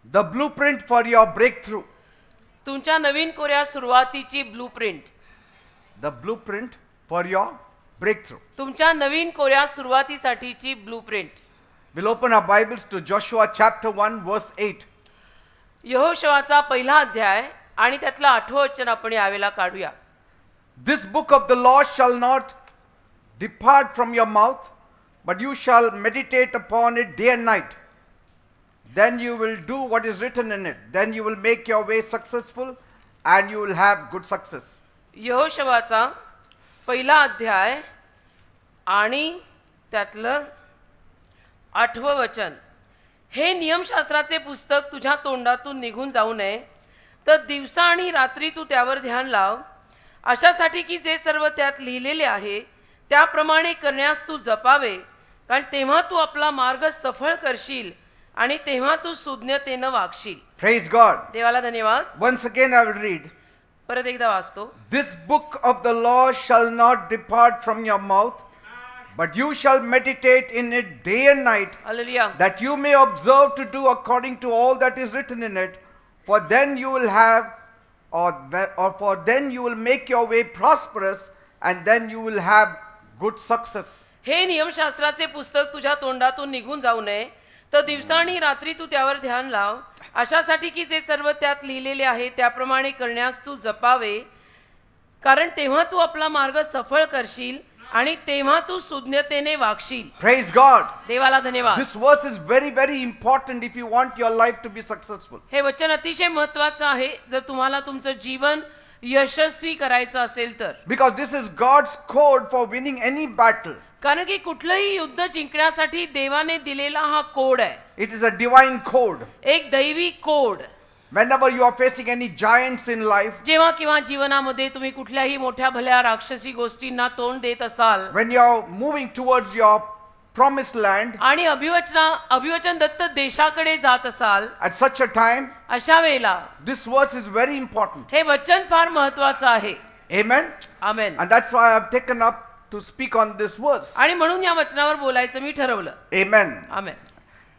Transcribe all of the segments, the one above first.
The blueprint for your breakthrough. तुमच्या नवीन कोऱ्या सुरुवातीची blueprint. The blueprint for your breakthrough. तुमच्या नवीन कोऱ्या सुरुवातीसाठीची blueprint. We'll open our Bibles to Joshua chapter 1 verse 8. यहोशुआचा पहिला अध्याय आणि त्यातलं 8वं वचन आपण यावेळेला काढूया. This book of the law shall not depart from your mouth, but you shall meditate upon it day and night. Then you will do what is written in it. Then you will make your way successful and you will have good success. यहोशुआचा पहिला अध्याय आणि त्यातलं 8वं वचन. हे नियमशास्त्राचे पुस्तक तुझ्या तोंडातून निघून जाऊ नये, तर दिवसा आणि रात्री तू त्यावर ध्यान लाव, अशासाठी की जे सर्व त्यात लिहिलेले आहे त्याप्रमाणे करण्यास तू जपावे, कारण तेव्हा तू आपला मार्ग सफळ करशील आणि तेव्हा तू सुज्ञतेनं वागशील. Praise God. देवाला धन्यवाद. Once again I will read. परत एकदा वाचतो. This book of the law shall not depart from your mouth, but you shall meditate in it day and night, hallelujah. that you may observe to do according to all that is written in it. For then you will have, or for then you will make your way prosperous, and then you will have good success. हे नियमशास्त्राचे पुस्तक तुझ्या तोंडातून निघून जाऊ नये, तर दिवसा आणि रात्री तू त्यावर ध्यान लाव, अशासाठी की जे सर्व त्यात लिहिलेले आहे त्याप्रमाणे करण्यास तू जपावे, कारण तेव्हा तू आपला मार्ग सफळ करशील आणि तेव्हा तू सुज्ञतेने वागशील. Praise God. देवाला धन्यवाद. This verse is very, very important if you want your life to be successful. हे वचन अतिशय महत्त्वाचं आहे जर तुम्हाला तुमचं जीवन यशस्वी करायचं असेल तर. Because this is God's code for winning any battle. कारण की कुठलंही युद्ध जिंकण्यासाठी देवाने दिलेला हा कोड आहे. It is a divine code. एक दैवी code. Whenever you are facing any giants in life, जेव्हा किंवा जीवनामध्ये तुम्ही कुठल्याही मोठ्या भल्या राक्षसी गोष्टींना तोंड देत असाल, when you are moving towards your promised land, आणि अभिवचन दत्त देशाकडे जात असाल, at such a time, अशा वेळेला this verse is very important. हे वचन फार महत्त्वाचं आहे. Amen. Amen. And that's why I have taken up to speak on this verse. आणि म्हणून या वचनावर बोलायचं मी ठरवलं. Amen. Amen.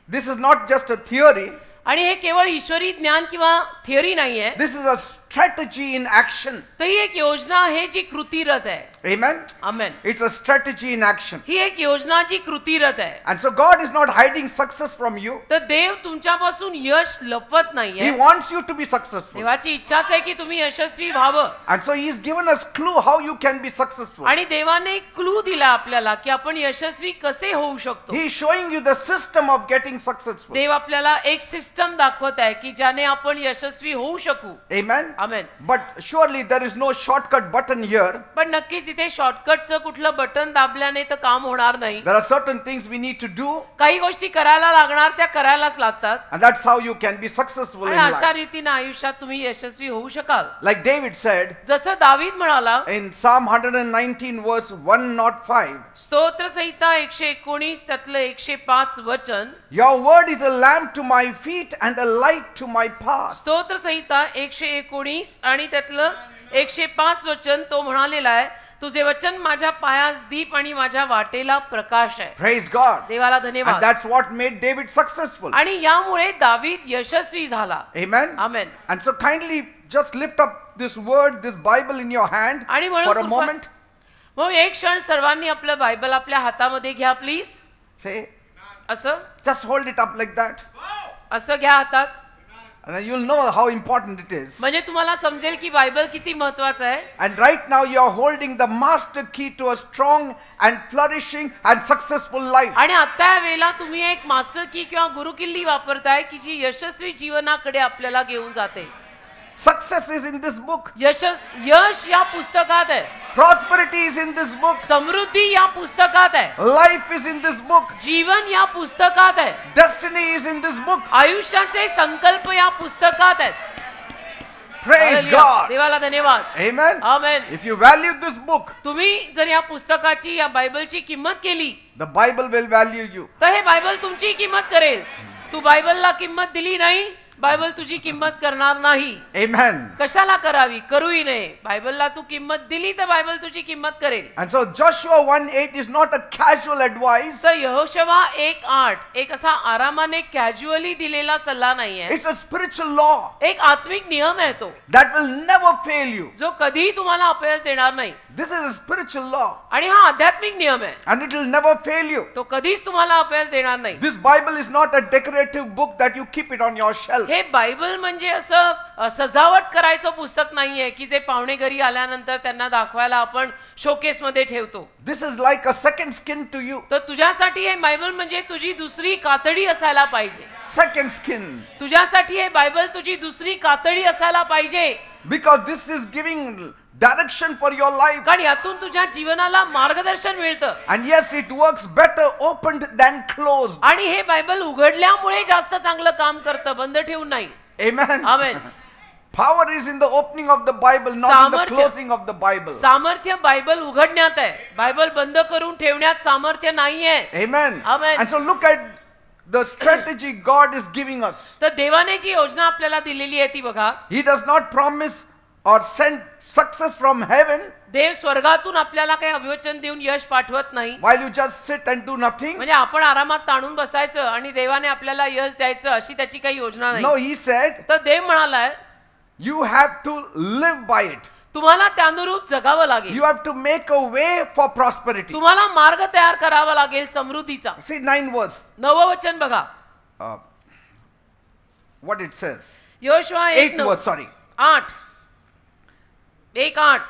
This is not just a theory. आणि हे केवळ ईश्वरी ज्ञान किंवा थिअरी नाहीये. This is a strategy in action. तर ही एक योजना आहे जी कृतीरत आहे. Amen. Amen. It's a strategy in action. ही एक योजना जी कृतीरत आहे. And so God is not hiding success from you. तर देव तुमच्यापासून यश लपवत He नाहीये. wants you to be successful. देवाची इच्छाच आहे की तुम्ही यशस्वी व्हावं. And so He has given us clue how you can be successful. आणि देवाने एक क्लू दिला आपल्याला की आपण यशस्वी कसे होऊ शकतो. He is showing you the system of getting successful. देव आपल्याला एक सिस्टम दाखवत आहे की ज्याने आपण यशस्वी होऊ शकू. Amen. Amen. But surely there is no shortcut button here. पण नक्कीच इथे शॉर्टकटचं कुठलं बटन दाबल्याने तर काम होणार नाही. There are certain things we need to do, काही गोष्टी करायला लागणार, त्या करायलाच लागतात. and that's how you can be successful in आणि अशा life. रीतीने आयुष्यात तुम्ही यशस्वी होऊ शकाल. Like David said जसं दावीद म्हणाला in Psalm 119 verse 105, स्तोत्र संहिता 119 त्यातलं 105 वचन. Your word is a lamp to my feet and a light to my path. स्तोत्र संहिता 119 आणि त्यातलं 105 वचन तो म्हणालेला आहे, तुझे वचन माझ्या पायास दीप आणि माझ्या वाटेला प्रकाश आहे. Praise God. देवाला And धन्यवाद. that's what made David successful. आणि यामुळे दावीद यशस्वी झाला. Amen. Amen. And so kindly just lift up this word, this Bible in your hand आणि for a moment. मग एक क्षण सर्वांनी आपलं बायबल आपल्या हातामध्ये घ्या प्लीज. Say, असं just hold it up like that. असं घ्या हातात. And then you'll know how important it is. म्हणजे तुम्हाला समजेल की बायबल किती महत्वाचं आहे. And right now you are holding the master key to a strong and flourishing and successful life. आणि आता या वेळेला तुम्ही एक मास्टर की किंवा गुरुकिल्ली वापरताय की जी यशस्वी जीवनाकडे आपल्याला घेऊन जाते. Success is in this book. यश या पुस्तकात आहे. Prosperity is in this book. समृद्धी या पुस्तकात आहे. Life is in this book. जीवन या पुस्तकात आहे. Destiny is in this book. आयुष्याचे संकल्प या पुस्तकात आहेत. Praise hallelujah. God. देवाला धन्यवाद. Amen. Amen. If you value this book, तुम्ही जर या पुस्तकाची या बायबलची किंमत केली the Bible will value you. तर हे बायबल तुमची किंमत करेल. तू बायबलला किंमत दिली नाही, बायबल तुझी किंमत करणार नाही. Amen. कशाला करावी? करूही नये. बायबलला तू किंमत दिली तर बायबल तुझी किंमत करेल. And so Joshua 1:8 is not a casual advice. तर यहोशुवा 1:8 एक असा आरामाने कॅज्युअली दिलेला सल्ला नाहीये. It's a spiritual law एक आत्मिक नियम आहे तो, that will never fail you. जो कधीही तुम्हाला अपयश देणार नाही. This is a spiritual law आणि हा आध्यात्मिक नियम आहे, and it will never fail you. तो कधीच तुम्हाला अपयश देणार नाही. This Bible is not a decorative book that you keep it on your shelf. हे बायबल म्हणजे असं सजावट करायचं पुस्तक नाहीये की जे पाहुणे घरी आल्यानंतर त्यांना दाखवायला आपण शोकेस मध्ये ठेवतो. This is like a second skin to you. तर तुझ्यासाठी हे बायबल म्हणजे तुझी दुसरी कातडी असायला पाहिजे. Second skin. तुझ्यासाठी हे बायबल तुझी दुसरी कातडी असायला पाहिजे. Because this is giving direction for your life. कारण यातून तुझ्या जीवनाला मार्गदर्शन मिळतं. And yes, it works better opened than closed. आणि हे बायबल उघडल्यामुळे जास्त चांगलं काम करतं, बंद ठेवून नाही. Amen. Amen. Power is in the opening of the Bible, not in the सामर्थ्य. closing of the Bible. सामर्थ्य बायबल उघडण्यात आहे, बायबल बंद करून ठेवण्यात सामर्थ्य नाहीये. Amen. Amen. And so look at the strategy God is giving us. तर देवाने जी योजना आपल्याला दिलेली आहे ती बघा. He does not promise or send success from heaven देव स्वर्गातून आपल्याला काही अभिवचन देऊन यश पाठवत नाही. while you just sit and do nothing. म्हणजे आपण आरामात ताणून बसायचं आणि देवाने आपल्याला यश द्यायचं अशी त्याची काही योजना No, नाही. he said तर देव म्हणालाय you have to live by it. तुम्हाला त्यानुरूप जगावं लागेल. You have to make a way for prosperity. तुम्हाला मार्ग तयार करावा लागेल समृद्धीचा. See 9 verse. 9वं वचन बघा. What it says. यहोशुवा 8 verse, sorry. 8 1:8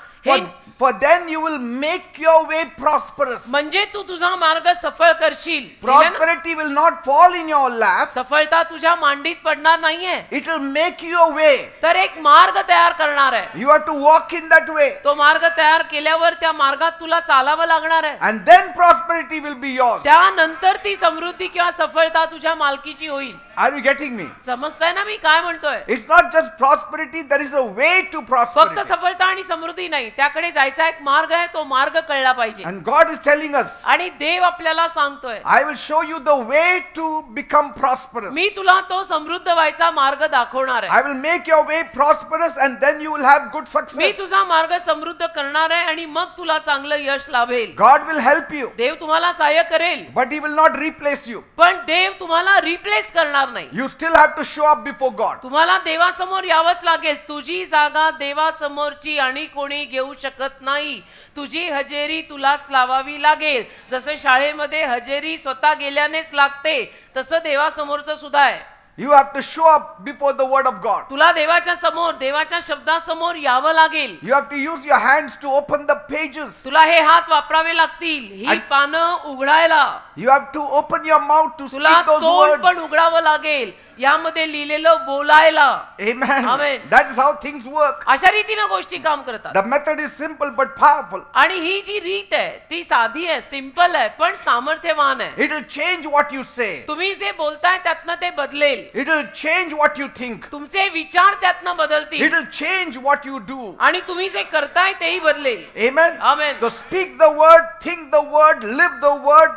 For then you will make your way prosperous. म्हणजे तू तुझा मार्ग सफळ करशील. Prosperity will not fall in your lap. सफळता तुझ्या मांडीत पडणार नाहीये, It will make you a way. तर एक मार्ग तयार करणार आहे. You have to walk in that way. तो मार्ग तयार केल्यावर त्या मार्गात तुला चालावं लागणार आहे. And then prosperity will be yours. त्यानंतर ती समृद्धी किंवा सफळता तुझ्या मालकीची होईल. Are you getting me? समजताय ना मी काय म्हणतोय? It's not just prosperity, there is a way to फक्त prosperity. सफळता आणि समृद्धी नाही, त्याकडे जायचा एक मार्ग आहे, तो मार्ग कळला पाहिजे. And God is telling us, आणि देव आपल्याला सांगतोय, I will show you the way to become prosperous. मी तुला तो समृद्ध व्हायचा मार्ग दाखवणार आहे. I will make your way prosperous and then you will have good me success. तुझा मार्ग समृद्ध करणार आहे आणि मग तुला चांगलं यश लाभेल. God will help you, देव तुम्हाला सहाय्य करेल, but He will not replace you. पण देव तुम्हाला रिप्लेस करणार नाही. You still have to show up before God. तुम्हाला देवासमोर यावंच लागेल. तुझी जागा देवासमोरची आणि कोणी घेऊ शकत नाही. तुझी हजेरी तुलाच लावावी लागेल. जसं शाळेमध्ये हजेरी स्वतः गेल्यानेच लागते, तसं देवासमोरचं सुद्धा आहे. You have to show up before the word of God. तुला देवाच्या समोर, देवाच्या शब्दासमोर यावं लागेल. You have to use your hands to open the pages. तुला हे हात वापरावे लागतील, ही आणि- पानं उघडायला. You have to open your mouth to तुला speak those तोंड पण words. उघडावं लागेल, यामध्ये लिहिलेलं बोलायला. Amen. Amen. That is how things work. अशा रीतीनं गोष्टी काम करतात. The method is simple but powerful. आणि ही जी रीत आहे ती साधी आहे, सिंपल आहे, पण सामर्थ्यवान आहे. It will change what you say. तुम्ही जे बोलताय त्यातनं ते बदलेल. It will change what you think. तुमचे विचार त्यातनं बदलतील. It will change what you do. आणि तुम्ही जे करताय तेही बदलेल. Amen. Amen. So speak the word, think the word, live the word.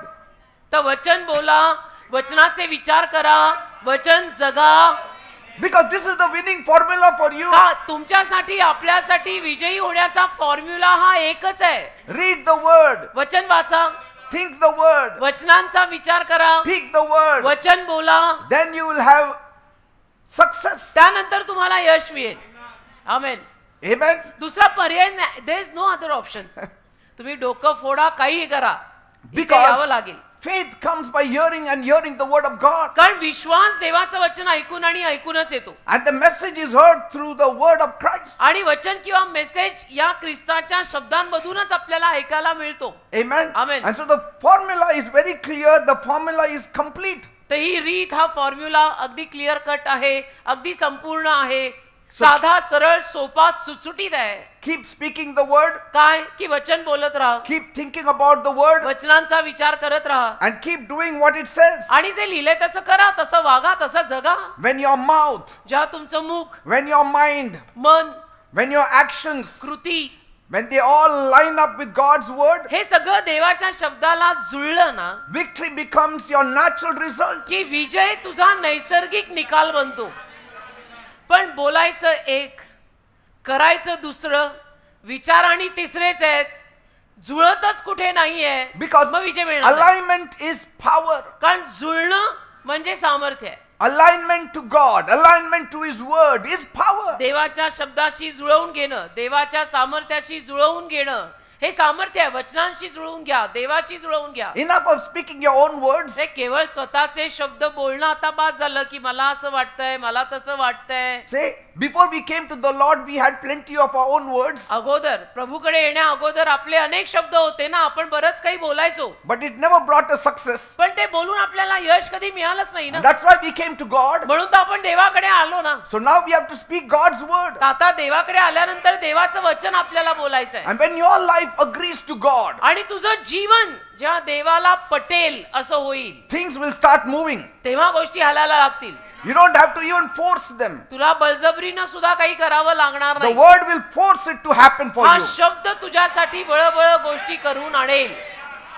तर वचन बोला, वचनाचे विचार करा, वचन जगा. Because this is the winning formula for you. का तुमच्यासाठी, आपल्यासाठी विजयी होण्याचा फॉर्म्युला हा एकच आहे. Read the word. वचन वाचा, Think the word. वचनांचा विचार करा, Speak the word. वचन बोला, Then you will have success. त्यानंतर तुम्हाला यश मिळेल. आमेन. Amen. दुसरा पर्याय नाही. There is no other option. तुम्ही डोकं फोडा, काही करा, इथे Because यावं लागेल. faith comes by hearing and hearing the word of God. कारण विश्वास देवाचं वचन ऐकून आणि ऐकूनच येतो. And the message is heard through the word of Christ. आणि वचन किंवा मेसेज या ख्रिस्ताच्या शब्दांमधूनच आपल्याला ऐकायला मिळतो. Amen. Amen. And so the formula is very clear. The formula is complete. तर ही रीत, हा फॉर्म्युला अगदी क्लिअर कट आहे, अगदी संपूर्ण आहे, साधा, सरळ, सोपा, सुटसुटीत आहे. Keep speaking the word. काय की वचन बोलत राहा, Keep thinking about the word. वचनांचा विचार करत राहा, And keep doing what it says. आणि जे लिहिलंय तसं करा, तसं वागा, तसं जगा. When your mouth, ज्या तुमचं मुख, when your mind, मन, when your actions, कृती, when they all line up with God's word, हे सगळं देवाच्या शब्दाला जुळलं ना, victory becomes your natural result. की विजय तुझा नैसर्गिक निकाल बनतो. पण बोलायचं एक, करायचं दुसरं, विचार आणि तिसरेच आहेत, जुळतच कुठे नाहीये. Because मग विजय मिळणार नाही. alignment is power. कारण जुळणं म्हणजे सामर्थ्य आहे. Alignment to God, alignment to His word is power. देवाच्या शब्दाशी जुळवून घेणं, देवाच्या सामर्थ्याशी जुळवून घेणं, हे सामर्थ्य आहे. वचनांशी जुळवून घ्या, देवाशी जुळवून घ्या. Enough of speaking your own words. हे केवळ स्वतःचे शब्द बोलणं आता बाद झालं की मला असं वाटतंय, मला तसं वाटतंय. Say, before we came to the Lord, we had plenty of our own words, अगोदर प्रभूकडे येण्या अगोदर आपले अनेक शब्द होते ना, आपण बरंच काही बोलायचो, but it never brought us success. पण ते बोलून आपल्याला यश कधी मिळालंच नाही ना. And that's why we came to God. म्हणून तर आपण देवाकडे आलो ना. So now we have to speak God's word. आता देवाकडे आल्यानंतर देवाचं वचन आपल्याला बोलायचं आहे. And when your life agrees to God, आणि तुझं जीवन जेव्हा देवाला पटेल असं होईल, things will start moving. तेव्हा गोष्टी हालायला लागतील. You don't have to even force them. तुला बळजबरीनं सुद्धा काही करावं लागणार The नाही. word will force it to happen for हा you. शब्द तुझ्यासाठी बळबळ गोष्टी करून आणेल.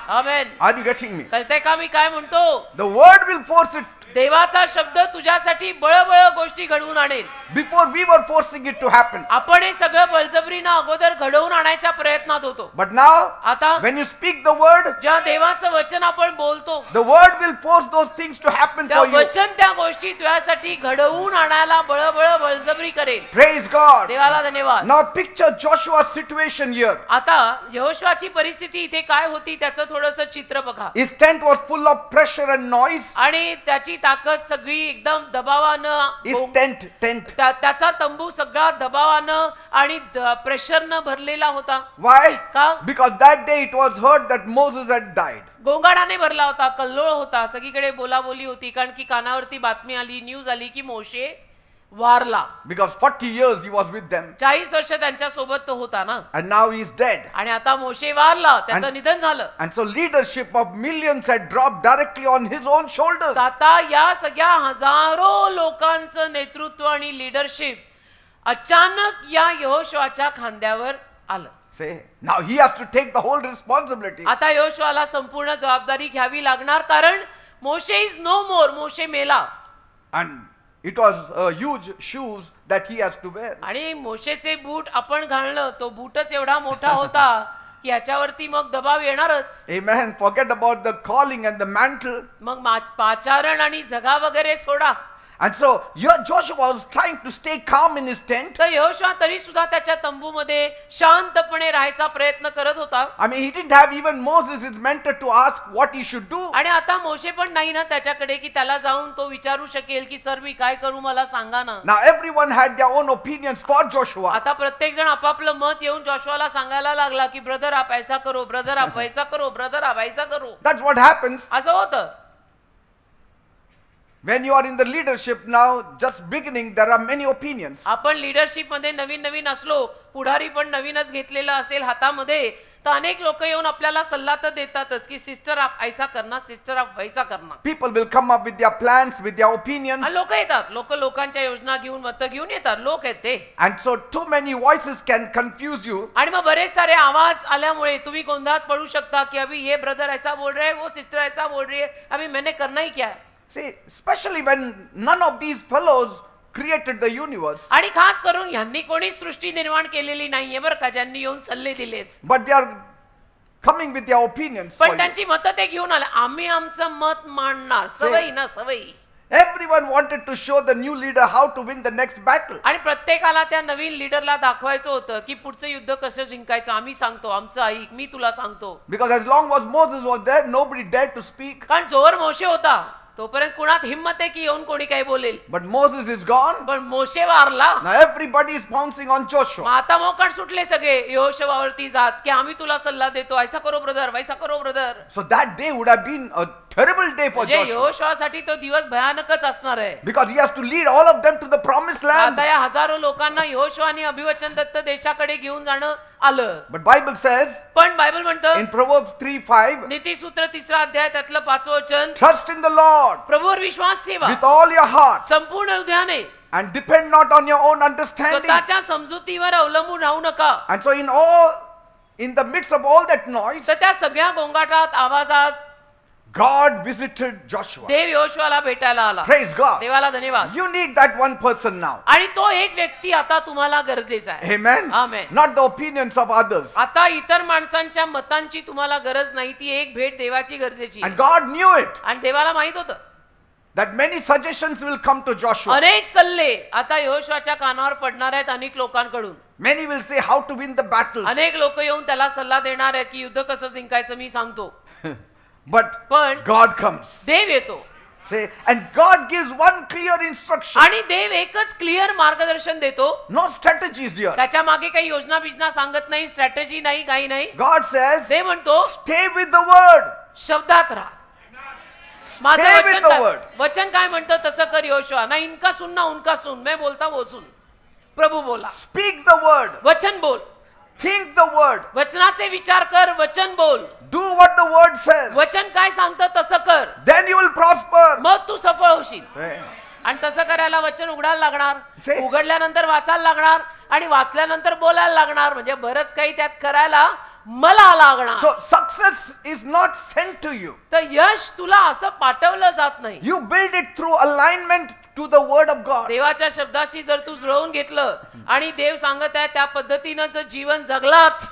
आमेन. Are you getting me? कळतंय का मी काय म्हणतो? The word will force it. देवाचा शब्द तुझ्यासाठी बळबळ गोष्टी घडवून आणेल. Before we were forcing it to happen. आपण हे सगळं बळजबरीनं अगोदर घडवून आणायच्या प्रयत्नात होतो. But now, आता when you speak the word, जेव्हा देवाचं वचन आपण बोलतो, the word will force those things to happen त्या for you. वचन त्या गोष्टी तुझ्यासाठी घडवून आणायला बळबळ बळजबरी करेल. Praise God. देवाला धन्यवाद. Now picture Joshua's situation here. आता यहोशुआची परिस्थिती इथे काय होती त्याचं थोडंसं चित्र बघा. His tent was full of pressure and noise. आणि त्याची ताकद सगळी एकदम दबावानं, His tent. त्याचा तंबू सगळा दबावानं आणि प्रेशरनं भरलेला होता. Why? का? Because that day it was heard that Moses had died. गोंगाटाने भरला होता, कल्लोळ होता, सगळीकडे बोलाबोली होती. कारण की कानावरती बातमी आली, न्यूज आली की मोशे वारला. Because 40 years he was with them. 40 वर्ष त्यांच्या सोबत तो होता ना. And now he is dead. आणि आता मोशे वारला, त्याचं निधन झालं. And so leadership of millions had dropped directly on his own shoulders. आता या सगळ्या हजारो लोकांचं नेतृत्व आणि लीडरशिप अचानक या यहोशुआच्या खांद्यावर आलं. Say, now he has to take the whole responsibility. आता यहोशुआला संपूर्ण जबाबदारी घ्यावी लागणार, कारण मोशे इज नो मोर, मोशे मेला. And it was huge shoes that he has to wear. आणि मोशेचे बूट आपण घालणं, तो बूटच एवढा मोठा होता की याच्यावरती मग दबाव येणारच. Amen. Forget about the calling and the mantle. मग पाचारण आणि जगा वगैरे सोडा. And so here Joshua was trying to stay calm in his tent. तर यहोशुआ तरी सुद्धा त्याच्या तंबूमध्ये शांतपणे राहायचा प्रयत्न करत होता. I mean, he didn't have even Moses, his mentor, to ask what he should do. आणि आता मोशे पण नाही ना त्याच्याकडे की त्याला जाऊन तो विचारू शकेल की सर मी काय करू, मला सांगा ना. Now everyone had their own opinions for Joshua. आता प्रत्येक जण आपापलं मत येऊन जोशुआला सांगायला लागला की ब्रदर आप ऐसा करो, ब्रदर आप वैसा करो, ब्रदर आप ऐसा करो. That's what happens असं होतं. when you are in the leadership now, just beginning, there are many opinions. आपण लीडरशिप मध्ये नवीन नवीन असलो, पुढारी पण नवीनच घेतलेला असेल हातामध्ये, तर अनेक लोक येऊन आपल्याला सल्ला तर देतातच की सिस्टर आप ऐसा करना, सिस्टर आप वैसा करना. People will come up with their plans, with their opinions. लोक येतात, लोकांच्या योजना घेऊन, मतं घेऊन येतात, लोक आहेत ते. And so too many voices can confuse you. आणि मग बरेच सारे आवाज आल्यामुळे तुम्ही गोंधळात पडू शकता की अभी ये ब्रदर ऐसा बोल रहे हैं, वो सिस्टर ऐसा बोल रही है, अभी मैंने करना ही क्या है. See, especially when none of these fellows created the universe. आणि खास करून ह्यांनी कोणी सृष्टी निर्माण केलेली नाहीये बरं का, ज्यांनी येऊन सल्ले दिलेत. But they are coming with their opinions for पण you. त्यांची मतं ते घेऊन आले, आम्ही आमचं मत मांडणार. सवयी ना सवयी. Everyone wanted to show the new leader how to win the next battle. आणि प्रत्येकाला त्या नवीन लीडरला दाखवायचं होतं की पुढचं युद्ध कसं जिंकायचं. आम्ही सांगतो, आमचं ऐक, मी तुला सांगतो. Because as long as Moses was there, nobody dared to speak. कारण जोवर मोशे होता तोपर्यंत कुणात हिम्मत आहे की येऊन कोणी काही बोलेल. But Moses is gone. पण मोशे वारला. Now everybody is pouncing on मग Joshua. आता मोकाट सुटले सगळे यहोशुआवरती जात की आम्ही तुला सल्ला देतो, ऐसा करो ब्रदर, वैसा करो brother. So that day would have been a terrible day for म्हणजे Joshua. यहोशुआसाठी तो दिवस भयानकच असणार आहे. Because he has to lead all of them to the promised land. आता या हजारो लोकांना यहोशुआने अभिवचन दत्त देशाकडे घेऊन जाणं आलं. But Bible says पण बायबल म्हणतं in Proverbs 3:5, नीतिसूत्र 3 अध्याय त्यातलं 5वं वचन, trust in the Lord प्रभूवर विश्वास ठेवा with all your heart संपूर्ण हृदयाने, and depend not on your own understanding. स्वतःच्या समजुतीवर अवलंबून राहू नका. And so in the midst of all that noise, तर त्या सगळ्या गोंगाटात, आवाजात God visited Joshua. देव योशुआला भेटायला आला. Praise God. देवाला धन्यवाद. You need that one person now. आणि तो एक व्यक्ती आता तुम्हाला गरजेचा आहे. Amen. Amen. Not the opinions of others. आता इतर माणसांच्या मतांची तुम्हाला गरज नाही, ती एक भेट देवाची गरजेची आहे. And God knew it. आणि देवाला माहित होतं That many suggestions will come to Joshua. अनेक सल्ले आता यहोशुआच्या कानावर पडणार आहेत अनेक लोकांकडून. Many will say how to win the battles. अनेक लोक येऊन त्याला सल्ला देणार आहेत की युद्ध कसं जिंकायचं मी सांगतो. But पण God comes. देव येतो Say, and God gives one clear instruction. आणि देव एकच क्लिअर मार्गदर्शन देतो. No strategies here. त्याच्या मागे काही योजना बिजना सांगत नाही, स्ट्रॅटेजी नाही, काही नाही. God says, देव म्हणतो stay with the word. शब्दात राहा. माझं Stay with वचन the काय word. वचन काय म्हणतं तसं कर योशुआ. ना इनका सुन ना उनका सुन, मैं बोलता वो सुन. प्रभू बोला, Speak the word. वचन बोल, Think the word. वचनाचे विचार कर, वचन बोल. Do what the word says. वचन काय सांगतं तसं कर, Then you will prosper. मग तू सफळ होशील. Say, आणि तसं करायला वचन उघडायला लागणार, Say. उघडल्यानंतर वाचायला लागणार आणि वाचल्यानंतर बोलायला लागणार. म्हणजे बरंच काही त्यात करायला मला लागणार. So success is not sent to you. तर यश तुला असं पाठवलं जात नाही. You build it through alignment to the word of God. देवाच्या शब्दाशी जर तू जुळवून घेतलं आणि देव सांगत आहे त्या पद्धतीनं जर जीवन जगलात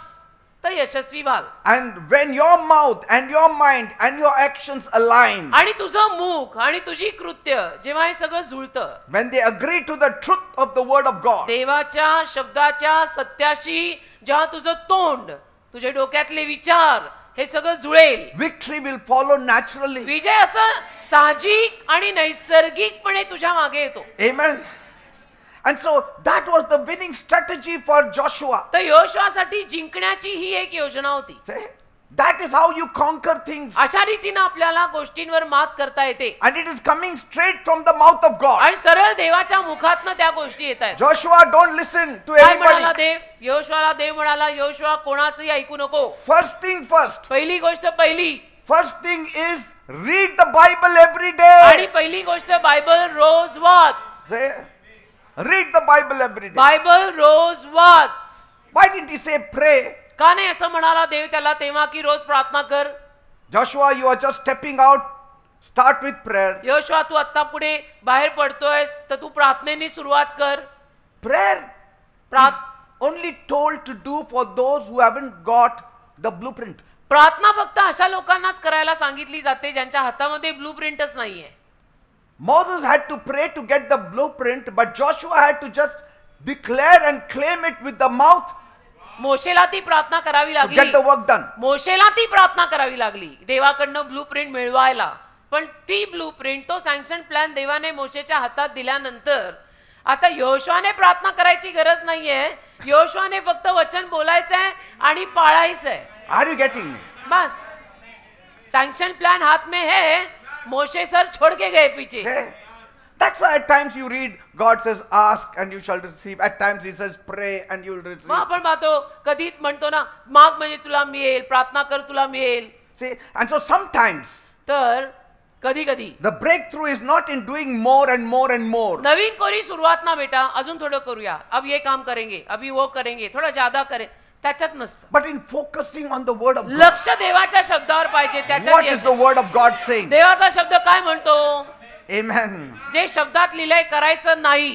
तर यशस्वी व्हाल. And when your mouth and your mind and your actions align, आणि तुझं मुख आणि तुझी कृत्य जेव्हा हे सगळं जुळतं, when they agree to the truth of the word of God, देवाच्या शब्दाच्या सत्याशी जेव्हा तुझं तोंड, तुझे डोक्यातले विचार हे सगळं जुळेल, victory will follow naturally. विजय असं साहजिक आणि नैसर्गिकपणे तुझ्या मागे येतो. Amen. And so that was the winning strategy for Joshua. तर योशुआसाठी जिंकण्याची ही एक योजना होती. See? That is how you conquer things. अशा रीतीनं आपल्याला गोष्टींवर मात करता येते. And it is coming straight from the mouth of God. आणि सरळ देवाच्या मुखातनं त्या गोष्टी येत आहेत. Joshua, don't listen to काय म्हणाला everybody. देव? योशुआला देव म्हणाला, योशुआ कोणाचंही ऐकू नको. First thing first. पहिली गोष्ट पहिली. First thing is read the Bible every आणि day. पहिली गोष्ट बायबल रोज वाच. Say, read the Bible every day. Bible रोज वाच. Why didn't he say pray? का नाही असं म्हणाला देव त्याला तेव्हा की रोज प्रार्थना कर? Joshua, you are just stepping out. Start with prayer. Joshua तू आता पुढे बाहेर पडतोयस तर तू प्रार्थनेने सुरुवात कर. Prayer is प्रार्थ- only told to do for those who haven't got the blueprint. प्रार्थना फक्त अशा लोकांनाच करायला सांगितली जाते ज्यांच्या हातामध्ये ब्लूप्रिंटच नाहीये. Moses had to pray to get the blueprint, but Joshua had to just declare and claim it with the mouth मोशेला ती प्रार्थना करावी to get the लागली. work done. मोशेला ती प्रार्थना करावी लागली देवाकडनं ब्लूप्रिंट मिळवायला. पण ती ब्लूप्रिंट, तो सँक्शन प्लॅन देवाने मोशेच्या हातात दिल्यानंतर आता योशुआने प्रार्थना करायची गरज नाहीये. योशुआने फक्त वचन बोलायचंय आणि पाळायचंय. Are you getting me? Bus sanction plan हाथ में है, मोशे सर छोड़ के गए पीछे. Okay? That's why at times you read, God says, ask and you shall receive. At times He says, pray and you will receive. मग आपण पाहतो कधी म्हणतो ना, माग म्हणजे तुला मिळेल, प्रार्थना कर तुला मिळेल. See, and so sometimes तर कधी कधी the breakthrough is not in doing more and more and more. नवीन कोरी सुरुवात ना बेटा, अजून थोडं करूया, अब ये काम करेंगे, अभी वो करेंगे, थोडं ज्यादा करें, त्याच्यात नसतं. But in focusing on the word of God. लक्ष देवाच्या शब्दावर पाहिजे. त्याच्यात What is यश the आहे. word of God saying? देवाचा शब्द काय म्हणतो? Amen. जे शब्दात लिहिलंय करायचं नाही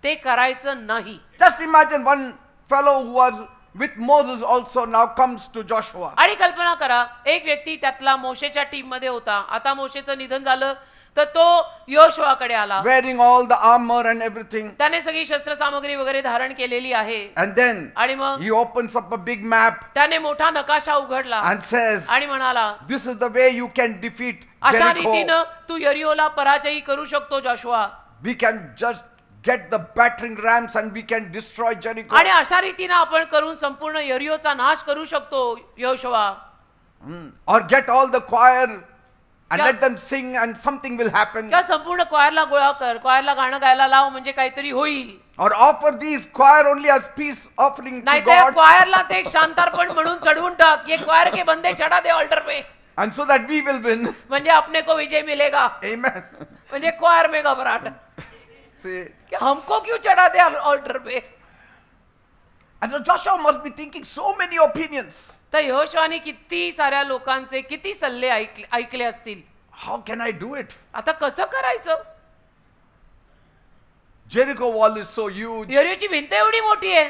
ते करायचं नाही. Just imagine one fellow who was with Moses also now comes to Joshua. आणि कल्पना करा, एक व्यक्ती त्यातला मोशेच्या टीम मध्ये होता. आता मोशेचं निधन झालं तर तो योशुआकडे आला. Wearing all the armor and everything. त्याने सगळी शस्त्रसामग्री वगैरे धारण केलेली आहे. And then आणि मग he opens up a big map त्याने मोठा नकाशा उघडला and says, आणि म्हणाला, this is the way you can defeat अशा Jericho. रीतीनं तू यरिओला पराजयी करू शकतो Joshua. We can just get the battering rams and we can destroy Jericho. आणि अशा रीतीनं आपण करून संपूर्ण यरिओचा नाश करू शकतो Yoshua. Or get all the choir and Yeah. let them sing and something will happen. किंवा संपूर्ण क्वायरला गोळा कर, क्वायरला गाणं गायला लाव म्हणजे काहीतरी होईल. Or offer these choir only as peace offering to नाही तर God. क्वायरलाच एक शांतार्पण म्हणून चढवून टाक. ये क्वायर के बंदे चढ़ा दे ऑल्टर पे, And so that we will win. म्हणजे अपने को विजय मिलेगा. Amen. म्हणजे क्वायर में घबराहट See, कि हमको क्यों चढ़ा दे ऑल्टर पे. and so Joshua must be thinking so many opinions. तर यहोशुआने किती साऱ्या लोकांचे किती सल्ले ऐकले असतील. How can I do it? आता कसं करायचं? Jericho wall is so huge. यरीची भिंत एवढी मोठी आहे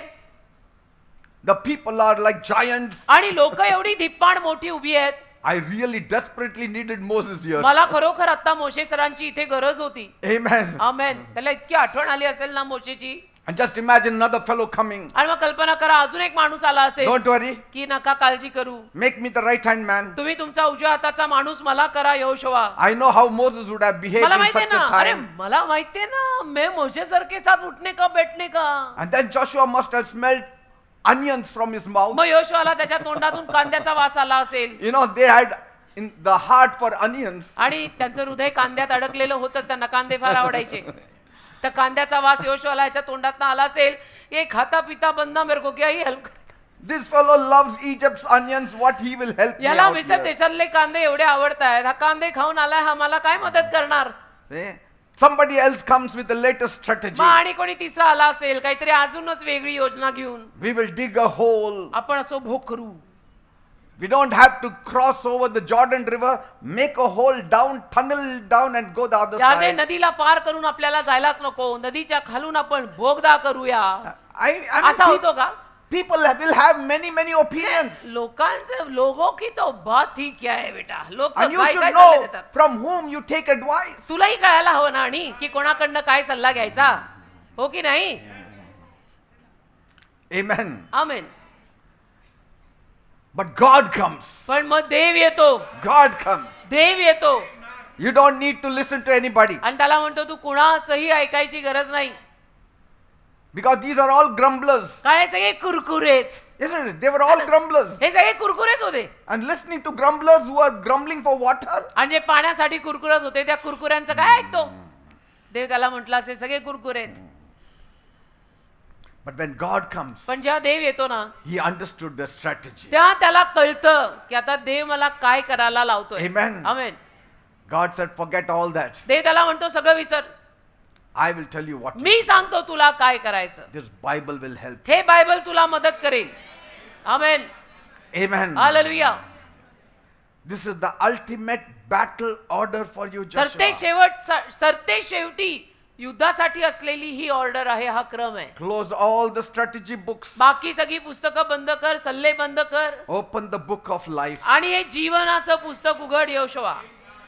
The people are like giants. आणि लोक एवढी धिप्पाड मोठी उभी आहेत. I really desperately needed Moses here. मला खरोखर आता मोशे सरांची इथे गरज होती. Amen. आमेन. त्याला इतकी आठवण आली असेल ना मोशेची. And just imagine another fellow coming. आणि मग कल्पना करा अजून एक माणूस आला असेल Don't worry. की नका काळजी करू, Make me the right hand man. तुम्ही तुमचा उजव्या हाताचा माणूस मला करा Yehoshua. I know how Moses would have behaved मला in माहितीये such ना, a अरे time. मला माहितीये ना, मैं मोशे सर के साथ उठने का बैठने का. And then Joshua must have smelled onions from his mouth. मग यहोशुआला त्याच्या तोंडातून कांद्याचा वास आला असेल. You know, they had in the heart for onions. आणि त्यांचं हृदय कांद्यात अडकलेलं होतं, त्यांना कांदे फार आवडायचे. तर कांद्याचा वास यहोशुआला याच्या तोंडात आला असेल. ये खाता पिता बंदा मेरे को क्या ही help. This fellow loves Egypt's onions. What he will help me याला out मिसर here. देशातले कांदे एवढे आवडतायत, हा कांदे खाऊन आलाय, हा मला काय मदत करणार. See? Somebody else comes with the latest strategy. मग आणि कोणी तिसरा आला असेल काहीतरी अजूनच वेगळी योजना घेऊन. We will dig a hole. आपण असं भोकरू. We don't have to cross over the Jordan River, make a hole down, tunnel down and go the other त्याने side. नदीला पार करून आपल्याला जायलाच नको, नदीच्या खालून आपण बोगदा करूया. I mean, असा होतो का? people will have many opinions. लोकांचं लोगों की तो बात ही क्या है बेटा. लोक And you काय should काय सल्ले know देतात. from whom you take advice. तुलाही कळायला हवं ना आणि की कोणाकडनं काय सल्ला घ्यायचा, हो की नाही. Amen. Amen. But God comes. पण मग देव येतो. God comes. देव येतो You don't need to listen to anybody. आणि त्याला म्हणतो तू कुणाचंही ऐकायची गरज नाही. Because these are all grumblers. काय सगळे कुरकुरेच. Isn't it? They were all grumblers. हे सगळे कुरकुरेच होते. And listening to grumblers who are grumbling for water. आणि जे पाण्यासाठी कुरकुरत होते त्या कुरकुऱ्यांचं काय ऐकतो. देव त्याला म्हटलं असे सगळे कुरकुरेत. But when God comes, पण जेव्हा देव येतो ना he understood the strategy. तेव्हा त्याला कळतं की आता देव मला काय करायला लावतोय. Amen. Amen. God said, forget all that. देव त्याला म्हणतो सगळं विसर, I will tell you what. मी सांगतो तुला काय करायचं. This Bible will help. हे बायबल तुला मदत करेल. आमेन. Amen. Hallelujah. This is the ultimate battle order for you, सरते Joshua. सरते शेवटी युद्धासाठी असलेली ही ऑर्डर आहे, हा क्रम आहे. Close all the strategy books. बाकी सगळी पुस्तकं बंद कर, सल्ले बंद कर Open the book of life. आणि हे जीवनाचं पुस्तक उघड Yehoshua.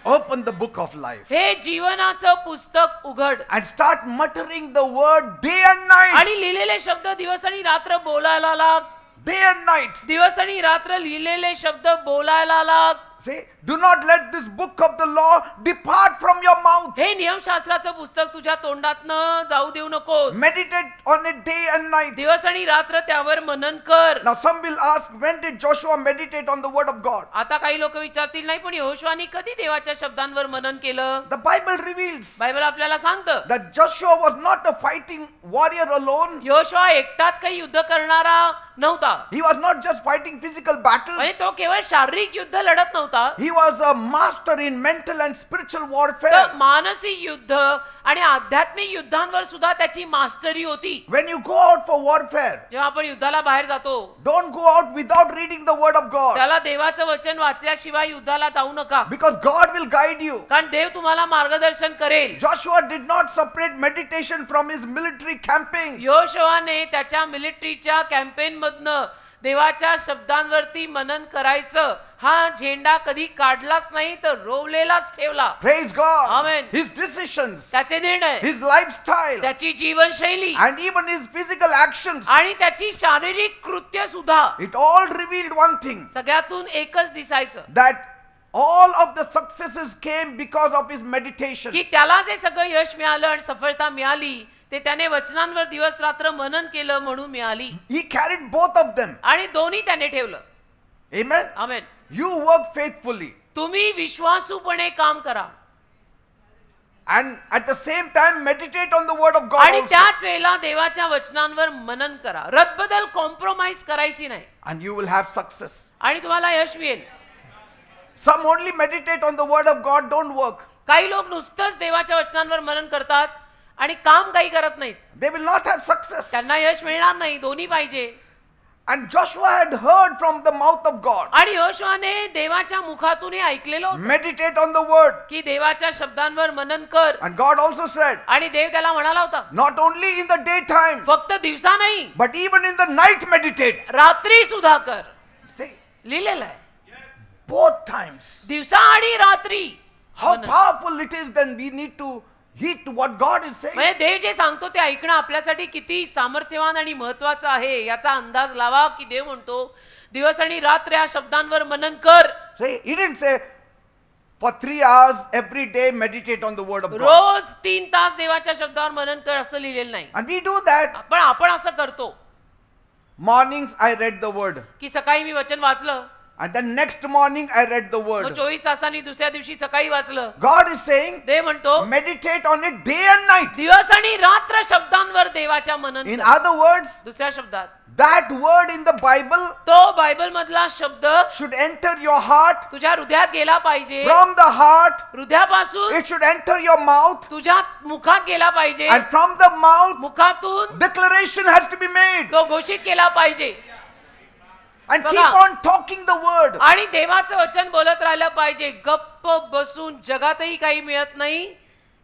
Open the book of life. हे जीवनाचं पुस्तक उघड And start muttering the word day and night. आणि लिहिलेले शब्द दिवस आणि रात्र बोलायला लाग. Day and night. दिवस आणि रात्र लिहिलेले शब्द बोलायला लाग. See, do not let this book of the law depart from your mouth. हे नियमशास्त्राचं पुस्तक तुझ्या तोंडातनं जाऊ देऊ नकोस. Meditate on it day and night. दिवस आणि रात्र त्यावर मनन कर. Now some will ask, when did Joshua meditate on the word of God? आता काही लोक विचारतील नाही पण यहोशुआने कधी देवाच्या शब्दांवर मनन केलं. The Bible reveals बायबल आपल्याला सांगतं that Joshua was not a fighting warrior alone. Yehoshua एकटाच काही युद्ध करणारा नव्हता. He was not just fighting physical battles. म्हणजे तो केवळ शारीरिक युद्ध लढत नव्हता. He was a master in mental and spiritual तर warfare. मानसिक युद्ध आणि आध्यात्मिक युद्धांवर सुद्धा त्याची मास्टरी होती. When you go out for warfare, जेव्हा आपण युद्धाला बाहेर जातो don't go out without reading the word of God. त्याला देवाचं वचन वाचल्याशिवाय युद्धाला जाऊ नका. Because God will guide you. कारण देव तुम्हाला मार्गदर्शन करेल. Joshua did not separate meditation from his military camping. यहोशुआने त्याच्या मिलिटरीच्या कॅम्पेन मधनं देवाच्या शब्दांवरती मनन करायचं हा झेंडा कधी काढलाच नाही तर रोवलेलाच ठेवला. Praise God. Amen. His decisions, त्याचे निर्णय, his lifestyle, त्याची जीवनशैली and even his physical actions. आणि त्याची शारीरिक कृत्य सुद्धा It all revealed one thing, सगळ्यातून एकच दिसायचं that all of the successes came because of his meditation. की त्याला जे सगळं यश मिळालं आणि सफलता मिळाली ते त्याने वचनांवर दिवस रात्र मनन केलं म्हणून मिळाली. He carried both of them. आणि दोन्ही त्याने ठेवलं. Amen. Amen. You work faithfully तुम्ही विश्वासूपणे काम करा and at the same time meditate on the word of God आणि also. त्याच वेळेला देवाच्या वचनांवर मनन करा. रद्दबदल कॉम्प्रोमाइज करायची नाही And you will have success. आणि तुम्हाला यश मिळेल. Some only meditate on the word of God, don't work. काही लोक नुसतंच देवाच्या वचनांवर मनन करतात आणि काम काही करत नाहीत. They will not have success. त्यांना यश मिळणार नाही. दोन्ही पाहिजे. And Joshua had heard from the mouth of God. आणि योशुआने देवाच्या मुखातून हे ऐकलेलं होतं Meditate on the word. की देवाच्या शब्दांवर मनन कर. And God also said, आणि देव त्याला म्हणाला होता not only in the daytime, फक्त दिवसा नाही but even in the night meditate. रात्री सुद्धा कर. See, लिहिलेलं आहे both times. दिवसा आणि रात्री. How मनन. powerful it is, then we need to heed to what God is saying. म्हणजे देव जे सांगतो ते ऐकणं आपल्यासाठी किती सामर्थ्यवान आणि महत्वाचं आहे याचा अंदाज लावा की देव म्हणतो दिवस आणि रात्र या शब्दांवर मनन कर. See, he didn't say for 3 hours every day meditate on the word of God. रोज 3 तास देवाच्या शब्दावर मनन कर असं लिहिलेलं नाही. And we do that. पण आपण असं करतो Mornings I read the word. की सकाळी मी वचन वाचलं And then next morning I read the मग word. 24 तासांनी दुसऱ्या दिवशी सकाळी वाचलं. God is saying, देव म्हणतो meditate on it day and night. दिवस आणि रात्र शब्दांवर देवाच्या मनन In कर. other words, दुसऱ्या शब्दात that word in the Bible तो बायबल मधला शब्द should enter your heart. तुझ्या हृदयात गेला पाहिजे. From the heart, हृदयापासून it should enter your mouth. तुझ्या मुखात गेला पाहिजे. And from the mouth, मुखातून declaration has to be made. तो घोषित केला पाहिजे. And बघा. keep on talking the word. आणि देवाचं वचन बोलत राहिलं पाहिजे. गप्प बसून जगातही काही मिळत नाही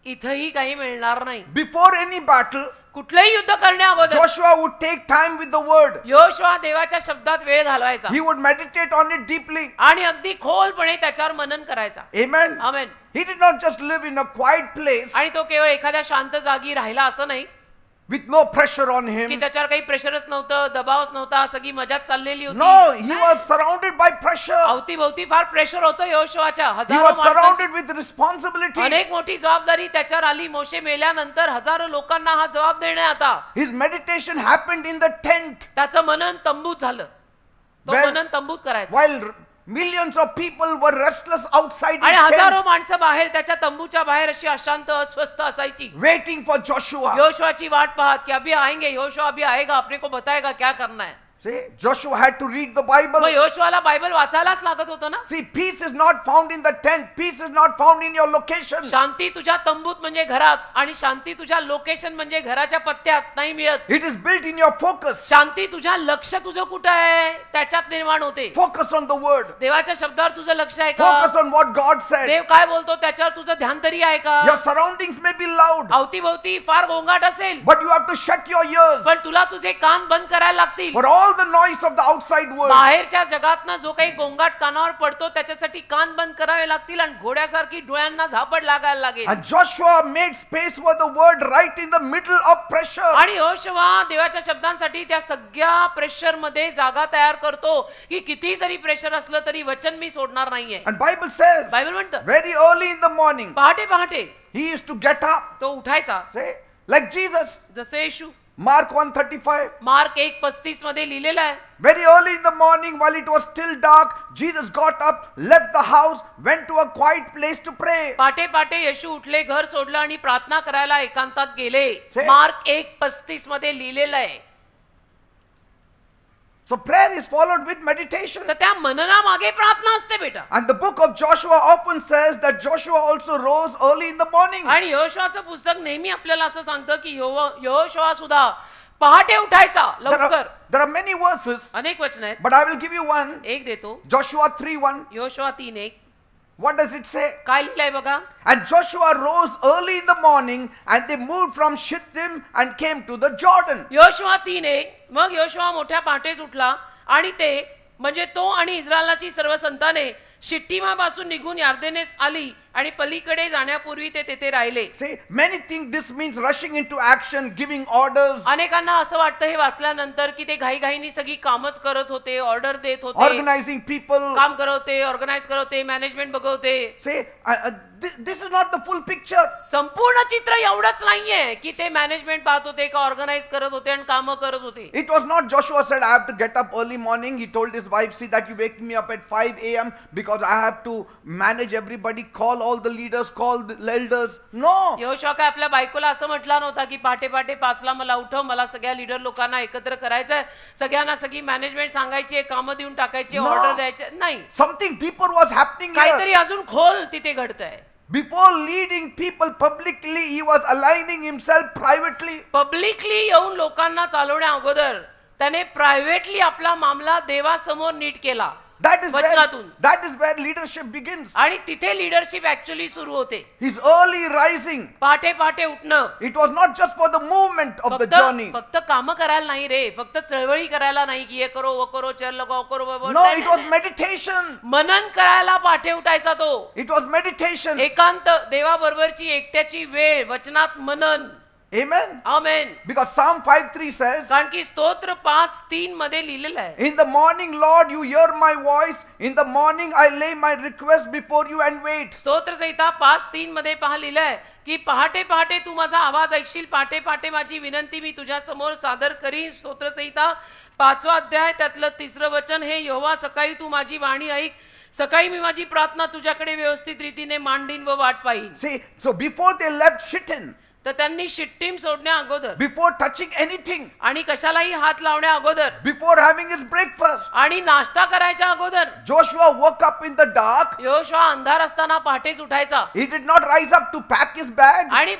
इथंही काही मिळणार नाही. Before any battle, कुठलंही युद्ध करण्या अगोदर Joshua would take time with the word. Joshua देवाच्या शब्दात वेळ घालवायचा He would meditate on it deeply. आणि अगदी खोलपणे त्याच्यावर मनन करायचा. Amen. Amen. He did not just live in a quiet place आणि तो केवळ एखाद्या शांत जागी राहिला असं नाही with no pressure on की him. त्याच्यावर काही प्रेशरच नव्हतं, दबावच नव्हता, सगळी मजाच चाललेली No, होती. he was surrounded by pressure. अवतीभोवती फार प्रेशर होतं योशुआच्या. He हजारो was माणसांची surrounded with responsibility. अनेक मोठी जबाबदारी त्याच्यावर आली. मोशे मेल्यानंतर हजारो लोकांना हा जबाब देण्यात आला. His meditation happened in the tent त्याचं मनन तंबूत झालं. तो When- मनन तंबूत करायचा while millions of people were restless outside आणि his हजारो tent, माणसं बाहेर त्याच्या तंबूच्या बाहेर अशी अशांत अस्वस्थ असायची. waiting for Joshua. योशुआची वाट पाहत की अभी आएंगे, योशुआ अभी आएगा, अपने को बताएगा क्या करना है. See, Joshua had to read the Bible. मग योशुआला बायबल वाचायलाच लागत होतं ना. See, peace is not found in the tent. Peace is not found in your location. शांती तुझ्या तंबूत म्हणजे घरात आणि शांती तुझ्या लोकेशन म्हणजे घराच्या पत्त्यात नाही मिळत. It is built in your focus. शांती तुझ्या लक्ष तुझं कुठं आहे त्याच्यात निर्माण होते. Focus on the word. देवाच्या शब्दावर तुझं लक्ष आहे का? Focus on what God said. देव काय बोलतो त्याच्यावर तुझं ध्यान तरी आहे का? Your surroundings may be loud, अवतीभोवती फार गोंगाट असेल but you have to shut your ears पण तुला तुझे कान बंद करायला लागतील. for all the noise of the outside world. बाहेरच्या जगातनं जो काही गोंगाट कानावर पडतो त्याच्यासाठी कान बंद करावे लागतील आणि घोड्यासारखी डोळ्यांना झापड लागायला लागेल. And Joshua made space for the word right in the middle of pressure. आणि योशुआ देवाच्या शब्दांसाठी त्या सगळ्या प्रेशर मध्ये जागा तयार करतो की किती जरी प्रेशर असलं तरी वचन मी सोडणार नाहीये. And Bible says, बायबल म्हणतं very early in the morning, पहाटे पहाटे he used to get up. तो उठायचा Say, like Jesus. जसे येशू. Mark 1:35. मार्क 1:35 मध्ये लिहिलेलं आहे. Very early in the morning, while it was still dark, Jesus got up, left the house, went to a quiet place to pray. पाटे पाटे येशू उठले, घर सोडलं आणि प्रार्थना करायला एकांतात गेले. Say- मार्क 1:35 मध्ये लिहिलेलं आहे. So prayer is followed with meditation. तर त्या मननामागे प्रार्थना असते बेटा. And the book of Joshua often says that Joshua also rose early in the morning. आणि यहोशुआचं पुस्तक नेहमी आपल्याला असं सांगतं की यहोशुआ सुद्धा पहाटे उठायचा लवकर. There are many verses, अनेक वचन आहेत. but I will give you one. एक देतो. Joshua 3:1. Yehoshua 3:1. What does it say? काय लिहिलंय बघा. And Joshua rose early in the morning, and they moved from Shittim and came to the Jordan. Yehoshua 3:1. मग यहोशुआ मोठ्या पहाटेच उठला आणि ते म्हणजे तो आणि इस्रायलाची सर्व संताने शिट्टीमापासून निघून यार्देनेस आली आणि पलीकडे जाण्यापूर्वी ते तेथे राहिले. See, many think this means rushing into action, giving orders, अनेकांना असं वाटतं हे वाचल्यानंतर की ते घाईघाईनी सगळी कामच करत होते, ऑर्डर देत होते, organizing people. काम करत होते, ऑर्गनाइज करत होते, management बघवते. See, this is not the full picture. संपूर्ण चित्र एवढंच नाहीये की ते मॅनेजमेंट पाहत होते का ऑर्गनाइज करत होते आणि कामं करत होते. It was not Joshua said, I have to get up early morning. He told his wife, see that you wake me up at 5 a.m. because I have to manage everybody, call all the leaders, call the elders. No. Yehoshua काय आपल्या बायकोला असं म्हटला नव्हता की पहाटे पहाटे 5ला मला उठव, मला सगळ्या लीडर लोकांना एकत्र करायचंय, सगळ्यांना सगळी मॅनेजमेंट सांगायची, कामं देऊन टाकायची, No. ऑर्डर द्यायचे. नाही, Something deeper was happening here. काहीतरी अजून खोल तिथे घडतंय. Before leading people publicly, he was aligning himself privately. Publicly येऊन लोकांना चालवण्या अगोदर त्याने प्रायव्हेटली आपला मामला देवासमोर नीट केला वचनातून. that is where leadership begins. आणि तिथे लिडरशिप ऍक्च्युअली सुरू होते. His early rising, पहाटे पहाटे उठणं it was not just for the movement of the journey. फक्त काम करायला नाही रे, फक्त चळवळी करायला नाही की हे करो वो करो चल लगाओ करो वो No, it was meditation. मनन करायला पहाटे उठायचा तो. It was meditation. एकांत देवाबरोबरची एकट्याची वेळ, वचनात मनन. Amen. Amen. Because Psalm 5:3 says, कारण की स्तोत्र 5:3 मध्ये लिहिलेलं आहे, in the morning, Lord, you hear my voice. In the morning, I lay my request before you and wait. स्तोत्र संहिता 5:3 मध्ये पहा लिहिलंय की पहाटे पहाटे तू माझा आवाज ऐकशील, पहाटे पहाटे माझी विनंती मी तुझ्या समोर सादर करीन. स्तोत्र संहिता 5वा अध्याय त्यातलं 3रं वचन, हे यहोवा सकाळी तू माझी वाणी ऐक, सकाळी मी माझी प्रार्थना तुझ्याकडे व्यवस्थित रीतीने मांडीन व वाट पाहीन. See, so before they left Shittim, तर त्यांनी शिट्टीम सोडण्या अगोदर before touching anything, आणि कशालाही हात लावण्या अगोदर before having his breakfast, आणि नाश्ता करायच्या अगोदर Joshua woke up in the dark. Joshua अंधार असताना पहाटेच उठायचा He did not rise up to pack his bag. आणि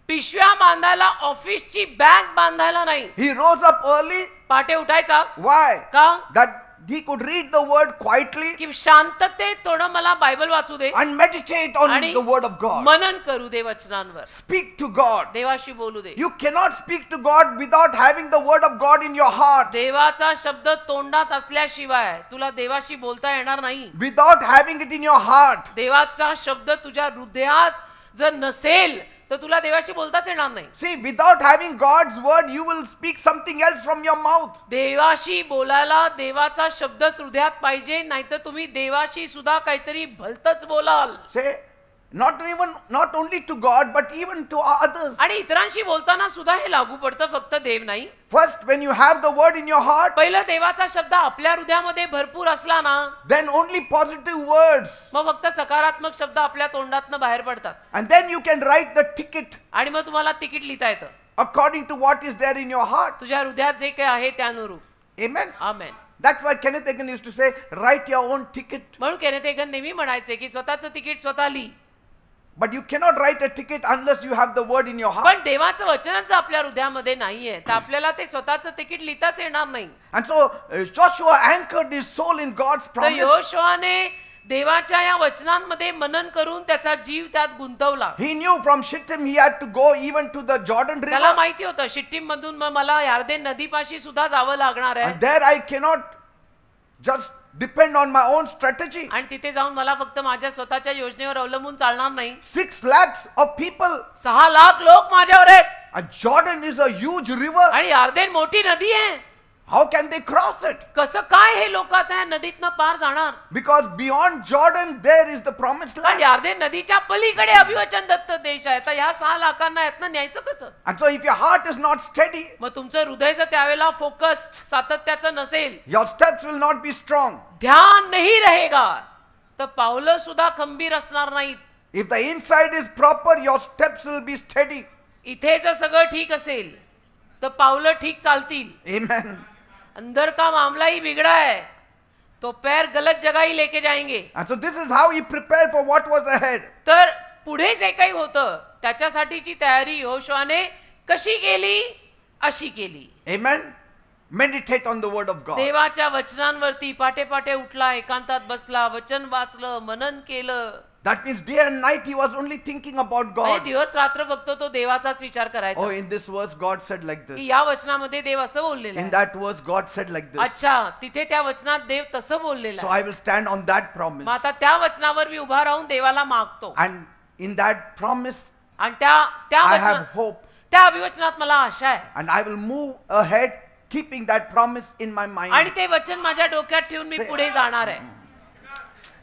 पिशव्या बांधायला, ऑफिसची बॅग बांधायला नाही, He rose up early. पहाटे उठायचा. Why? का? That he could read the word quietly की शांततेत थोडं मला बायबल वाचू दे and meditate on आणि the word of God. मनन करू दे वचनांवर, Speak to God. देवाशी बोलू दे. You cannot speak to God without having the word of God in your heart. देवाचा शब्द तोंडात असल्याशिवाय तुला देवाशी बोलता येणार नाही. Without having it in your heart. देवाचा शब्द तुझ्या हृदयात जर नसेल तर तुला देवाशी बोलताच येणार नाही. See, without having God's word, you will speak something else from your mouth. देवाशी बोलायला देवाचा शब्दच हृदयात पाहिजे, नाहीतर तुम्ही देवाशी सुद्धा काहीतरी भलतच बोलाल. Say, not only to God, but even to others. आणि इतरांशी बोलताना सुद्धा हे लागू पडतं, फक्त देव नाही. First, when you have the word in your heart, पहिलं देवाचा शब्द आपल्या हृदयामध्ये भरपूर असला ना, then only positive words. मग फक्त सकारात्मक शब्द आपल्या तोंडातनं बाहेर पडतात. And then you can write the ticket आणि मग तुम्हाला तिकीट लिहिता येतं according to what is there in your heart. तुझ्या हृदयात जे काही आहे त्यानुरूप. Amen. Amen. That's why Kenneth Hagin used to say, write your own ticket. म्हणून केनेथ हेगन नेहमी म्हणायचे की स्वतःचं तिकीट स्वतः लिही. But you cannot write a ticket unless you have the word in your heart. पण देवाचं वचनच आपल्या हृदयामध्ये नाहीये तर आपल्याला ते स्वतःचं तिकीट लिहिताच येणार नाही. And so Joshua anchored his soul in God's तर promise. योशुआने देवाच्या या वचनांमध्ये मनन करून त्याचा जीव त्यात गुंतवला. He knew from Shittim he had to go even to the Jordan त्याला River. माहिती होतं शिट्टीम मधून मग मला यार्देन नदीपाशी सुद्धा जावं लागणार आहे And there I cannot just depend on my own strategy. आणि तिथे जाऊन मला फक्त माझ्या स्वतःच्या योजनेवर अवलंबून चालणार नाही. 6 lakhs of people. 6 लाख लोक माझ्यावर आहेत And Jordan is a huge river. आणि यार्देन मोठी नदी आहे. How can they cross it? कसं काय हे लोक आता या नदीतनं पार जाणार? Because beyond Jordan there is the promised कारण land. यार्देन नदीच्या पलीकडे अभिवचन दत्त देश आहे. तर या 6 लाखांना यातनं न्यायचं कसं? And so if your heart is not steady, मग तुमचं हृदय जर त्यावेळेला फोकस्ड सातत्याचं नसेल, your steps will not be strong. ध्यान नाही रहेगा, तर पावलं सुद्धा खंबीर असणार नाहीत. If the inside is proper, your steps will be steady. इथे जर सगळं ठीक असेल तर पावलं ठीक चालतील. Amen. अंदर का मामला ही बिगड़ा है तो पैर गलत जगह ही लेके जाएंगे. And so this is how he prepared for what was ahead. तर पुढे जे काही होतं त्याच्यासाठीची तयारी योशुआने कशी केली? अशी केली. Amen. Meditate on the word of God. देवाच्या वचनांवरती पाटे पाटे उठला, एकांतात बसला, वचन वाचलं, मनन केलं. That means day and night he was only thinking about म्हणजे God. दिवस रात्र फक्त तो देवाचाच विचार Oh, करायचा. in this verse God said like की this. या वचनामध्ये देव असं बोललेलं In आहे. that verse God said like this. अच्छा, तिथे त्या वचनात देव तसं बोललेलं So आहे. I will stand on that मग promise. आता त्या वचनावर मी उभा राहून देवाला मागतो. And in that promise आणि त्या I have वचनात, hope. त्या अभिवचनात मला आशा आहे. And I will move ahead keeping that promise in my आणि mind. ते वचन माझ्या डोक्यात ठेवून मी पुढे जाणार आहे.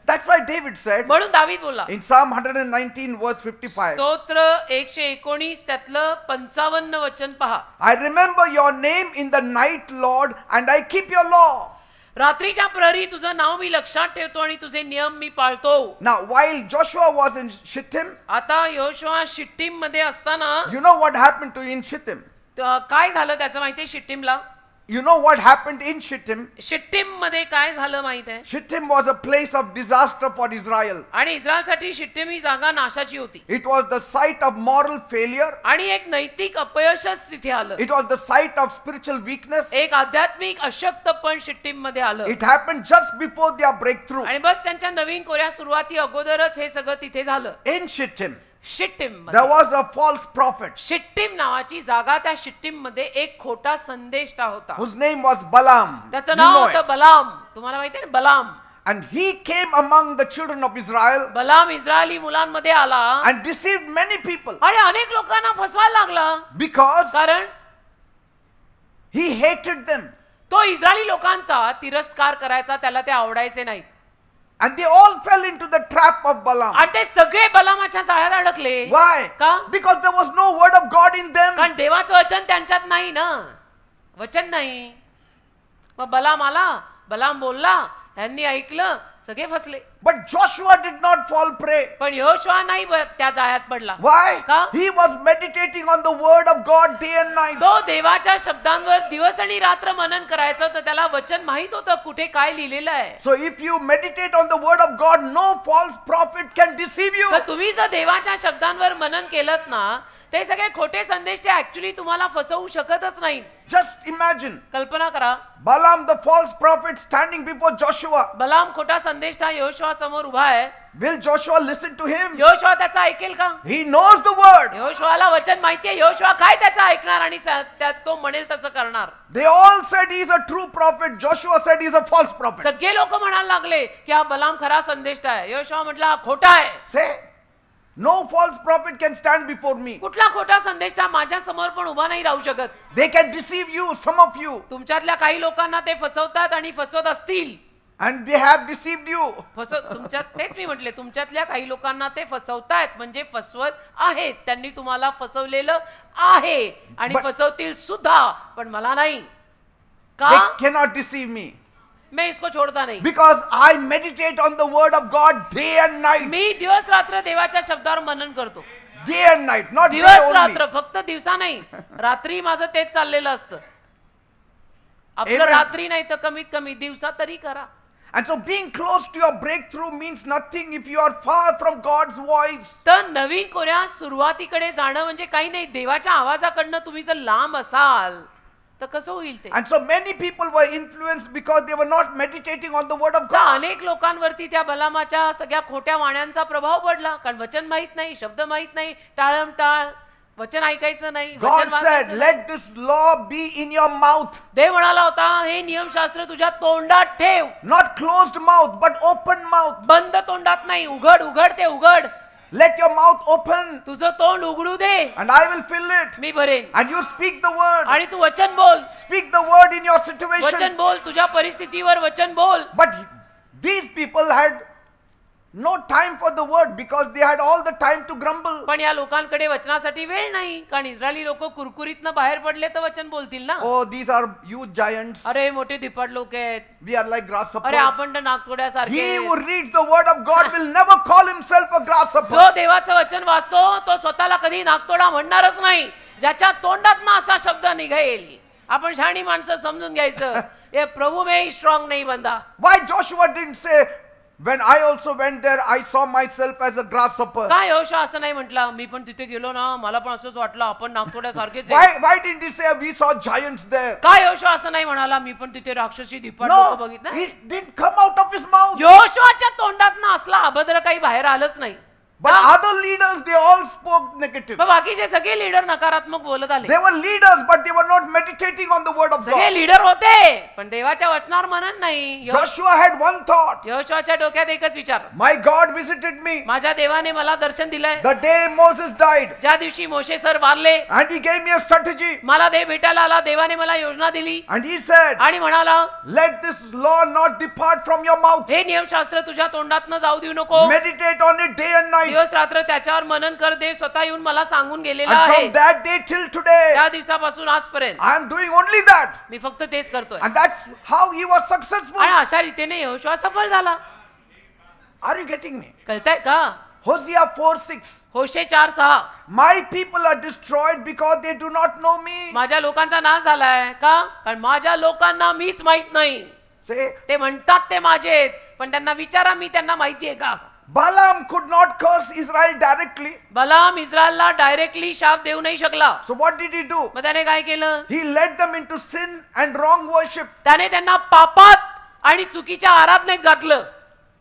That's why David said म्हणून दावीद बोलला in Psalm 119 verse 55. स्तोत्र 119 त्यातलं 55 वचन पहा. I remember your name in the night, Lord, and I keep your law. रात्रीच्या प्रहरी तुझं नाव मी लक्षात ठेवतो आणि तुझे नियम मी पाळतो. Now, while Joshua was in Shittim, आता योशुआ शिट्टीम मध्ये असताना you know what happened to in Shittim? काय झालं त्याचं माहितीये? शिट्टीमला you know what happened in Shittim? शिट्टीम मध्ये काय झालं माहित आहे? Shittim was a place of disaster for Israel. आणि इस्रायलसाठी शिट्टीम ही जागा नाशाची होती It was the site of moral failure. आणि एक नैतिक अपयशच तिथे आलं. It was the site of spiritual weakness. एक आध्यात्मिक अशक्तपण शिट्टीम मध्ये आलं. It happened just before their breakthrough. आणि बस त्यांच्या नवीन कोऱ्या सुरुवाती अगोदरच हे सगळं तिथे झालं. In Shittim, शिट्टीम there was a false prophet शिट्टीम नावाची जागा, त्या शिट्टीम मध्ये एक खोटा संदेष्टा होता. whose name was Balaam. त्याचं You नाव know होतं it. बलाम. तुम्हाला माहिती आहे ना बलाम? And he came among the children of Israel बलाम इस्रायली मुलांमध्ये आला and deceived many people आणि अनेक लोकांना फसवायला लागला. because कारण he hated them. तो इस्रायली लोकांचा तिरस्कार करायचा, त्याला ते आवडायचे नाहीत. And they all fell into the trap of Balaam. आणि ते सगळे बलामाच्या जाळ्यात अडकले. Why? का? Because there was no word of God in them. कारण देवाचं वचन त्यांच्यात नाही ना, वचन नाही. मग बलाम आला, बलाम बोलला, यांनी ऐकलं, सगळे फसले. But Joshua did not fall prey. पण यहोशुआ नाही त्या जाळ्यात पडला. Why? का? He was meditating on the word of God day and night. तो देवाच्या शब्दांवर दिवस आणि रात्र मनन करायचं, तर त्याला वचन माहित होतं कुठे काय लिहिलेलं आहे. So if you meditate on the word of God, no false prophet can deceive you. तर तुम्ही जर देवाच्या शब्दांवर मनन केलं ना, ते सगळे खोटे संदेश ते ऍक्च्युली तुम्हाला फसवू शकतच नाही. Just imagine कल्पना करा, Balaam the false prophet standing before Joshua. बलाम खोटा संदेश हा यहोशुआ समोर उभा आहे. Will Joshua listen to him? Yehoshua त्याचा ऐकेल का? He knows the word. यहोशुआला वचन माहितीये, यहोशुआ काय त्याचं ऐकणार आणि तो म्हणेल तसं करणार. They all said he is a true prophet. Joshua said he is a false prophet. सगळे लोक म्हणायला लागले की हा बलाम खरा संदेश आहे. यहोशुआ म्हटला हा खोटा आहे. Say, no false prophet can stand before me. कुठला खोटा संदेश माझ्या समोर पण उभा नाही राहू शकत. They can deceive you, some of you, तुमच्यातल्या काही लोकांना ते फसवतात आणि फसवत असतील. and they have deceived you. तुमच्यात तेच मी म्हटले, तुमच्यातल्या काही लोकांना ते फसवतायत म्हणजे फसवत आहेत. त्यांनी तुम्हाला फसवलेलं आहे आणि But- फसवतील सुद्धा, पण मला नाही. They का? cannot deceive me मैं इसको छोड़ता नहीं. because I meditate on the word of God day and night. मी दिवस रात्र देवाच्या शब्दावर मनन करतो. Day and night, not day दिवस only. रात्र, फक्त दिवसा नाही, रात्री माझं तेच चाललेलं असतं. आपलं Amen. रात्री नाही तर कमीत कमी दिवसा तरी करा. And so being close to your breakthrough means nothing if you are far from God's voice. तर नवीन कोऱ्या सुरुवातीकडे जाणं म्हणजे काही नाही. देवाच्या आवाजाकडनं तुम्ही जर लांब असाल तर कसं होईल ते? And so many people were influenced because they were not meditating on the word of तर God. अनेक लोकांवरती त्या बलामाच्या सगळ्या खोट्या वाण्यांचा प्रभाव पडला. कारण वचन माहित नाही, शब्द माहित नाही, टाळमटाळ, वचन ऐकायचं नाही, God वचन said, वागायचं नाही. let this law be in your mouth. देव म्हणाला होता, हे नियमशास्त्र तुझ्या तोंडात ठेव. Not closed mouth, but open mouth. बंद तोंडात नाही, उघड उघड ते उघड. Let your mouth open तुझं तोंड उघडू दे, and I will fill it. मी भरेन. And you speak the word. आणि तू वचन बोल, Speak the word in your वचन situation. बोल, तुझ्या परिस्थितीवर वचन बोल. But these people had no time for the word because they had all the time to grumble. पण या लोकांकडे वचनासाठी वेळ नाही, कारण इस्रायली लोक कुरकुरीतनं बाहेर पडले तर वचन बोलतील ना. Oh, these are huge giants. अरे मोठे धिप्पाड लोक आहेत, We are like अरे grasshoppers. आपण तर नागतोड्यासारखे. He who reads the word of God will never call himself a grasshopper. जो देवाचं वचन वाचतो तो स्वतःला कधी नागतोडा म्हणणारच नाही. ज्याच्या तोंडात ना असा शब्द निघेल. आपण शहाणी माणसं समजून घ्यायचं, हे प्रभू में स्ट्रॉंग नाही बंदा. Why Joshua didn't say, when I also went there, I saw myself as a grasshopper? काय यहोशुआ असं नाही म्हटला, मी पण तिथे गेलो ना, मला पण असंच वाटलं आपण नागतोड्यासारखेच आहे. Why didn't he say, we saw giants there? काय यहोशुआ असं नाही म्हणाला, मी पण तिथे राक्षसी धिप्पाड लोक No, बघितलं. it didn't come out of his mouth. यहोशुआच्या तोंडात ना असला अभद्र काही बाहेर आलंच नाही. But का? other leaders, they all spoke negative. मग बाकीचे सगळे लीडर नकारात्मक बोलत आले. They were leaders, but they were not meditating on the word of सगळे God. लीडर होते पण देवाच्या वचनावर मनन नाही. Joshua had one thought. यहोशुआच्या डोक्यात एकच विचार, My God visited me माझ्या देवाने मला दर्शन दिलंय. the day Moses died, ज्या दिवशी मोशे सर वारले, and he gave me a strategy. मला देव भेटायला आला, देवाने मला योजना दिली And he said, आणि म्हणाला, let this law not depart from your mouth. हे नियमशास्त्र तुझ्या तोंडातनं जाऊ देऊ नको. Meditate on it day and night. दिवस रात्र त्याच्यावर मनन कर. देव स्वतः येऊन मला सांगून गेलेला And आहे. from that day till today, त्या दिवसापासून आजपर्यंत I am doing only that. मी फक्त तेच करतोय. And that's how he was successful. आणि अशा रीतीने यहोशुआ सफल झाला. Are you getting me? कळताय का? Hosea 4:6. Hoshea 4:6. My people are destroyed because they do not know me. माझ्या लोकांचा नाश झालाय का? कारण माझ्या लोकांना मीच माहित नाही. Say, ते म्हणतात ते माझे, पण त्यांना विचारा मी त्यांना माहितीये का? Balaam could not curse Israel directly. बलाम इस्रायलला डायरेक्टली शाप देऊ नाही शकला. So what did he do? मग त्याने काय केलं? He led them into sin and wrong worship. त्याने त्यांना पापात आणि चुकीच्या आराधनेत घातलं.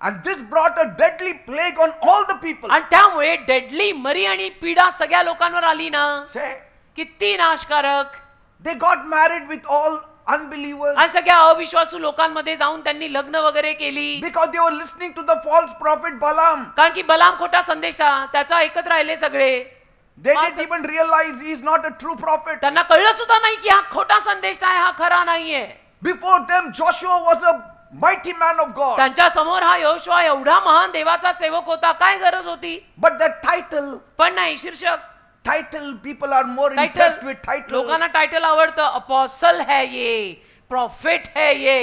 And this brought a deadly plague on all the people. आणि त्यामुळे डेडली मरी आणि पीडा सगळ्या लोकांवर आली ना. Say, किती नाशकारक. they got married with all unbelievers आणि सगळ्या अविश्वासू लोकांमध्ये जाऊन त्यांनी लग्न वगैरे केली. because they were listening to the false prophet Balaam. कारण की बलाम खोटा संदेश त्याचा ऐकत राहिले सगळे. They didn't even realize he is not a true prophet. त्यांना कळलं सुद्धा नाही की हा खोटा संदेश आहे, हा खरा नाहीये. Before them, Joshua was a mighty man of God. त्यांच्या समोर हा यहोशुआ एवढा महान देवाचा सेवक होता. काय गरज होती? But the title, पण नाही. शीर्षक people are more impressed with title. title. लोकांना टायटल आवडतं. अपॉसल है ये, प्रॉफिट है ये.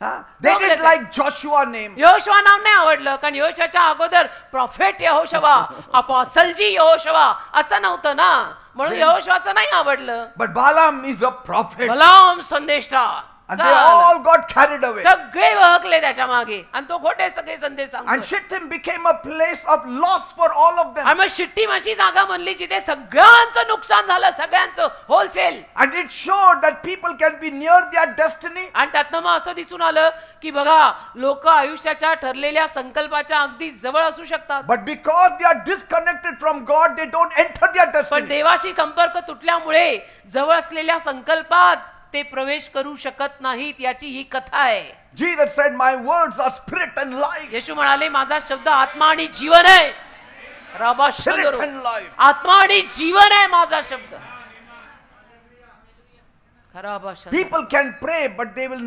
Huh? They didn't like Joshua name. Yehoshua नाव नाही आवडलं, कारण यहोशुआच्या अगोदर प्रॉफिट यहोशुआ, अपॉसलजी यहोशुआ असं नव्हतं ना, म्हणून यहोशुआचं नाही आवडलं. But Balaam is a prophet. बलाम संदेष्टा. And they all got carried away. सगळे वहकले त्याच्या मागे आणि तो खोटे सगळे संदेश And सांगतो. Shittim became a place of loss for all of them. आणि मग शिट्टीम अशी जागा बनली जिथे सगळ्यांचं नुकसान झालं, सगळ्यांचं wholesale. And it showed that people can be near their destiny. आणि त्यातनं मग असं दिसून आलं की बघा, लोक आयुष्याच्या ठरलेल्या संकल्पाच्या अगदी जवळ असू शकतात, But because they are disconnected from God, they don't enter their पण destiny. देवाशी संपर्क तुटल्यामुळे जवळ असलेल्या संकल्पात ते प्रवेश करू शकत नाहीत. याची ही कथा आहे. Jesus said, my words are spirit and life. येशू म्हणाले, माझा शब्द आत्मा आणि जीवन आहे. Spirit and life. आत्मा आणि जीवन आहे माझा शब्द. खरा भाषा. People can pray, but they will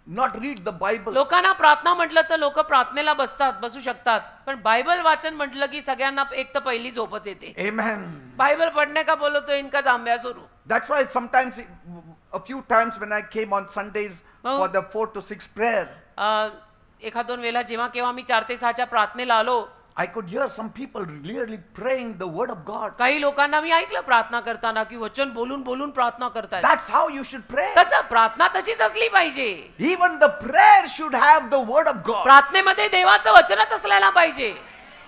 not read the Bible. लोकांना प्रार्थना म्हटलं तर लोक प्रार्थनेला बसू शकतात, पण बायबल वाचन म्हटलं की सगळ्यांना एक तर पहिली झोपच येते. Amen. बाइबल पढ़ने का बोलो तो इनका जांभ्या सुरू. That's why sometimes, a few times when I came on Sundays for the 4 to 6 prayer, एखाद दोन वेळा जेव्हा केव्हा मी 4 ते 6च्या प्रार्थनेला आलो, I could hear some people really praying the word of God. काही लोकांना मी ऐकलं प्रार्थना करताना की वचन बोलून बोलून प्रार्थना करतात. That's how you should pray. तसं प्रार्थना तशीच असली पाहिजे. Even the prayer should have the word of God. प्रार्थनेमध्ये देवाचं वचनच असलेला पाहिजे.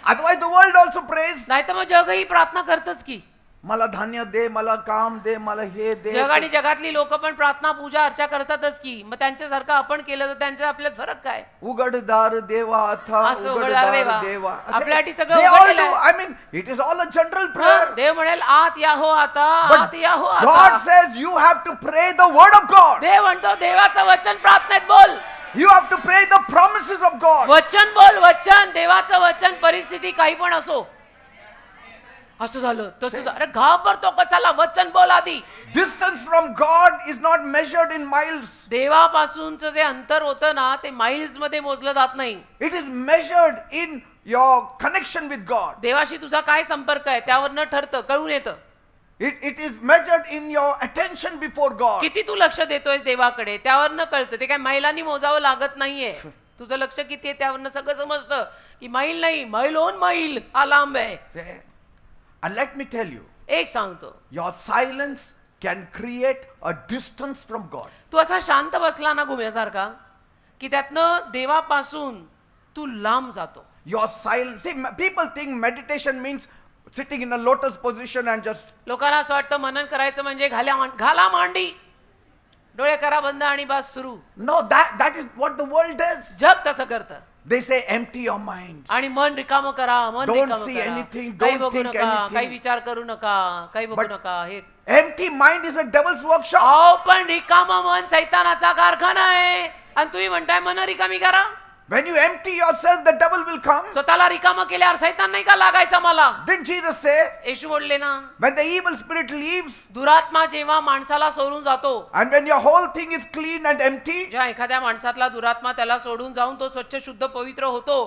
Otherwise the world also prays. नाही तर मग जगही प्रार्थना करतच की. मला धान्य दे, मला काम दे, मला हे दे. जग आणि जगातली लोक पण प्रार्थना पूजा अर्चा करतातच की. मग त्यांच्यासारखं आपण केलं तर त्यांच्या आपल्यात फरक काय? उघडदार देवा था, असं उघडदार उघडदार देवा. देवा. आपल्यासाठी सगळं They उघड all केलंय. do. I mean, it is all a general prayer. देव म्हणेल आत या हो आता, But आत या हो God आता. says you have to pray the word of God. देव म्हणतो देवाचं वचन प्रार्थनेत बोल. You have to pray the promises of God. वचन बोल, वचन. देवाचं वचन परिस्थिती काही पण असो. असं झालं तसं झालं, अरे घाबरतो कशाला? वचन बोल आधी. Distance from God is not measured in miles. देवापासूनचं जे अंतर होतं ना, ते माइल्स मध्ये मोजलं जात नाही. It is measured in your connection with God. देवाशी तुझा काय संपर्क आहे त्यावरनं ठरतं, कळून येतं. It is measured in your attention before God. किती तू लक्ष देतोयस देवाकडे त्यावरनं कळतं. ते काय मैलांनी मोजावं लागत नाहीये. तुझं लक्ष किती आहे त्यावरनं सगळं समजतं की मैल नाही, मैलोन मैल हा लांब आहे. And let me tell you, एक सांगतो, your silence can create a distance from God. तू असा शांत बसला ना घुम्यासारखा की त्यातनं देवापासून तू लांब जातो. Your silence. See, people think meditation means sitting in a lotus position and just. लोकांना असं वाटतं मनन करायचं म्हणजे घाला मांडी, डोळे करा बंद आणि बस सुरू. No, that is what the world does. जग तसं करतं. They say empty your mind. आणि मन रिकामं करा, मन Don't रिकामं see करा. anything, काही don't बघू think नका, anything. काही विचार करू नका, काही बघू But- नका. हे Empty mind is a devil's workshop. अहो पण रिकामं मन सैतानाचा कारखाना आहे. आणि तुम्ही म्हणताय मन रिकामी करा. When you empty yourself, the devil will come. स्वतःला रिकामं केल्यावर सैतान नाही का लागायचा मला? Didn't Jesus say, येशू बोलले ना, when the evil spirit leaves, दुरात्मा जेव्हा माणसाला सोडून जातो, and when your whole thing is clean and empty, जेव्हा एखाद्या माणसातला दुरात्मा त्याला सोडून जाऊन तो स्वच्छ शुद्ध पवित्र होतो,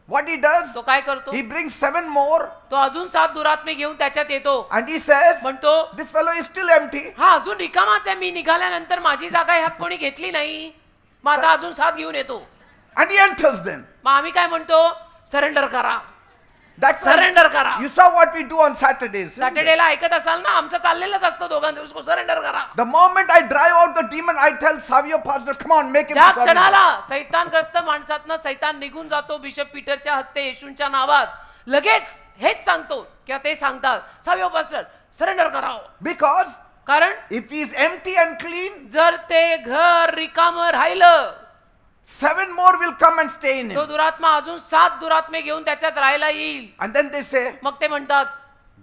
what he does, तो काय करतो? he brings 7 more, तो अजून 7 दुरात्मे घेऊन त्याच्यात येतो. and he says, म्हणतो this fellow is still empty. हा अजून रिकामाच आहे, मी निघाल्यानंतर माझी जागा ह्यात कोणी घेतली नाही, मग आता अजून 7 घेऊन येतो. And he enters then. मग आम्ही काय म्हणतो? सरेंडर करा. That's why सरेंडर करा. you saw what we do on Saturdays. isn't it? सॅटर्डेला ऐकत असाल ना, आमचं चाललेलंच असतं दोघांचं, उसको सरेंडर करा. The moment I drive out the demon, I tell Savio pastor, come on, make him त्या surrender. क्षणाला सैतानग्रस्त माणसातनं सैतान निघून जातो. बिशप पीटरच्या हस्ते येशूंच्या नावात लगेच हेच सांगतो किंवा ते सांगतात, सावियो पास्टर सरेंडर करावं. Because कारण if he is empty and clean, जर ते घर रिकामं राहिलं 7 more will come and stay in तो him. दुरात्मा अजून 7 दुरात्मे घेऊन त्याच्यात राहायला येईल. And then they say, मग ते म्हणतात,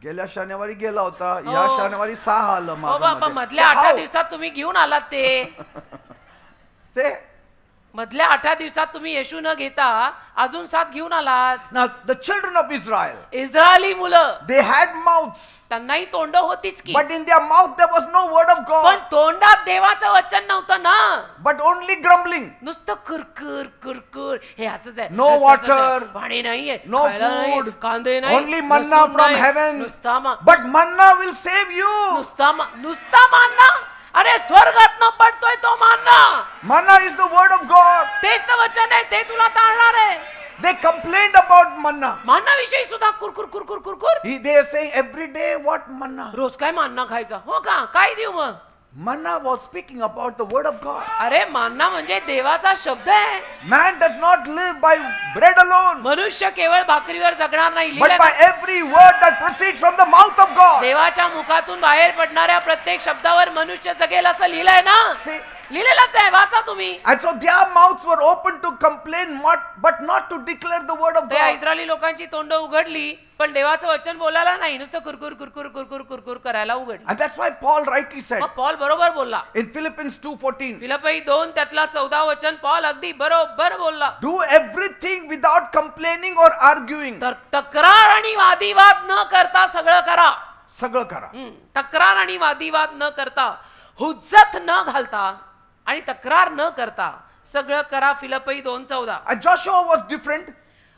गेल्या शनिवारी गेला होता, हो. या शनिवारी 6 आलं हो माझं बाबा, मध्ये." मधल्या Say, 8 "How?" दिवसात तुम्ही घेऊन आलात ते. Say, मधल्या 8 दिवसात तुम्ही येशू न घेता अजून 7 घेऊन आलात. now the children of Israel, Israeli मुलं they had mouths, त्यांनाही तोंड होतीच की, but in their mouth there was no word of पण God, तोंडात देवाचं वचन नव्हतं ना. but only grumbling. नुसतं कुरकुर कुरकुर हे असंच आहे. No हे तसंच आहे. water, पाणी नाहीये, no खायला नाही, food, कांदे नाही, only manna लसूण from नाही, heaven. नुसता But manna will save you. नुसता मानना. अरे स्वर्गातनं पडतोय तो मानना. Manna is the word of God. तेच तर वचन आहे, ते तुला तारणार आहे. They complained about manna. माननाविषयी सुद्धा कुरकुर कुरकुर कुरकुर. They are saying every day, what manna? रोज काय मानना खायचा? हो का? काय देऊ मग? Manna was speaking about the word of God. अरे मानना म्हणजे देवाचा शब्द आहे. Man does not live by bread alone, मनुष्य केवळ भाकरीवर जगणार नाही. but लिहिलंय by ना? every word that proceeds from the mouth of God. देवाच्या मुखातून बाहेर पडणाऱ्या प्रत्येक शब्दावर मनुष्य जगेल असं लिहिलंय ना. See, लिहिलेलंच आहे, वाचा तुम्ही. and so their mouths were open to complain, but not to declare the word of त्या God. इस्रायली लोकांची तोंड उघडली पण देवाचं वचन बोलायला नाही, नुसतं कुरकुर कुरकुर कुरकुर कुरकुर करायला उघडली. And that's why Paul rightly said मग पॉल बरोबर बोलला. in Philippians 2:14, फिलिप्पी 2 त्यातला 14 वचन पॉल अगदी बरोबर बोलला. do everything without complaining or arguing. तर तक्रार आणि वादिवाद न करता सगळं करा. सगळं करा. तक्रार आणि वादिवाद न करता, हुज्जत न घालता आणि तक्रार न करता सगळं करा. फिलिप्पी 2:14. And Joshua was different.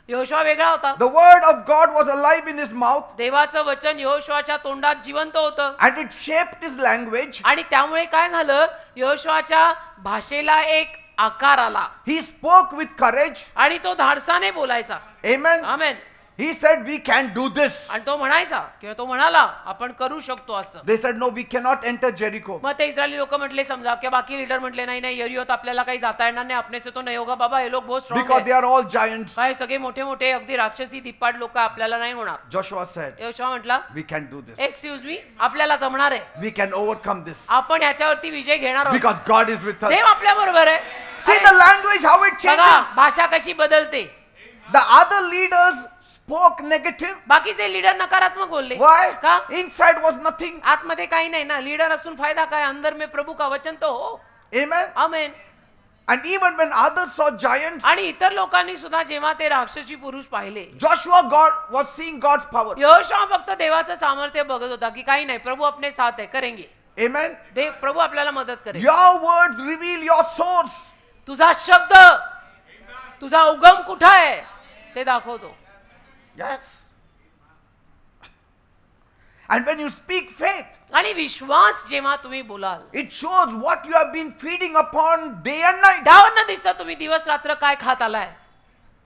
Yehoshua वेगळा होता. The word of God was alive in his mouth, देवाचं वचन यहोशुआच्या तोंडात जिवंत होतं. and it shaped his language. आणि त्यामुळे काय झालं, यहोशुआच्या भाषेला एक आकार आला He spoke with courage. आणि तो धाडसाने बोलायचा. Amen. Amen. He said, we can do this. आणि तो म्हणायचा किंवा तो म्हणाला आपण करू शकतो असं. They said, no, we cannot enter Jericho. मग ते इस्रायली लोक म्हटले समजा किंवा बाकी लीडर म्हटले नाही नाही यरियोत आपल्याला काही जाता येणार नाही, आपने से तो नाही होगा बाबा, हे लोक बहुत स्ट्रॉंग Because they आहे. are all giants. काय सगळे मोठे मोठे अगदी राक्षसी दिप्पाड लोक, आपल्याला नाही होणार. Joshua said, यहोशुआ म्हटला we can do this. Excuse me, आपल्याला जमणार आहे. We can overcome this. आपण याच्यावरती विजय घेणार आहोत. Because God is with us. देव आपल्या बरोबर आहे. See the language, how it बघा changes. भाषा कशी बदलते. The other leaders spoke negative. बाकीचे लीडर नकारात्मक बोलले. Why? का? Inside was nothing. आतमध्ये काही नाही ना. लीडर असून फायदा काय, अंदर में प्रभु का वचन तो हो. Amen. Amen. And even when others saw giants, आणि इतर लोकांनी सुद्धा जेव्हा ते राक्षसी पुरुष पाहिले, Joshua was seeing God's power. Yehoshua फक्त देवाचं सामर्थ्य बघत होता की काही नाही, प्रभू अपने साथ है, करेंगे. Amen. देव प्रभू आपल्याला मदत करेल. Your words reveal your source. तुझा शब्द, तुझा उगम कुठं आहे ते दाखवतो. Yes. And when you speak faith, आणि विश्वास जेव्हा तुम्ही बोलाल, it shows what you have been feeding upon day and night. त्यावरनं दिसतं तुम्ही दिवस रात्र काय खात आलाय,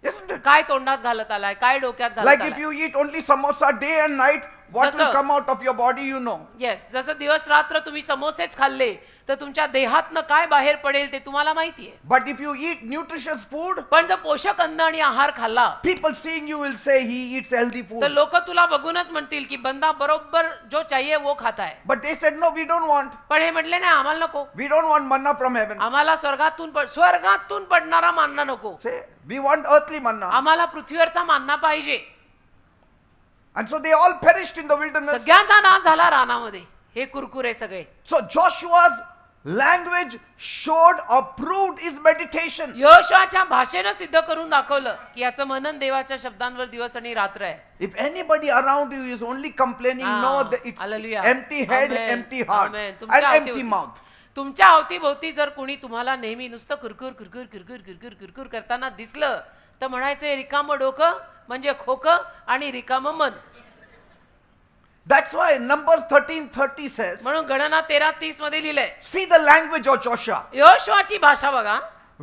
Isn't it? काय तोंडात घालत आलाय, काय डोक्यात घालत Like if आलाय. you eat only samosa day and night, what will That's come out of your body, you know. Yes, जसं दिवस रात्र तुम्ही समोसेच खाल्ले तर तुमच्या देहातनं काय बाहेर पडेल ते तुम्हाला माहितीये. But if you eat nutritious food, पण जर पोषक अन्न आणि आहार खाल्ला people seeing you will say he eats healthy तर food. लोक तुला बघूनच म्हणतील की बंदा बरोबर जो चाहिए वो खाता है. But they said, no, we don't want. पण हे म्हटले नाही, आम्हाला नको. We don't want manna from heaven. आम्हाला स्वर्गातून पडणारा मानना नको. Say, we want earthly manna. आम्हाला पृथ्वीवरचा मानना पाहिजे. And so they all perished in the wilderness. सगळ्यांचा नाश झाला रानामध्ये. हे कुरकुरे सगळे. So Joshua's language showed or proved his meditation. यहोशुआच्या भाषेनं सिद्ध करून दाखवलं की याचं मनन देवाच्या शब्दांवर दिवस आणि रात्र आहे. If anybody around you is only complaining, know that it's Hallelujah. empty head, Amen. empty heart, Amen. and तुमच्या empty अवतीभोवती- mouth. तुमच्या अवतीभोवती जर कोणी तुम्हाला नेहमी नुसतं कुरकुर कुरकुर कुरकुर कुरकुर कुरकुर करताना दिसलं तर म्हणायचं रिकामं डोकं म्हणजे खोकं आणि रिकामं मन. That's why Numbers 13:30 says, म्हणून गणना 13:30 मध्ये लिहिलंय. see the language of Joshua. यहोशुआची भाषा बघा.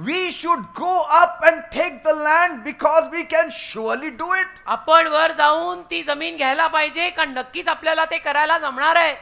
we should go up and take the land because we can surely do it. आपण वर जाऊन ती जमीन घ्यायला पाहिजे का नक्कीच आपल्याला ते करायला जमणार आहे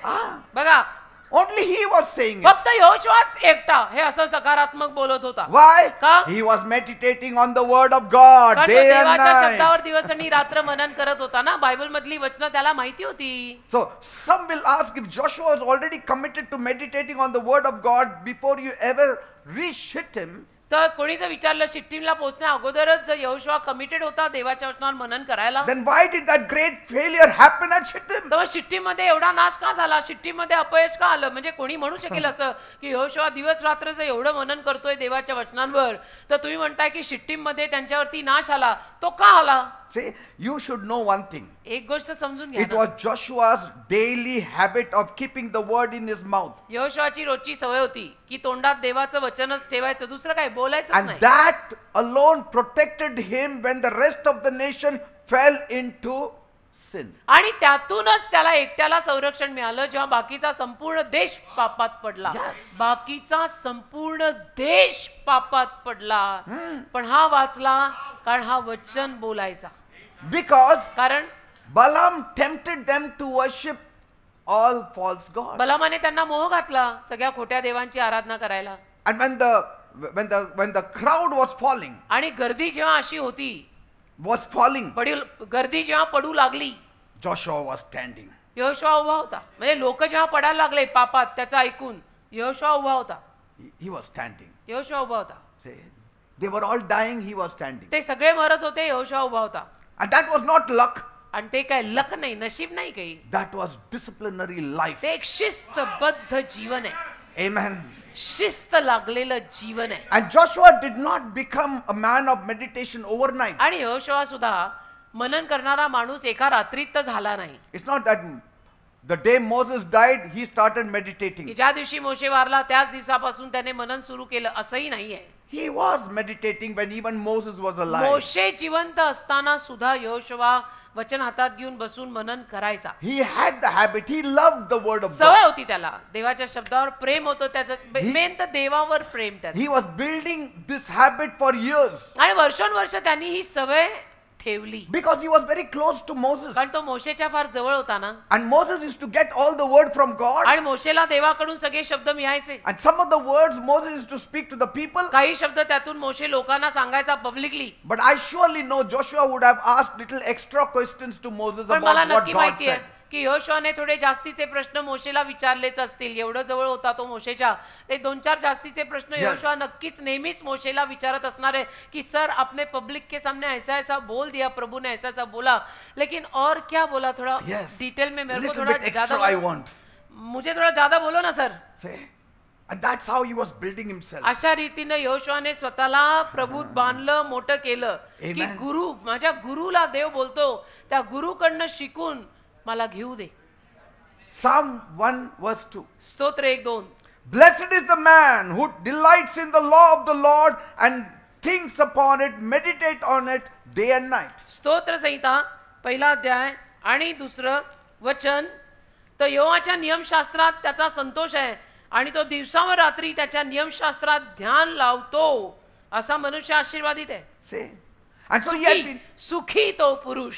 बघा Only he was saying it. फक्त यहोशुवाच एकटा हे असं सकारात्मक बोलत होता Why? का? He was meditating on the word of God कारण तो day and देवाच्या night. शब्दावर दिवस आणि रात्र मनन करत होता ना बायबल मधली वचनं त्याला माहिती होती So some will ask if Joshua was already committed to meditating on the word of God before you ever reached Shittim. तर कोणी जर विचारलं शिट्टीमला पोहोचण्या अगोदरच जर यहोशुवा कमिटेड होता देवाच्या वचनावर मनन करायला Then why did that great failure happen at Shittim? तर शिट्टीमध्ये एवढा नाश का झाला शिट्टीमध्ये अपयश का आलं म्हणजे कोणी म्हणू शकेल असं की यहोशुवा दिवस रात्र जर एवढं मनन करतोय देवाच्या वचनांवर तर तुम्ही म्हणताय की शिट्टीमध्ये त्यांच्यावरती नाश आला तो का आला See, you should know one thing. एक गोष्ट समजून घ्या It ना. was Joshua's daily habit of keeping the word in his mouth. यहोशुवाची रोजची सवय होती की तोंडात देवाचं वचनच ठेवायचं दुसरं काय बोलायचं And नाही that alone protected him when the rest of the nation fell into sin. आणि त्यातूनच त्याला एकट्याला संरक्षण मिळालं जेव्हा बाकीचा संपूर्ण देश पापात पडला Yes. बाकीचा संपूर्ण देश पापात पडला पण हा वाचला कारण हा वचन बोलायचा Because कारण Balaam tempted them to worship all false gods. बलामाने त्यांना मोह घातला सगळ्या खोट्या देवांची आराधना करायला And when the crowd was falling, आणि गर्दी जेव्हा अशी होती गर्दी जेव्हा पडू लागली Joshua was standing. यहोशुवा उभा होता म्हणजे लोक जेव्हा पडायला लागले पापात त्याचं ऐकून यहोशुवा उभा होता He was standing. यहोशुवा उभा होता Say, they were all dying, he was standing. ते सगळे मरत होते यहोशुवा उभा होता And that was not luck. आणि ते काय लक नाही नशीब नाही काही That was disciplinary life. ते एक शिस्तबद्ध जीवन आहे Amen. शिस्त लागलेलं जीवन आहे And Joshua did not become a man of meditation overnight. आणि यहोशुवा सुद्धा मनन करणारा माणूस एका रात्रीत तर झाला नाही It's not that the day Moses died, he started की meditating. ज्या दिवशी मोशे वारला त्याच दिवसापासून त्याने मनन सुरू केलं असंही नाहीये He was meditating when even Moses was alive. मोशे जिवंत असताना सुद्धा यहोशुवा वचन हातात घेऊन बसून मनन करायचा He had the habit. He loved the word of सवय God. होती त्याला देवाच्या शब्दावर प्रेम होतं त्याचं मेन तर देवावर प्रेम त्याचं He was building this habit for years आणि वर्षानुवर्ष त्यांनी ही सवय ठेवली because he was very close to Moses. कारण तो मोशेच्या फार जवळ होता ना And Moses used to get all the word from God. आणि मोशेला देवाकडून सगळे शब्द मिळायचे And some of the words Moses used to speak to the people. काही शब्द त्यातून मोशे लोकांना सांगायचा publicly But I surely know Joshua would have asked little extra questions to Moses पण मला about what नक्की God माहिती said. आहे की यहोशुवाने थोडे जास्तीचे प्रश्न मोशेला विचारलेच असतील एवढं जवळ होता तो मोशेच्या ते 2-4 जास्तीचे प्रश्न Yes. यहोशुवा नक्कीच नेहमीच मोशेला विचारत असणार आहे की सर आपने पब्लिक के सामने ऐसा ऐसा बोल दिया प्रभु ने ऐसा ऐसा बोला लेकिन और क्या बोला थोड़ा Yes. डिटेल में मेरे को Little थोड़ा bit ज्यादा extra I want. मुझे थोड़ा ज्यादा बोलो ना sir Say. And that's how he was building himself. अशा रीतीने यहोशुवाने स्वतःला प्रभूत बांधलं मोठं केलं की Amen. गुरु माझ्या गुरुला देव बोलतो त्या गुरुकडनं शिकून मला घेऊ दे Psalm 1 verse 2. स्तोत्र 1-2 Blessed is the man who delights in the law of the Lord and thinks upon it, meditate on it day and night. स्तोत्र संहिता पहिला अध्याय आणि दुसरं वचन तर यहोवाच्या नियमशास्त्रात त्याचा संतोष आहे आणि तो दिवसावर रात्री त्याच्या नियमशास्त्रात ध्यान लावतो असा मनुष्य आशीर्वादित आहे See? And so he had been सुखी तो पुरुष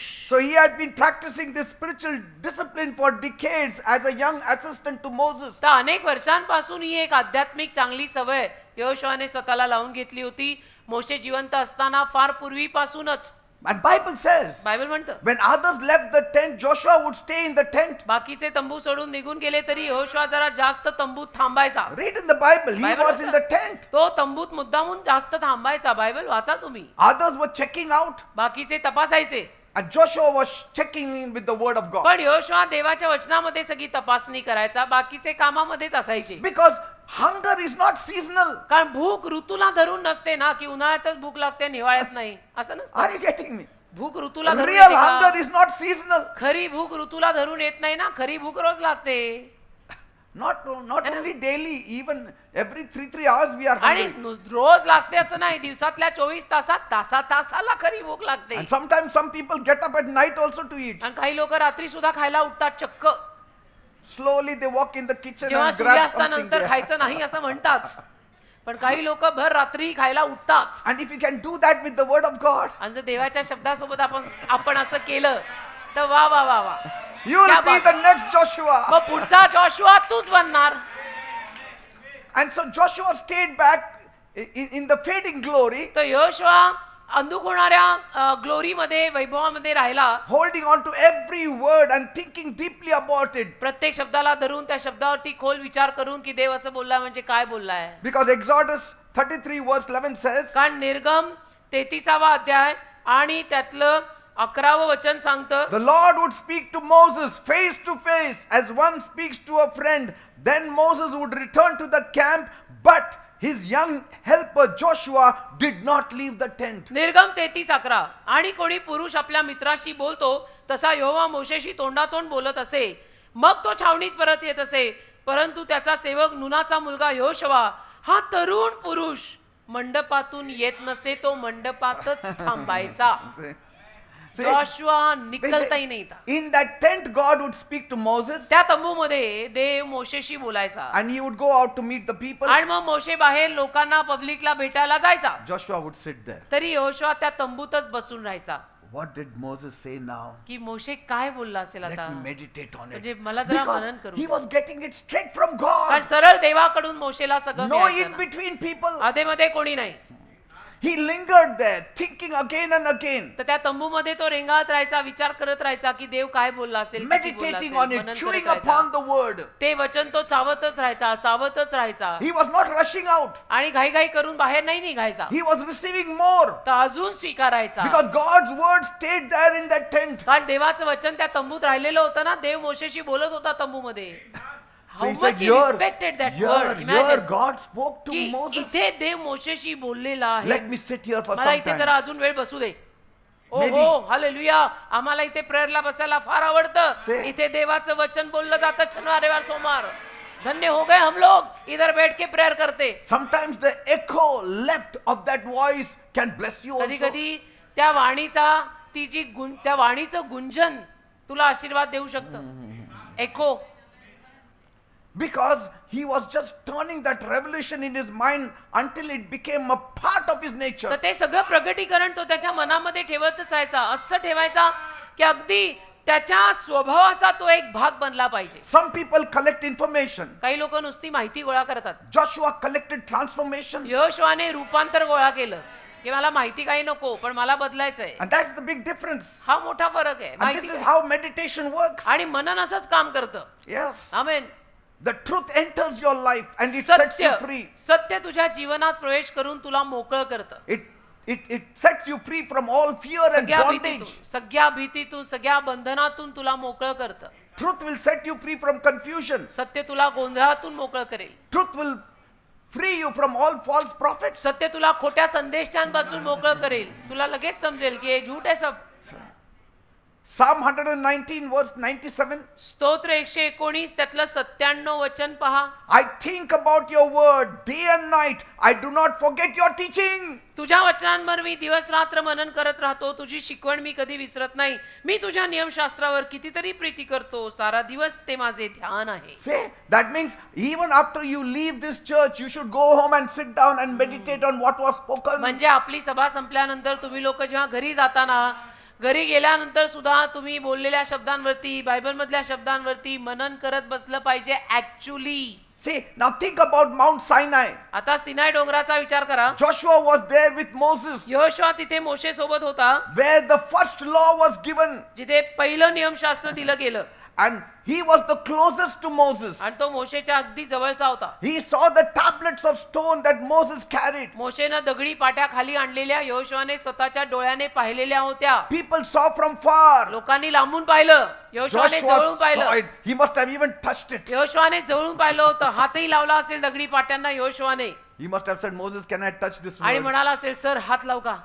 practicing this spiritual discipline for decades as a young assistant to Moses. तर अनेक वर्षांपासून ही एक आध्यात्मिक चांगली सवय यहोशुवाने स्वतःला लावून घेतली होती मोशे जिवंत असताना फार पूर्वीपासूनच And Bible says, बायबल म्हणतं when others left the tent, Joshua would stay in the tent. बाकीचे तंबू सोडून निघून गेले तरी यहोशुवा जरा जास्त तंबूत थांबायचा Read in the Bible, he Bible was in the tent. तो तंबूत मुद्दामून जास्त थांबायचा बायबल वाचा तुम्ही Others were checking out, बाकीचे तपासायचे and Joshua was checking in with the word of God. पण यहोशुवा देवाच्या वचनामध्ये सगळी तपासणी करायचा बाकीचे कामामध्येच असायचे Because hunger is not seasonal. कारण भूक ऋतूला धरून नसते ना की उन्हाळ्यातच भूक लागते आणि हिवाळ्यात नाही असं Are नसतं you getting me? भूक ऋतूला धरून Real येते का? hunger is not seasonal. खरी भूक ऋतूला धरून येत नाही ना खरी भूक रोज लागते Not only daily, even every 3 hours we are आणि hungry. रोज लागते असं नाही दिवसातल्या 24 तासात तासाला खरी भूक लागते And sometimes some people get up at night also to eat. आणि काही लोक रात्री सुद्धा खायला उठतात चक्क Slowly they walk in the kitchen जेव्हा and grab something सूर्यास्तानंतर there. खायचं नाही असं म्हणतात पण काही लोक भर रात्री खायला उठतात. And if you can do that with the word of God, आणि जर देवाच्या शब्दासोबत आपण असं केलं तर वा वा वा वा, you will क्या be बात the आहे. next Joshua. मग पुढचा जॉशुआ तूच बनणार. And so Joshua stayed back in the fading glory, तर यहोशुआ अंधुक होणाऱ्या ग्लोरीमध्ये, वैभवामध्ये राहिला. holding on to every word and thinking deeply about it. प्रत्येक शब्दाला धरून त्या शब्दावरती खोल विचार करून की देव असं बोलला म्हणजे काय बोललाय. Because Exodus 33 verse 11 says, कारण निर्गम 33वा अध्याय आणि त्यातलं 11वं वचन सांगतं, the Lord would speak to Moses face to face as one speaks to a friend. Then Moses would return to the camp, but his young helper Joshua did not leave the tent. निर्गम 33:11. आणि कोणी पुरुष आपल्या मित्राशी बोलतो तसा यहोवा मोशेशी तोंडातोंड बोलत असे. मग तो छावणीत परत येत असे. परंतु त्याचा सेवक नूनाचा मुलगा यहोशुआ हा तरुण पुरुष मंडपातून येत नसे, तो मंडपातच थांबायचा. See, यहोशुआ they निकलताही say, नाही था. in that tent God would speak to Moses त्या तंबूमध्ये देव मोशेशी बोलायचा. and he would go out to meet the people. आणि मग मोशे बाहेर लोकांना पब्लिकला भेटायला जायचा. Joshua would sit there. तरी यहोशुआ त्या तंबूतच बसून राहायचा. What did Moses say now? की मोशे काय बोलला असेल Let आता. me meditate on it. म्हणजे मला जरा Because मनन करू. he was getting it straight from कारण God. सरळ देवाकडून मोशेला सगळं No मिळायचं in ना. between people. आधेमध्ये कोणी नाही. He lingered there, thinking again and again, तर त्या तंबूमध्ये तो रेंगाळत राहायचा, विचार करत राहायचा की देव काय बोलला असेल, किती बोलला meditating असेल, on it, मनन chewing करत upon राहायचा. the word. ते वचन तो चावतच राहायचा, चावतच राहायचा. He was not rushing out. आणि घाईघाई करून बाहेर नाही निघायचा. He was receiving more तर अजून स्वीकारायचा. because God's word stayed there in that tent. कारण देवाचं वचन त्या तंबूत राहिलेलं होतं ना. देव मोशेशी बोलत होता तंबूमध्ये. So How he much said, he here, respected that here, word. here Imagine. God spoke to की Moses. इथे देव मोशेशी बोललेला आहे. Let me sit here for मला some इथे time. जरा अजून वेळ बसू दे. ओ Maybe. हो, हालेलुया. आम्हाला इथे प्रेयरला बसायला फार आवडतं. Say. इथे देवाचं वचन बोललं जातं शनिवार रविवार सोमवार. धन्य हो गए हम लोग इधर बैठ के प्रेयर करते. Sometimes the echo left of that voice can bless you कधी also. कधी त्या वाणीचा त्या वाणीचं गुंजन तुला आशीर्वाद देऊ शकतं. एको. Because he was just turning that revelation in his mind until it became a part of his तर nature. ते सगळं प्रगटीकरण तो त्याच्या मनामध्ये ठेवतच राहायचा. असं ठेवायचा की अगदी त्याच्या स्वभावाचा तो एक भाग बनला पाहिजे. Some people collect information. काही लोक नुसती माहिती गोळा करतात. Joshua collected transformation. यहोशुआने रूपांतर गोळा केलं की मला माहिती काही नको पण मला बदलायचंय. And that's the big difference. हा मोठा फरक आहे. And माहिती this is काय? how meditation works. आणि मनन असंच काम करतं. Yes. Amen. The truth enters your life and it sets you सत्य free. सत्य तुझ्या जीवनात प्रवेश करून तुला मोकळं करतं. It sets you free from all fear and सगळ्या bondage. भीतीतून सगळ्या भीतीतून सगळ्या बंधनातून तुला मोकळं करतं. Truth will set you free from confusion. सत्य तुला गोंधळातून मोकळं करेल. Truth will free you from all false prophets. सत्य तुला खोट्या संदेशांपासून मोकळं करेल. तुला लगेच समजेल की हे झूठ आहे सब. Psalm 119 verse 97. स्तोत्र 119 त्यातलं 97 वचन पहा. I think about your word day and night. I do not forget your teaching. तुझ्या वचनांवर मी दिवस रात्र मनन करत राहतो. तुझी शिकवण मी कधी विसरत नाही. मी तुझ्या नियमशास्त्रावर कितीतरी प्रीती करतो. सारा दिवस ते माझे ध्यान आहे. See, that means even after you leave this church, you should go home and sit down and meditate on what was spoken. म्हणजे आपली सभा संपल्यानंतर तुम्ही लोक जेव्हा घरी जाताना, घरी गेल्यानंतर सुद्धा तुम्ही बोललेल्या शब्दांवरती, बायबल मधल्या शब्दांवरती मनन करत बसलं पाहिजे. Actually See, now think about Mount Sinai. आता सिनाय डोंगराचा विचार करा. Joshua was there with Moses, Yehoshua तिथे मोशे सोबत होता, where the first law was given, जिथे पहिलं नियमशास्त्र दिलं गेलं. and he was the closest to Moses. आणि तो मोशेच्या अगदी जवळचा होता. He saw the tablets of stone that Moses carried. मोशेनं दगडी पाट्या खाली आणलेल्या यहोशुआने स्वतःच्या डोळ्याने पाहिलेल्या होत्या. People saw from far. लोकांनी लांबून पाहिलं, यहोशुआने जवळून Joshua saw पाहिलं. it. He must have even touched it. यहोशुआने जवळून पाहिलं होतं. हातही लावला असेल दगडी पाट्यांना यहोशुआने. He must have said, Moses, can I touch this आणि word? म्हणाला असेल, सर हात लावू का?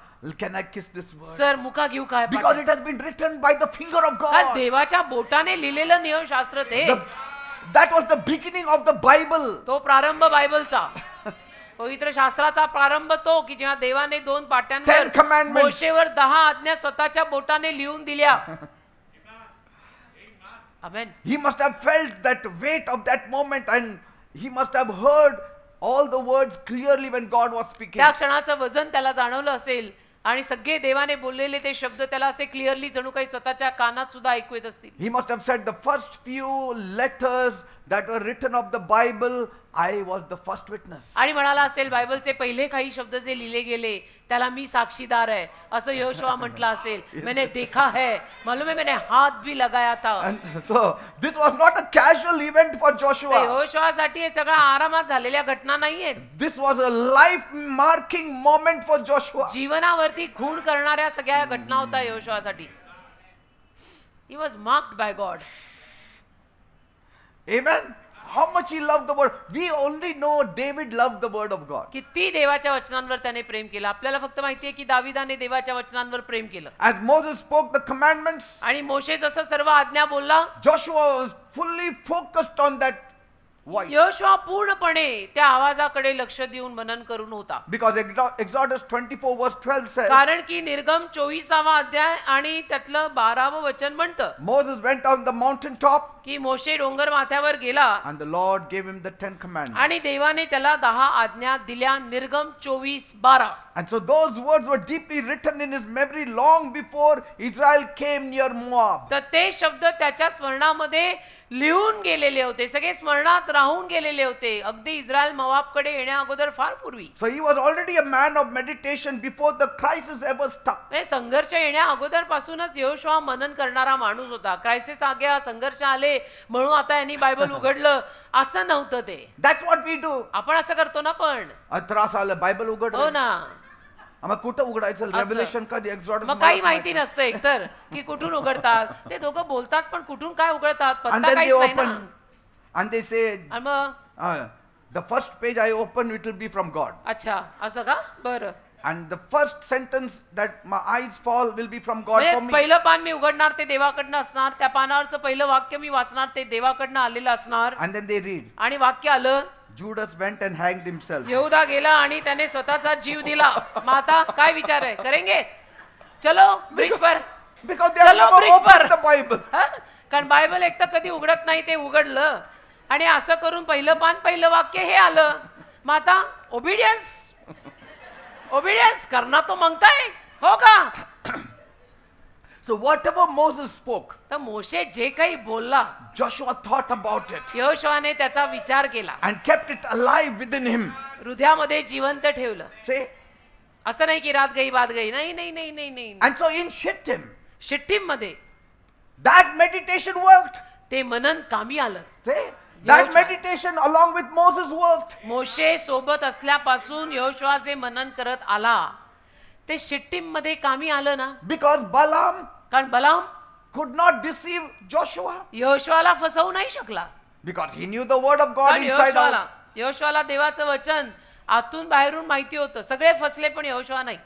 Can I kiss this word? Sir मुका घेऊ काय? Because it has been written by the finger of कारण God. देवाच्या बोटाने लिहिलेलं नियमशास्त्र ते. That was the beginning of the Bible. तो प्रारंभ बायबलचा. पवित्र शास्त्राचा प्रारंभ तो की जेव्हा देवाने 2 Ten पाट्यांवर commandments. मोशेवर 10 आज्ञा स्वतःच्या बोटाने लिहून दिल्या. आमेन. He must have felt that weight of that moment and he must have heard all the words clearly when God was speaking. त्या क्षणाचं वजन त्याला जाणवलं असेल आणि सगळे देवाने बोललेले ते शब्द त्याला असे क्लिअरली जणू काही स्वतःच्या कानात सुद्धा ऐकू येत असतील. He must have said the first few letters that were written of the Bible, I was the first witness. आणि म्हणाला असेल बायबलचे पहिले काही शब्द जे लिहिले गेले त्याला मी साक्षीदार आहे असं यहोशुआ म्हटलं असेल. मैंने देखा है, मालूम है मैंने हाथ भी लगाया था. And so this was not a casual event for Joshua. यहोशुआसाठी हे सगळं आरामात झालेल्या घटना नाहीयेत. This was a life marking moment for Joshua. जीवनावरती खूण करणाऱ्या सगळ्या घटना होत्या यहोशुआसाठी. He was marked by God. Amen. How much he loved the word. We only know David loved the word of God. किती देवाच्या वचनांवर त्याने प्रेम केलं. आपल्याला फक्त माहितीये की दाविदाने देवाच्या वचनांवर प्रेम केलं. As Moses spoke the commandments, आणि मोशे जसं सर्व आज्ञा बोलला, Joshua was fully focused on that voice. Yehoshua पूर्णपणे त्या आवाजाकडे लक्ष देऊन मनन करून होता. Because Exodus 24 verse 12 says, कारण की निर्गम 24वा अध्याय आणि त्यातलं 12वं वचन म्हणतं Moses went on the mountain top की मोशे डोंगर माथ्यावर गेला and the Lord gave him the 10 commandments. आणि देवाने त्याला 10 आज्ञा दिल्या. निर्गम 24:12. And so those words were deeply written in his memory long before Israel came near Moab. तर ते शब्द त्याच्या स्मरणामध्ये लिहून गेलेले होते, सगळे स्मरणात राहून गेलेले होते, अगदी इस्रायल मोआबकडे येण्या अगोदर फार पूर्वी. So he was already a man of meditation before the crisis ever struck. म्हणजे संघर्ष येण्या अगोदर पासूनच यहोशुआ मनन करणारा माणूस होता. क्रायसिस आ गया, संघर्ष आले म्हणून आता यांनी बायबल उघडलं असं नव्हतं ते. That's what we do. आपण असं करतो ना पण. त्रास आला बायबल उघड. हो ना. आम्हाला कुठं उघडायचं रेव्हेलेशन कधी एक्सॉडस मग काही माहिती नसतं एकतर की कुठून उघडतात. ते दोघं बोलतात पण कुठून काय उघडतात and पत्ता then काहीच they नाही open ना. and they say आणि मग the first page I open it will be from God अच्छा असं का. बरं. and the first sentence that my eyes fall will be from God for म्हणजे me. पहिलं पान मी उघडणार ते देवाकडनं असणार. त्या पानावरचं पहिलं वाक्य मी वाचणार ते देवाकडनं आलेलं असणार. And then they read आणि वाक्य आलं, Judas went and hanged himself. यहूदा गेला आणि त्याने स्वतःचा जीव दिला. मग आता काय विचार आहे, करेंगे चलो bridge per. Because they have चलो never bridge per. opened the Bible. हं? कारण बायबल एक तर कधी उघडत नाही, ते उघडलं आणि असं करून पहिलं पान पहिलं वाक्य हे आलं. मग आता ओबिडियन्स ओबिडियन्स करना तो मागताय हो का. So whatever Moses spoke, तर मोशे जे काही बोलला Joshua thought about it यहोशुआने त्याचा विचार केला, and kept it alive within him. हृदयामध्ये जिवंत ठेवलं. See? असं नाही की रात गई बात गई, नाही नाही नाही नाही नाही. And so in Shittim, शिट्टीम मध्ये that meditation worked. ते मनन कामी आलं. See? That Joshua. meditation along with Moses worked. मोशे सोबत असल्यापासून यहोशुआ जे मनन करत आला ते शिट्टीम मध्ये कामी आलं ना. Because Balaam कारण बलाम could not deceive Joshua. यहोशुआला फसवू नाही शकला. Because he knew the word of God कारण inside out. यहोशुआला देवाचं वचन आतून बाहेरून माहिती होतं. सगळे फसले पण यहोशुआ नाही.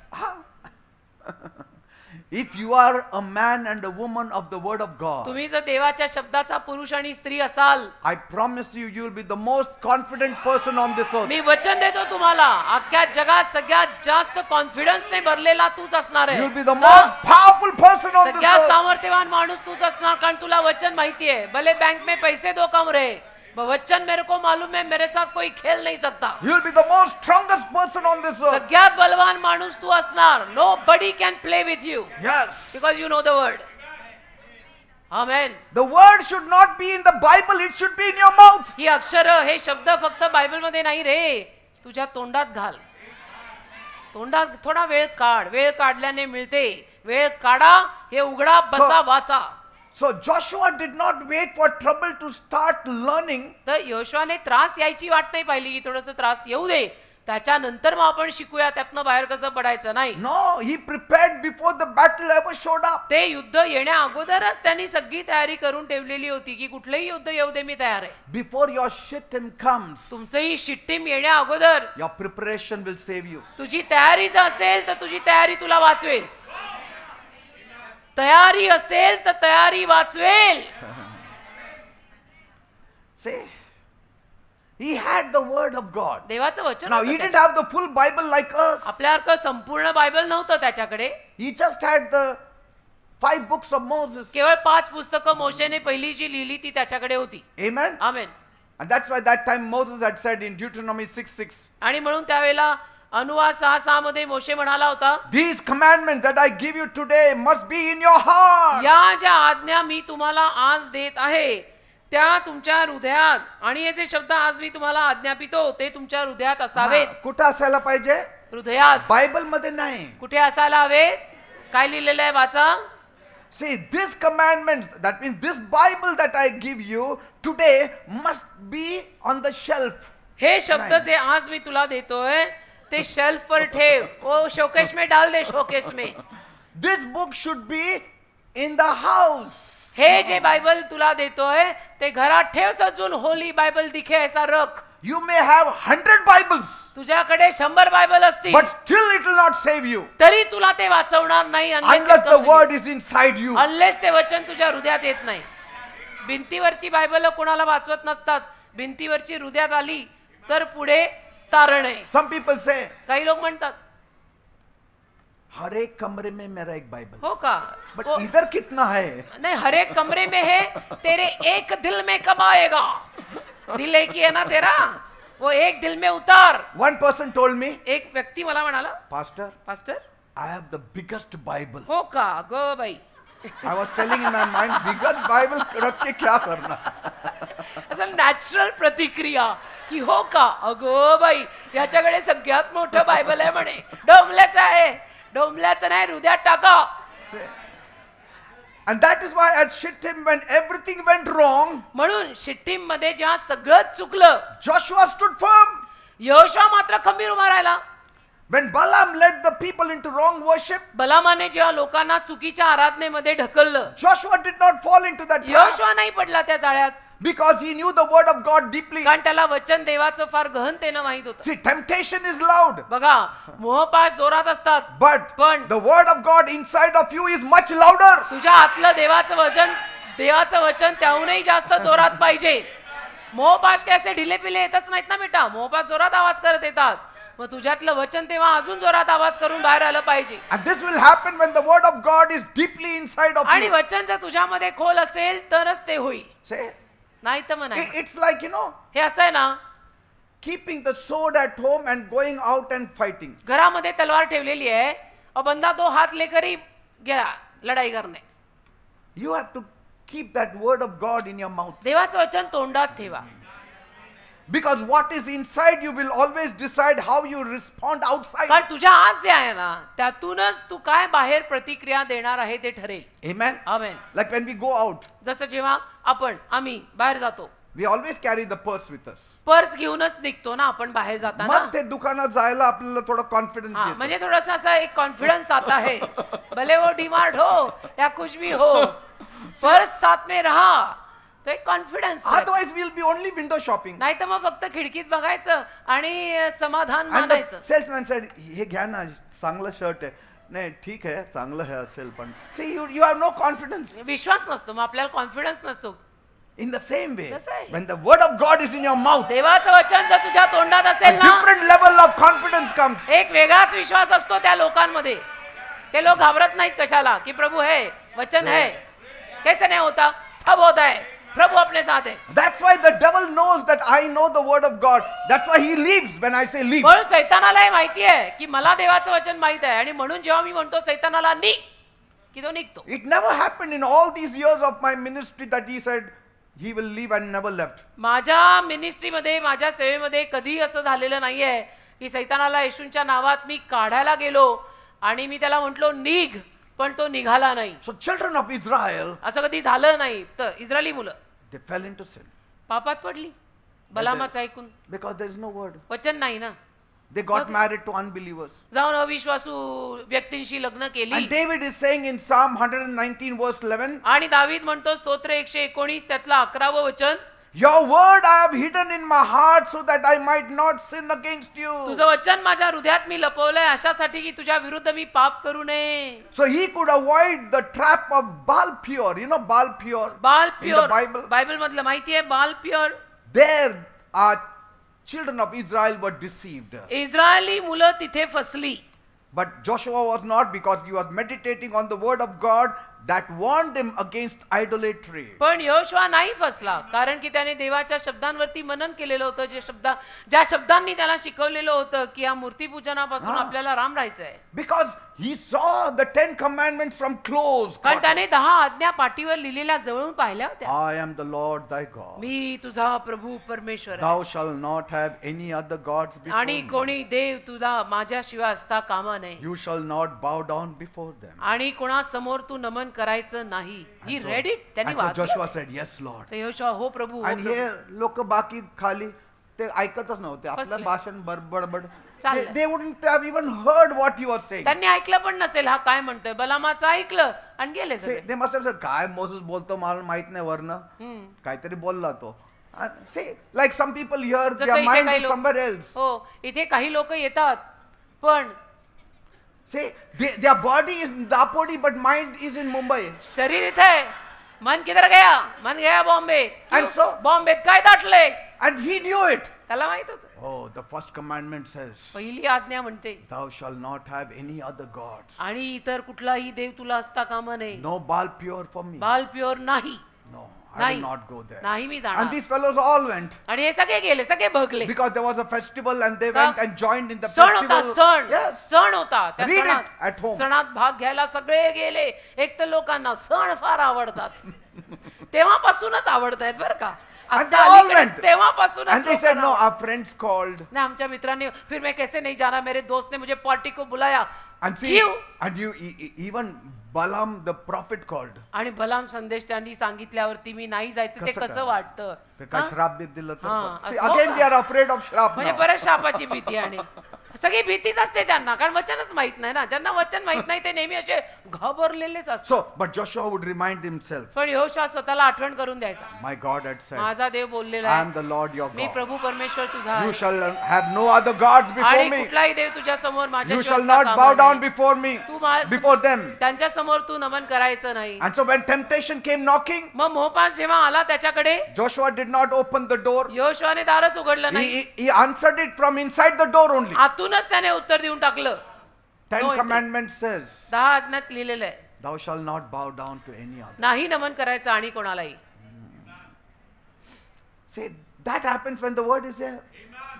If you are a man and a woman of the word of God, तुम्ही जर देवाच्या शब्दाचा पुरुष आणि स्त्री असाल, I promise you, you will be the most confident person on this earth. मी वचन देतो तुम्हाला अख्ख्या जगात सगळ्यात जास्त कॉन्फिडन्सने भरलेला तूच असणार You आहे. will be the most powerful person on this सगळ्यात earth. सामर्थ्यवान माणूस तूच असणार कारण तुला वचन माहिती है. भले बैंक में पैसे दो कम रहे, वचन मेरे को मालूम है मेरे साथ कोई खेल नहीं सकता. You will be the most strongest person on this earth. सगळ्यात बलवान माणूस तू असणार. Nobody can play with you Yes. because you know the word. Amen. The word should not be in the Bible, it should be in your mouth. ही अक्षर हे शब्द फक्त Bible मध्ये नाही रे, तुझ्या तोंडात घाल. तोंडात थोडा वेळ काढ. वेळ काढल्याने मिळते. वेळ काढा, हे उघडा, बसा, वाचा. So Joshua did not wait for trouble to start learning. तर यहोशुआने त्रास यायची वाट नाही पाहिली की थोडंसं त्रास येऊ दे त्याच्यानंतर मग आपण शिकूया त्यातनं बाहेर कसं पडायचं. नाही, No, he prepared before the battle ever showed up. ते युद्ध येण्या अगोदरच त्यांनी सगळी तयारी करून ठेवलेली होती की कुठलंही युद्ध येऊ दे मी तयार आहे. Before your Shittim comes, तुमचंही शिट्टीम येण्या अगोदर your preparation will save you. तुझी तयारी जर असेल तर तुझी तयारी तुला वाचवेल. तयारी असेल तर तयारी वाचवेल. See? He had the word of God. देवाचं वचन Now होतं he didn't त्याच्यात. have the full Bible like us. आपल्यासारखं संपूर्ण बायबल नव्हतं त्याच्याकडे. He just had the 5 books of Moses. केवळ 5 पुस्तकं मोशेने पहिली जी लिहिली ती त्याच्याकडे होती. Amen. Amen. And that's why that time Moses had said in Deuteronomy 6:6, आणि म्हणून त्यावेळेला अनुवाद 6:6 मध्ये मोशे म्हणाला होता, these commandments that I give you today must be in your heart. या ज्या आज्ञा मी तुम्हाला आज देत आहे त्या तुमच्या हृदयात, आणि हे जे शब्द आज मी तुम्हाला आज्ञापितो ते तुमच्या हृदयात असावेत. कुठं असायला पाहिजे? हृदयात. बायबल मध्ये नाही. कुठे असायला हवेत? काय लिहिलेलं आहे वाचा. See, these commandments, that means this Bible that I give you today must be on the shelf. हे शब्द नाही. जे आज मी तुला देतोय ते शेल्फ वर ठेव. ओ शोकेश में डाल दे, शोकेश में. This book should be in the house. हे जे बायबल तुला देतोय ते घरात ठेव सजून. होली बायबल दिखे ऐसा रख. You may have 100 Bibles, तुझ्याकडे 100 बायबल असतील but still it will not save you तरी तुला ते वाचवणार नाही unless the word is inside you. Unless ते वचन तुझ्या हृदयात येत नाही. भिंतीवरची बायबल कोणाला वाचवत नसतात. भिंतीवरची हृदयात आली तर पुढे तारण आहे. Some people say, काही लोक म्हणतात हर एक कमरे में मेरा एक बाइबल. हो का, बट वो- इधर कितना है? नहीं, हर एक कमरे में है, तेरे एक दिल में कब आएगा? दिल एक ही है ना तेरा, वो एक दिल में उतार. One person told me, एक व्यक्ती मला म्हणाला, Pastor, pastor I have the biggest Bible. हो का go by. I was telling in my mind, biggest Bible रख के क्या करना? असं नॅचरल प्रतिक्रिया की हो का, अगो बाई याच्याकडे सगळ्यात मोठं बायबल आहे म्हणे. डोंबल्याचं आहे. डोंबल्याचं नाही, हृदयात टाका. And that is why at Shittim, when everything went wrong, म्हणून शिट्टीम मध्ये जेव्हा सगळं चुकलं, Joshua stood firm. यहोशुआ मात्र खंबीर उभा राहिला. When Balaam led the people into wrong worship, बलामाने जेव्हा लोकांना चुकीच्या आराधनेमध्ये ढकललं, Joshua did not fall into that trap Yehoshua नाही पडला त्या जाळ्यात, because he knew the word of God deeply. कारण त्याला वचन देवाचं फार गहनतेनं माहित होतं. See, temptation is loud, बघा, मोहपाश जोरात असतात, but पण the word of God inside of you is much louder. तुझ्या आतलं देवाचं वचन त्याहूनही जास्त जोरात पाहिजे. मोहपाश काय असे ढिले पिले येतच नाहीत ना बेटा. मोहपाश जोरात आवाज करत येतात. मग तुझ्यातलं वचन तेव्हा अजून जोरात आवाज करून बाहेर आलं पाहिजे. And this will happen when the word of God is deeply inside of आणि you. वचन जर तुझ्यामध्ये खोल असेल तरच ते होईल. Say, नाही तर मग नाही. it's like, हे असं आहे ना, keeping the sword at home and going out and fighting. घरामध्ये तलवार ठेवलेली आहे और बंदा दो हाथ लेकर ही गया लढाई करणे. You have to keep that word of God in your mouth. देवाचं वचन तोंडात ठेवा. Because what is inside you will always decide how you respond outside. कारण तुझ्या आत जे आहे ना त्यातूनच तू काय बाहेर प्रतिक्रिया देणार आहे ते ठरेल. Amen. Amen. Like when we go out, जसं जेव्हा आम्ही बाहेर जातो, we always carry the purse with us. Purse घेऊनच निघतो ना आपण बाहेर जाताना. मग ते दुकानात जायला आपल्याला थोडा कॉन्फिडन्स हाँ, येतो. म्हणजे थोडासा असा एक कॉन्फिडेंस आता है. भले वो डीमार्ट हो या कुछ भी हो, पर्स साथ में रहा तो एक confidence. Otherwise we'll be only window shopping. नाही तर मग फक्त खिडकीत बघायचं आणि समाधान And the मानायचं. salesman said, हे घ्या ना, चांगलं शर्ट आहे. नाही ठीक आहे, चांगलं आहे असेल पण. See, you have no confidence. विश्वास नसतो, मग आपल्याला कॉन्फिडन्स नसतो. In the same way, तसं आहे. when the word of God is in your mouth, देवाचं वचन जर तुझ्या तोंडात a असेल ना, different level of confidence comes. एक वेगळाच विश्वास असतो त्या लोकांमध्ये. ते लोक घाबरत नाहीत कशाला, की प्रभू है, वचन है. कैसे नहीं होता? सब होता है. प्रभु अपने साथ है. That's why the devil knows that I know the word of God. That's why he leaves when I say leave. म्हणून सैतानालाही माहिती आहे की मला देवाचं वचन माहित आहे, आणि म्हणून जेव्हा मी म्हणतो सैतानाला निघ, की तो निघतो. It never happened in all these years of my ministry that he said he will leave and never left. माझ्या मिनिस्ट्रीमध्ये, माझ्या सेवेमध्ये कधी असं झालेलं नाहीये की सैतानाला येशूंच्या नावात मी काढायला गेलो आणि मी त्याला म्हटलो निघ, पण तो निघाला नाही. So children of Israel, असं कधी झालं नाही. तर इस्रायली मुलं they fell into sin पापात पडली बलामाचं ऐकून. because there is no word. वचन नाही ना. They got Okay. married to unbelievers. जाऊन अविश्वासू व्यक्तींशी लग्न केली. And David is saying in Psalm 119 verse 11, आणि दावीद म्हणतो स्तोत्र 119 त्यातलं 11वं वचन, your word I have hidden in my heart so that I might not sin against you. तुझं वचन माझ्या हृदयात मी लपवलंय अशासाठी की तुझ्या विरुद्ध मी पाप करू नये. So he could avoid the trap of Baal Peor. You know Baal Peor? बाल In the pure, Bible. Bible मधलं माहिती आहे बाल pure. There our children of Israel were deceived. Israeli मुलं तिथे फसली. But Joshua was not, because he was meditating on the word of God that warned him against idolatry. पण यहोशुआ नाही फसला, कारण की त्याने देवाच्या शब्दांवरती मनन केलेलं होतं, ज्या शब्दांनी त्याला शिकवलेलं होतं की या मूर्तीपूजनापासून आपल्याला राम राहायचंय. Because he saw the 10 commandments from close. कारण त्याने 10 आज्ञा पाठीवर लिहिलेल्या जवळून पाहिल्या होत्या. I am the Lord thy God. मी तुझा प्रभू परमेश्वर आहे. Thou shalt not have any other gods before आणि me. कोणी देव तुझा माझ्याशिवाय असता कामा नये. You shall not bow down before them. आणि कोणासमोर तू नमन करायचं नाही. ही रेडी त्यांनी And so वाचलं. Joshua said, yes, Lord. तर यहोशुआ हो प्रभू, हो आणि प्रभू. हे लोक बाकी खाली ते ऐकतच नव्हते आपलं फसले. भाषण बडबड. चाललंय. They wouldn't have even heard what you were saying. त्यांनी ऐकलं पण नसेल हा काय म्हणतोय. बलामाचं ऐकलं आणि गेले सगळे. They must have said, काय मोसेस बोलतो मला माहित नाही वरनं. हम्म. काहीतरी बोलला तो. And say, like some people here, जसं their इथे mind काही is लोक- somewhere else. हो, इथे काही लोक येतात पण Say, their body is in Dapodi, but mind is in Mumbai. शरीर इथे आहे, मन किधर गया? मन गया बॉम्बे. And so- बॉम्बेत काय दाटलंय? And he knew it. त्याला माहित होतं. Oh, the first commandment says, पहिली आज्ञा म्हणते thou shalt not have any other gods. आणि इतर कुठलाही देव तुला असता कामा नये. No Baal pure for me. बाल प्युअर नाही. No, I नाही. will not go there. नाही मी And जाणार. these fellows all went आणि हे सगळे गेले, सगळे भगले. because there was a festival and they का? went and joined in the सण होता, festival. सण. Yes. सण होता. त्या Read it at home. सणात भाग घ्यायला सगळे गेले. एक तर लोकांना सण फार आवडतात. तेव्हापासूनच आवडतायत बरं का. And आता they all अलीकडेच went. तेव्हापासूनच And they said, लोकांना no, our friends called. ना आमच्या मित्रांनी फिर मैं कैसे नहीं जाना, मेरे दोस्त ने मुझे पार्टी को बुलाया. And see, क्यों? and even Balaam the prophet called. आणि बलाम संदेश त्यांनी सांगितल्यावरती मी नाही जायचं ते कसं कसं काय? वाटतं. ते काय हा? श्राप बीप दिलं तर. हा, See, असं again होतं. they are afraid of श्राप म्हणजे now. परत शापाची भीती आणि सगळी भीतीच असते त्यांना, कारण वचनच माहित नाही ना. ज्यांना वचन माहित नाही ते नेहमी असे घाबरलेलेच असतात. So, but Joshua would remind himself, पण यहोशुआ स्वतःला आठवण करून द्यायचा, my God had said, माझा देव बोललेला I am आहे, the Lord your me God. प्रभू परमेश्वर तुझा You आहे. shall have no other gods before आणि me. कुठलाही देव तुझ्या समोर You shall not bow down before me, before them. त्यांच्या समोर तू नमन करायचं नाही. And so when temptation came knocking, मग मोहपास जेव्हा आला त्याच्याकडे, Joshua did not open the door. यहोशुआने दारच उघडलं नाही. He answered it from inside the door only. आतूनच त्याने उत्तर देऊन टाकलं. 10 No, it- commandments says, 10 आज्ञात लिहिलेलं आहे, thou shalt not bow down to any other. नाही नमन करायचं आणि कोणालाही. See, that happens when the word is there.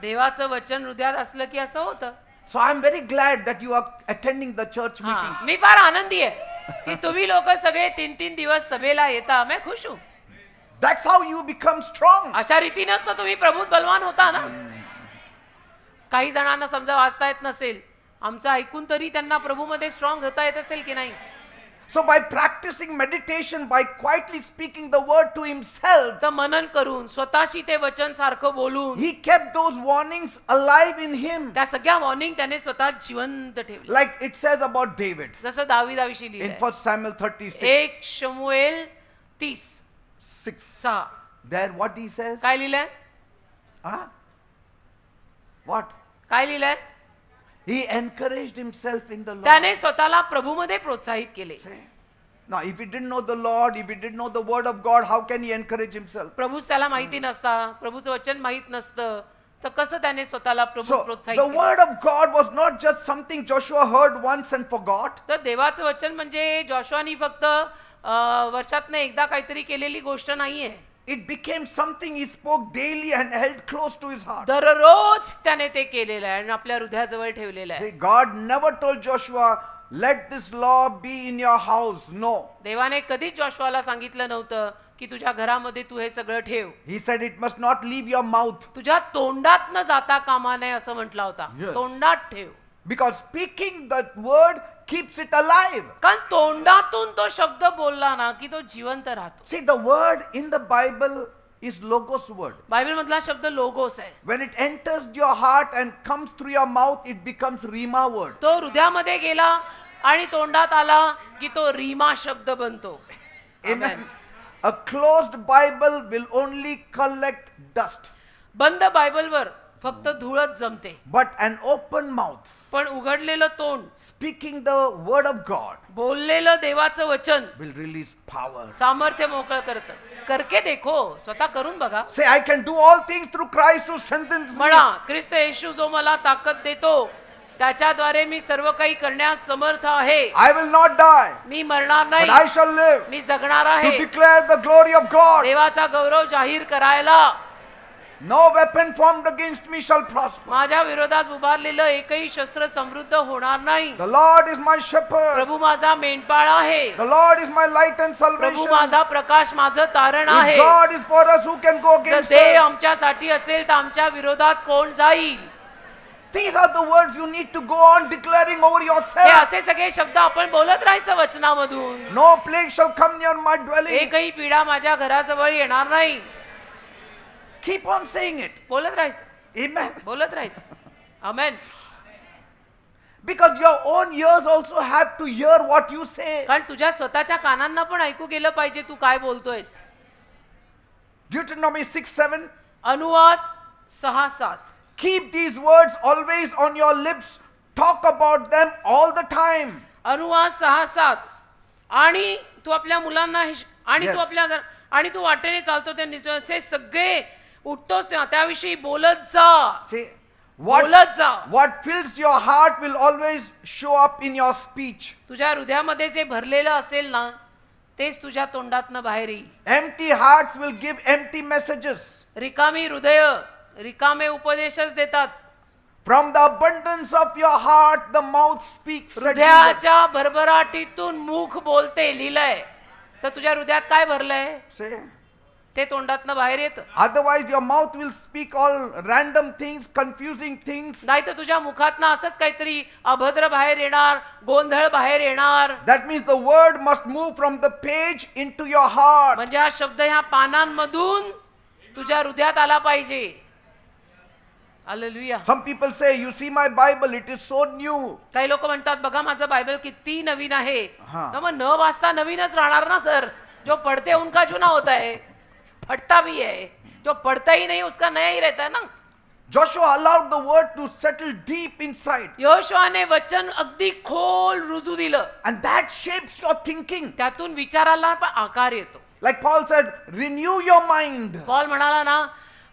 देवाचं वचन हृदयात असलं की असं होतं. So I'm very glad that you are attending the church हा, meetings. मी फार आनंदी आहे की तुम्ही लोक सगळे 3-3 दिवस सभेला येता. मैं खुश हूं. That's how you become strong. अशा रीतीनंच तर तुम्ही प्रभूत बलवान होता ना. काही जणांना समजा वाचता येत नसेल, आमचं ऐकून तरी त्यांना प्रभूमध्ये स्ट्रॉंग होता येत असेल की नाही. So by practicing meditation, by quietly speaking the word to himself, तर मनन करून स्वतःशी ते वचन सारखं बोलून he kept those warnings alive in him. त्या सगळ्या वॉर्निंग त्याने स्वतः जिवंत ठेवली. Like it says about David जसं दाविदाविषयी in लिहिलंय. 1 Samuel 36. 1 शमूएल 30:6. There what he says? काय लिहिलंय? Huh? What? काय लिहिलंय? He encouraged himself in the Lord. त्याने स्वतःला प्रभूमध्ये प्रोत्साहित केले. Now, if he didn't know the Lord, if he didn't know the word of God, how can he encourage himself? प्रभूच त्याला माहिती नसता, प्रभूचं वचन माहित नसतं, तर कसं त्याने स्वतःला प्रभू So, प्रोत्साहित the केलं? word of God was not just something Joshua heard once and forgot. तर देवाचं वचन म्हणजे जॉशुआनी फक्त वर्षातनं एकदा काहीतरी केलेली गोष्ट नाहीये. It became something he spoke daily and held close to his heart. दररोज त्याने ते केलेलं आहे आणि आपल्या हृदयाजवळ ठेवलेलं आहे. See, God never told Joshua, let this law be in your house. No. देवाने कधीच जॉशुआला सांगितलं नव्हतं की तुझ्या घरामध्ये तू हे सगळं ठेव. He said it must not leave your mouth. तुझ्या तोंडात न जाता कामा नये असं म्हटलं होता. Yes. तोंडात ठेव. Because speaking that word keeps it alive. कारण तोंडातून तो शब्द बोलला ना की तो जिवंत राहतो. See, the word in the Bible is logos word. Bible मधला शब्द लोगोस आहे. When it enters your heart and comes through your mouth, it becomes rima word. तो हृदयामध्ये गेला आणि तोंडात आला की तो रीमा शब्द बनतो. Amen. A closed Bible will only collect dust. बंद बायबलवर फक्त धूळच जमते. But an open mouth, पण उघडलेलं तोंड, speaking the word of God, बोललेलं देवाचं वचन will release power. सामर्थ्य मोकळ करतं. करके देखो, स्वतः करून बघा. Say, I can do all things through Christ who strengthens me. म्हणा, ख्रिस्त येशू जो मला ताकद देतो. त्याच्याद्वारे मी सर्व काही करण्यास समर्थ आहे. I will not die, मी मरणार but नाही, I shall live मी जगणार to आहे declare the glory of God. देवाचा गौरव जाहीर करायला. No weapon formed against me shall prosper. माझ्या विरोधात उभारलेलं एकही शस्त्र समृद्ध होणार नाही. The Lord is my shepherd. प्रभू माझा मेंढपाळ आहे. The Lord is my light and Prabhu salvation. माझा प्रकाश, माझं तारण If आहे. God is for us, who can go जर against ते us? आमच्यासाठी असेल तर आमच्या विरोधात कोण जाईल? These are the words you need to go on declaring over हे yourself. असे सगळे शब्द आपण बोलत राहायचं वचनामधून. No plague shall come near my dwelling. एकही पीडा माझ्या घराजवळ येणार नाही. Keep on saying it. बोलत राहायचं, Amen. बोलत राहायचं. आमेन. Because your own ears also have to hear what you say. कारण तुझ्या स्वतःच्या कानांना पण ऐकू गेलं पाहिजे तू काय बोलतोयस. Deuteronomy 6:7. अनुवाद 6:7. Keep these words always on your lips. Talk about them all the time. अनुवाद 6:7. आणि तू आपल्या मुलांना आणि तू Yes. आपल्या आणि तू वाटेने चालतो ते असे सगळे उठतोस तेव्हा त्याविषयी बोलत जा. See, बोलत जा. what fills your heart will always show up in your speech. तुझ्या हृदयामध्ये जे भरलेलं असेल ना तेच तुझ्या तोंडातनं बाहेर येईल. Empty hearts will give empty messages. रिकामी हृदय रिकामे उपदेशच देतात. From the abundance of your heart, the mouth speaks. said Jesus. हृदयाच्या भरभराटीतून मुख बोलते लिहिलंय. तर तुझ्या हृदयात काय भरलंय See? ते तोंडातनं बाहेर येतं. Otherwise, your mouth will speak all random things, confusing things. नाही तर तुझ्या मुखातनं असंच काहीतरी अभद्र बाहेर येणार, गोंधळ बाहेर येणार. That means the word must move from the page into your heart. म्हणजे हा शब्द ह्या पानांमधून तुझ्या हृदयात आला पाहिजे. Hallelujah. Some people say, you see my Bible, it is so new. काही लोक म्हणतात बघा माझं बायबल किती नवीन आहे. हाँ. तर मग न वाचता नवीनच राहणार ना सर. जो पढ़ते उनका जुना होता है, फटता भी है. जो पढ़ता ही नहीं उसका नया ही रहता है ना. Joshua allowed the word to settle deep inside. यहोशुआने वचन अगदी खोल रुजू दिलं. And that shapes your thinking. त्यातून विचाराला पण आकार येतो. Like Paul said, renew your mind Paul म्हणाला ना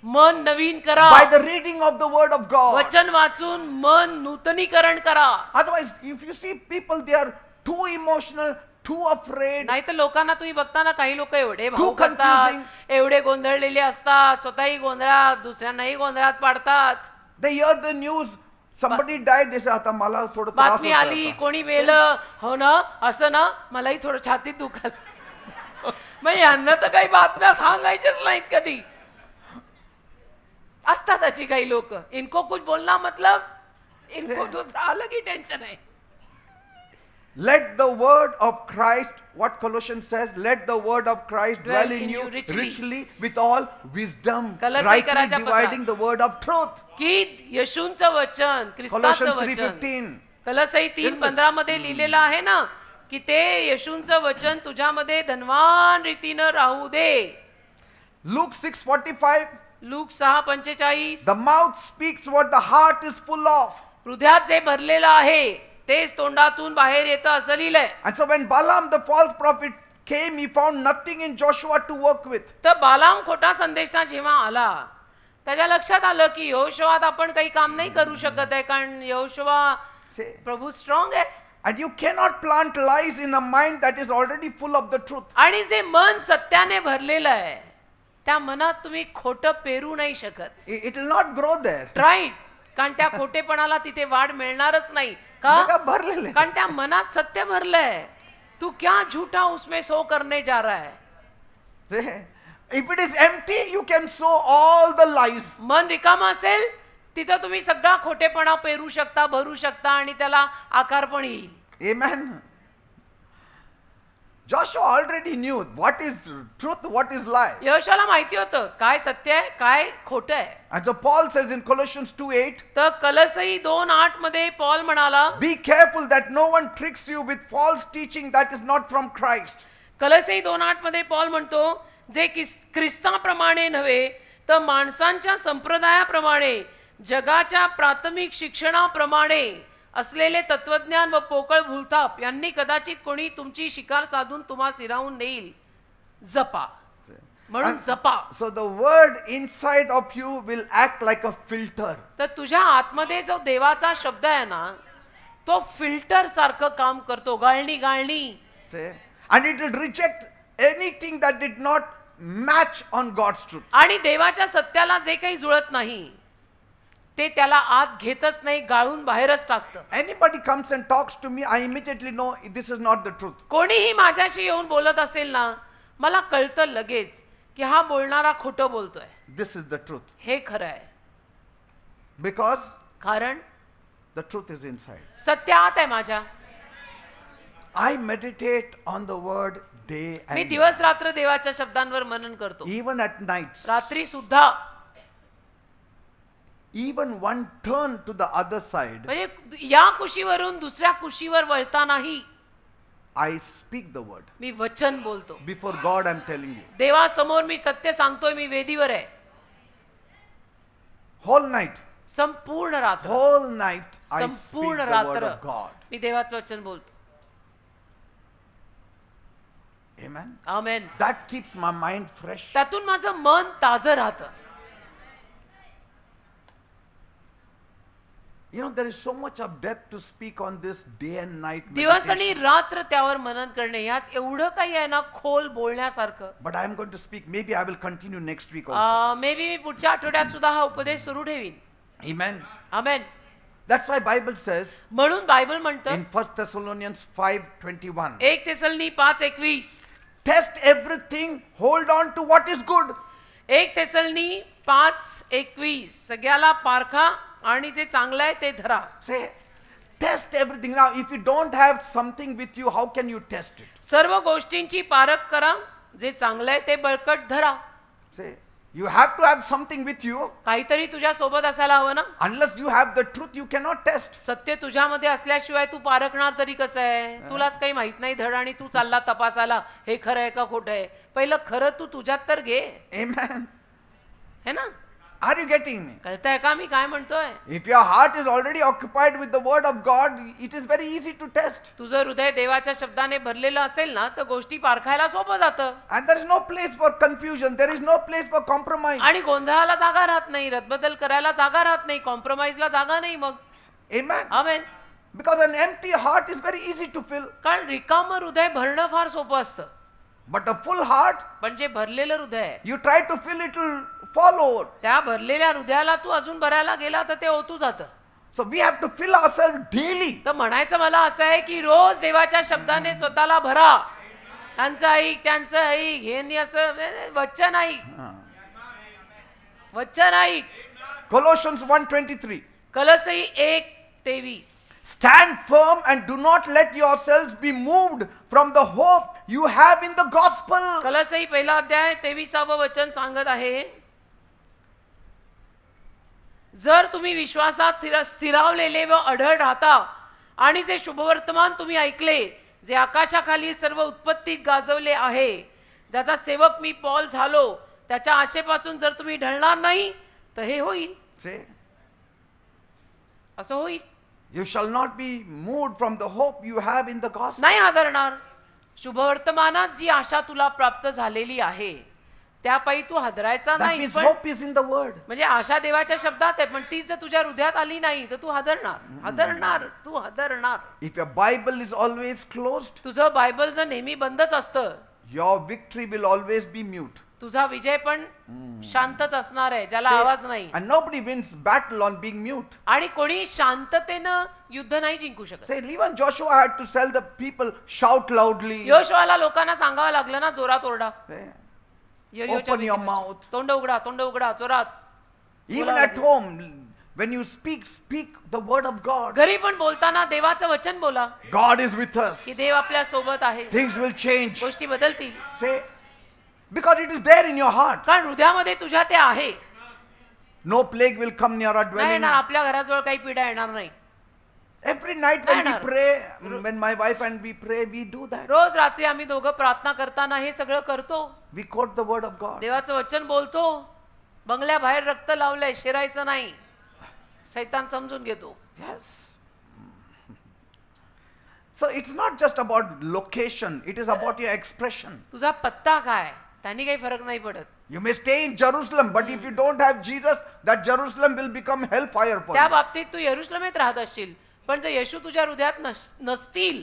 मन नवीन करा. by the reading of the word of God. वचन वाचून मन नूतनीकरण करा. Otherwise, if you see people, they are too emotional, too afraid. नाही तर लोकांना तुम्ही बघता ना काही लोक एवढे Too भावुक असतात, confusing. एवढे गोंधळलेले असतात, स्वतःही गोंधळात दुसऱ्यांनाही गोंधळात पाडतात. They hear the news, somebody died, they say, आता मला थोडं त्रास बातमी होतोय आली आता." कोणी मेलं, हो ना असं ना मलाही थोडं छातीत दुखाल. मग यांना तर काही बातम्या सांगायच्याच नाहीत कधी. असतात अशी काही लोक. इनको कुछ बोलना मतलब इनको दूसरा अलग ही टेंशन है. Let the word of Christ, what Colossians says, let the word of Christ dwell in you richly with all wisdom, कलश rightly कराच्या dividing the word of truth. की येशूंचं वचन, ख्रिस्ताचं Colossians वचन 3:15. कलसई 3:15 मध्ये लिहिलेलं आहे ना की ते येशूंचं वचन तुझ्यामध्ये धनवान रीतीनं राहू दे. Luke 6:45. Look 6:45. The mouth speaks what the heart is full of. हृदयात जे भरलेलं आहे तेच तोंडातून बाहेर येतं असं लिहिलंय. And so when Balaam the false prophet came, he found nothing in Joshua to work with. तर बालाम खोटा संदेशना जेव्हा आला त्याच्या लक्षात आलं की यहोशुआत आपण काही काम नाही करू शकत आहे कारण यहोशुआ Say, प्रभू स्ट्रॉंग आहे. and you cannot plant lies in a mind that is already full of the truth. आणि जे मन सत्याने भरलेलं आहे त्या मनात तुम्ही खोटं पेरू नाही शकत. It will not grow there. Right. कारण त्या खोटेपणाला तिथे वाढ मिळणारच नाही. का का? भरलेले? कारण त्या मनात सत्य भरलंय. तू क्या झूठा उसमें सो करने जा रहा है. Say, if it is empty, you can sow all the lies. मन रिकाम असेल तिथं तुम्ही सगळा खोटेपणा पेरू शकता, भरू शकता आणि त्याला आकार पण येईल. Amen. Joshua already knew what is truth, what is lie. यहोशुआला माहिती होतं काय सत्य आहे काय खोटं आहे. And so Paul says in Colossians 2:8, तर कलसई 2:8 मध्ये पॉल म्हणाला be careful that no one tricks you with false teaching that is not from Christ. कलसई 2:8 मध्ये पॉल म्हणतो जे ख्रिस्ताप्रमाणे नव्हे तर माणसांच्या संप्रदायाप्रमाणे जगाच्या प्राथमिक शिक्षणाप्रमाणे असलेले तत्वज्ञान व पोकळ भूलथाप यांनी कदाचित कोणी तुमची शिकार साधून तुम्हा सिरावून नेईल. जपा. म्हणून And जपा. so the word inside of you will act like a filter. तर तुझ्या आतमध्ये जो देवाचा शब्द आहे ना, तो फिल्टर सारखं काम करतो. गाळणी See? And it will reject anything that did not match on God's truth. आणि देवाच्या सत्याला जे काही जुळत नाही ते त्याला आत घेतच नाही, गाळून बाहेरच टाकतं. Anybody comes and talks to me, I immediately know this is not the truth. कोणीही माझ्याशी येऊन बोलत असेल ना, मला कळतं लगेच की हा बोलणारा खोटं बोलतोय. This is the truth. हे खरं आहे, Because कारण the truth is inside. सत्य आत आहे माझ्या. I meditate on the word day me and दिवस रात्र देवाच्या शब्दांवर मनन करतो. even at nights. रात्री सुद्धा. Even one turn to the other side, म्हणजे या कुशीवरून दुसऱ्या कुशीवर वळता नाही, I speak the word. मी वचन बोलतो. Before God I'm telling you. देवासमोर मी सत्य सांगतोय, मी वेदीवर आहे. Whole night. संपूर्ण रात्र, Whole night I speak संपूर्ण the word रात्र of God. मी देवाचं वचन बोलतो. Amen. Amen. That keeps my mind fresh. त्यातून माझं मन ताजं राहतं. You know, there is so much of depth to speak on this day and night दिवस आणि meditation. रात्र त्यावर मनन करणे, यात एवढं काही आहे ना खोल बोलण्यासारखं. But I am going to speak. Maybe I will continue next week also. May be मी पुढच्या आठवड्यात सुद्धा हा उपदेश सुरू ठेवीन. Amen. Amen. That's why Bible says म्हणून बायबल म्हणतं in 1 Thessalonians 5:21, 1 थेसलनी 5:21, test everything, hold on to what is good. 1 थेसलनी 5:21, सगळ्याला पारखा आणि जे चांगलं आहे ते धरा. Say, test everything. Now, if you don't have something with you, how can you test it? सर्व गोष्टींची पारख करा, जे चांगलं आहे ते बळकट धरा. Say, you have to have something with you. काहीतरी तुझ्या सोबत असायला हवं ना. Unless you have the truth, you cannot test. सत्य तुझ्यामध्ये असल्याशिवाय तू पारखणार तरी कसं आहे? तुलाच काही माहित नाही धड आणि तू चालला तपासायला हे खरं आहे का खोटं आहे. पहिलं खरं तू तुझ्यात तर घे. Amen. है ना? Are you getting me? कळतंय का मी काय म्हणतोय? If your heart is already occupied with the word of God, it is very easy to test. तुझं हृदय देवाच्या शब्दाने भरलेलं असेल ना, तर गोष्टी पारखायला सोपं जातं. And there is no place for confusion. There is no place for compromise. आणि गोंधळाला जागा राहत नाही, रद्दबदल करायला जागा राहत नाही, कॉम्प्रोमाइजला जागा नाही मग. Amen. Amen. Because an empty heart is very easy to fill. कारण रिकामं हृदय भरणं फार सोपं असतं. But a full heart, पण जे भरलेलं हृदय आहे, you try to fill it, will fall over. त्या भरलेल्या हृदयाला तू अजून भरायला गेला तर ते ओतू जातं. So we have to fill ourselves daily. तर म्हणायचं मला असं आहे की रोज देवाच्या शब्दाने स्वतःला भरा. त्यांचं ऐक, त्यांचं ऐक, हे असं वचन ऐक, वचन ऐक. Colossians 1:23. कलसई 1:23. Stand firm and do not let yourselves be moved from the hope you have in the gospel. कलसई 1 अध्याय 23 वचन सांगत आहे, जर तुम्ही विश्वासात स्थिरावलेले व अढळ राहता आणि जे शुभवर्तमान तुम्ही ऐकले, जे आकाशाखाली सर्व उत्पत्तीत गाजवले आहे, ज्याचा सेवक मी पॉल झालो, त्याच्या आशेपासून जर तुम्ही ढळणार नाही तर हे होईल. Say, असं होईल. you shall not be moved from the hope you have in the gospel. नाही हादरणार. शुभवर्तमानात जी आशा तुला प्राप्त झालेली आहे त्यापायी तू हादरायचा That नाही. means hope is in the word. म्हणजे आशा देवाच्या शब्दात आहे, पण ती जर तुझ्या हृदयात आली नाही तर तू हादरणार. तू हादरणार. If your Bible is always closed, तुझं बायबल जर नेहमी बंदच असतं, your victory will always be mute. तुझा विजय पण शांतच असणार आहे, ज्याला आवाज नाही. And nobody wins battle on being mute. आणि कोणी शांततेनं युद्ध नाही जिंकू शकत. Say, even Joshua had to tell the people, shout loudly. योशुआला लोकांना सांगावं लागलं ना, जोरात ओरडा. Say, यरीहोच्या open your भीतीमध्ये. mouth. तोंड उघडा जोरात. Even बोलावं at लागलं. home, when you speak the word of God. घरी पण बोलताना देवाचं वचन बोला God is with us. की देव आपल्या सोबत आहे, Things will change. गोष्टी बदलतील. Say, because it is there in your heart. कारण हृदयामध्ये तुझ्या ते आहे. No plague will come near our नाही dwelling. येणार, आपल्या घराजवळ काही पिढा येणार नाही. Every night when we येणार. pray, when my wife and we pray, we do that. रोज रात्री आम्ही दोघं प्रार्थना करताना हे सगळं करतो. We quote the word of God. देवाचं वचन बोलतो. बंगल्याबाहेर रक्त लावलंय, शिरायचं नाही. सैतान समजून घेतो. Yes. So it's not just about location, it is about your expression. तुझा पत्ता काय, त्यांनी काही फरक नाही पडत. You may stay in Jerusalem, but if you don't have Jesus, that Jerusalem will become hellfire for त्या you. बाबतीत तू यरुशलेमेत राहत असशील, पण जर येशू तुझ्या हृदयात नसतील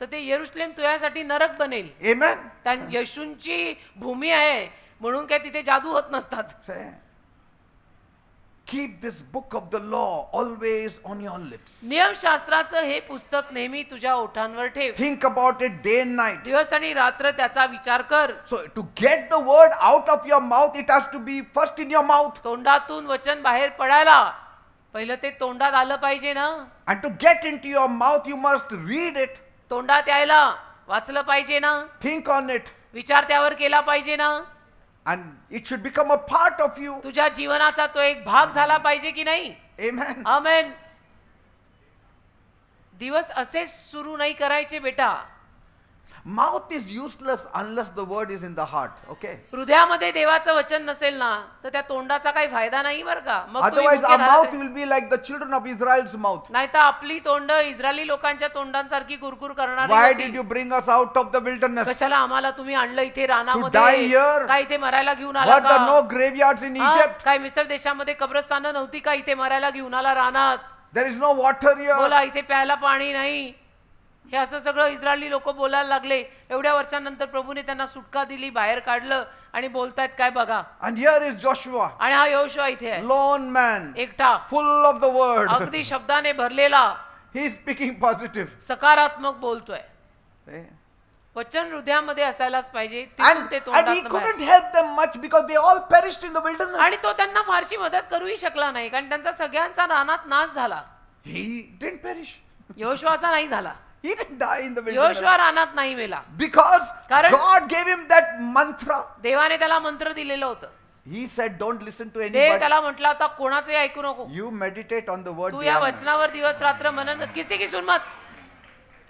तर ते यरुशलेम तुझ्यासाठी नरक बनेल. Amen. त्या येशूंची भूमी आहे म्हणून काय तिथे जादू होत नसतात. Say, keep this book of the law always on your lips. नियमशास्त्राचं हे पुस्तक नेहमी तुझ्या ओठांवर ठेव. Think about it day and night. दिवस आणि रात्र त्याचा विचार कर. So to get the word out of your mouth, it has to be first in your mouth. तोंडातून वचन बाहेर पडायला पहिलं ते तोंडात आलं पाहिजे ना. And to get into your mouth, you must read it, तोंडात यायला वाचलं पाहिजे ना. think on it, विचार त्यावर केला पाहिजे ना. and it should become a part of you. तुझ्या जीवनाचा तो एक भाग झाला पाहिजे की नाही. Amen. आमेन. दिवस असेच सुरू नाही करायचे बेटा. Mouth is useless unless the word is in the heart. Okay. हृदयामध्ये देवाचं वचन नसेल ना तर त्या तोंडाचा काही फायदा नाही बरं का. मग तुम्ही Otherwise, मुके our mouth राहते. will be like the children of Israel's mouth. नाही तर आपली तोंड इस्रायली लोकांच्या तोंडांसारखी कुरकुर करणारी Why होतील. did you bring us out of the wilderness? कशाला आम्हाला तुम्ही आणलं इथे die रानामध्ये. here? काय इथे मरायला घेऊन आला Were there no का. graveyards in हा? Egypt? काय मिस्र देशामध्ये कब्रस्थानं नव्हती का इथे मरायला घेऊन आला रानात. There is no water here. बोला इथे प्यायला पाणी नाही. हे असं सगळं इस्रायली लोक बोलायला लागले. एवढ्या वर्षांनंतर प्रभूने त्यांना सुटका दिली, बाहेर काढलं आणि बोलतायत काय बघा. And here is Joshua, आणि हा यहोशुआ इथे आहे lone man, एकटा, full of the word. अगदी शब्दाने भरलेला, He is speaking positive. सकारात्मक बोलतोय. Eh? वचन हृदयामध्ये असायलाच पाहिजे. तिथून ते And he तोंडातनं बाहेर. couldn't help them much because they all perished in the wilderness. आणि तो त्यांना फारशी मदत करूही शकला नाही कारण त्यांचा सगळ्यांचा रानात नाश झाला. He didn't perish. यहोशुआचा नाही झाला. He didn't die in the wilderness. Yehoshua रानात नाही मेला Because कारण- God gave him that mantra. देवाने त्याला मंत्र दिलेलं होतं. He said, don't listen to Dev anybody. त्याला म्हटला होता कोणाचंही ऐकू नको. You meditate on the word. Tu day या and night. वचनावर दिवस रात्र मनन किसी की सुन मत,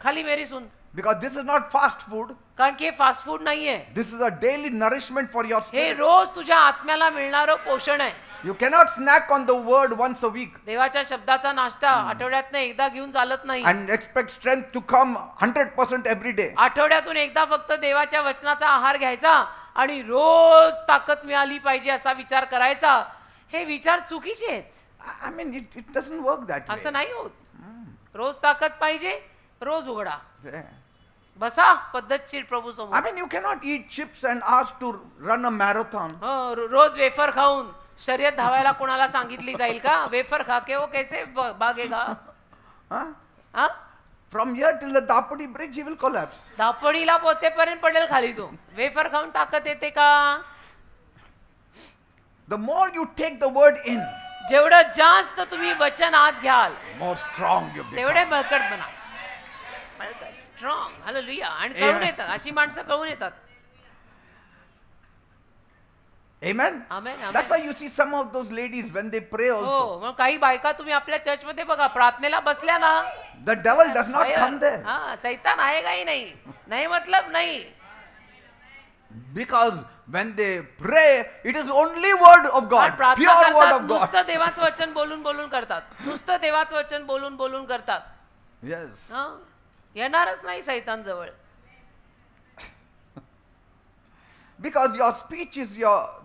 खाली मेरी सुन. Because this is not fast food. कारण की हे फास्ट फूड नाहीये. This is a daily nourishment for your हे spirit. रोज तुझ्या आत्म्याला मिळणारं पोषण आहे. You cannot snack on the word once a week देवाच्या शब्दाचा नाश्ता आठवड्यातनं एकदा घेऊन चालत नाही. and expect strength to come 100% every day. आठवड्यातून एकदा फक्त देवाच्या वचनाचा आहार घ्यायचा आणि रोज ताकद मिळाली पाहिजे असा विचार करायचा. हे विचार चुकीचे आहेत. I mean, it doesn't work that way. असं नाही होत. रोज ताकद पाहिजे, रोज उघडा, Yeah. बसा पद्धतशीर प्रभू I समोर. mean, you cannot eat chips and ask to run a marathon. रोज वेफर खाऊन शर्यत धावायला कोणाला सांगितली जाईल का. वेफर खा के वो कैसे भागेगा. Huh? हा? From here till the Dapodi bridge, he will collapse. धापडीला पोहोचेपर्यंत पडेल खाली तो. वेफर खाऊन ताकद येते का. The more you take the word in, जेवढं जास्त तुम्ही वचन आत घ्याल more strong you become. तेवढे बळकट बना. स्ट्रॉंग. हालेलुया. आणि कळून Amen. येतात, अशी माणसं कळून येतात. Amen? Amen, amen. That's why you see some of those ladies when they pray also. हो, मग काही बायका तुम्ही आपल्या चर्चमध्ये बघा प्रार्थनेला बसल्या ना. The devil does not come there. हा, सैतान आएगाही नाही. नाही मतलब नाही. Because when they pray, it is only word of पण God, प्रार्थना pure word करतात of God. नुसतं देवाचं वचन बोलून बोलून करतात. नुसतं देवाचं वचन बोलून बोलून करतात. Yes. हा, येणारच नाही सैतान जवळ. Because your speech is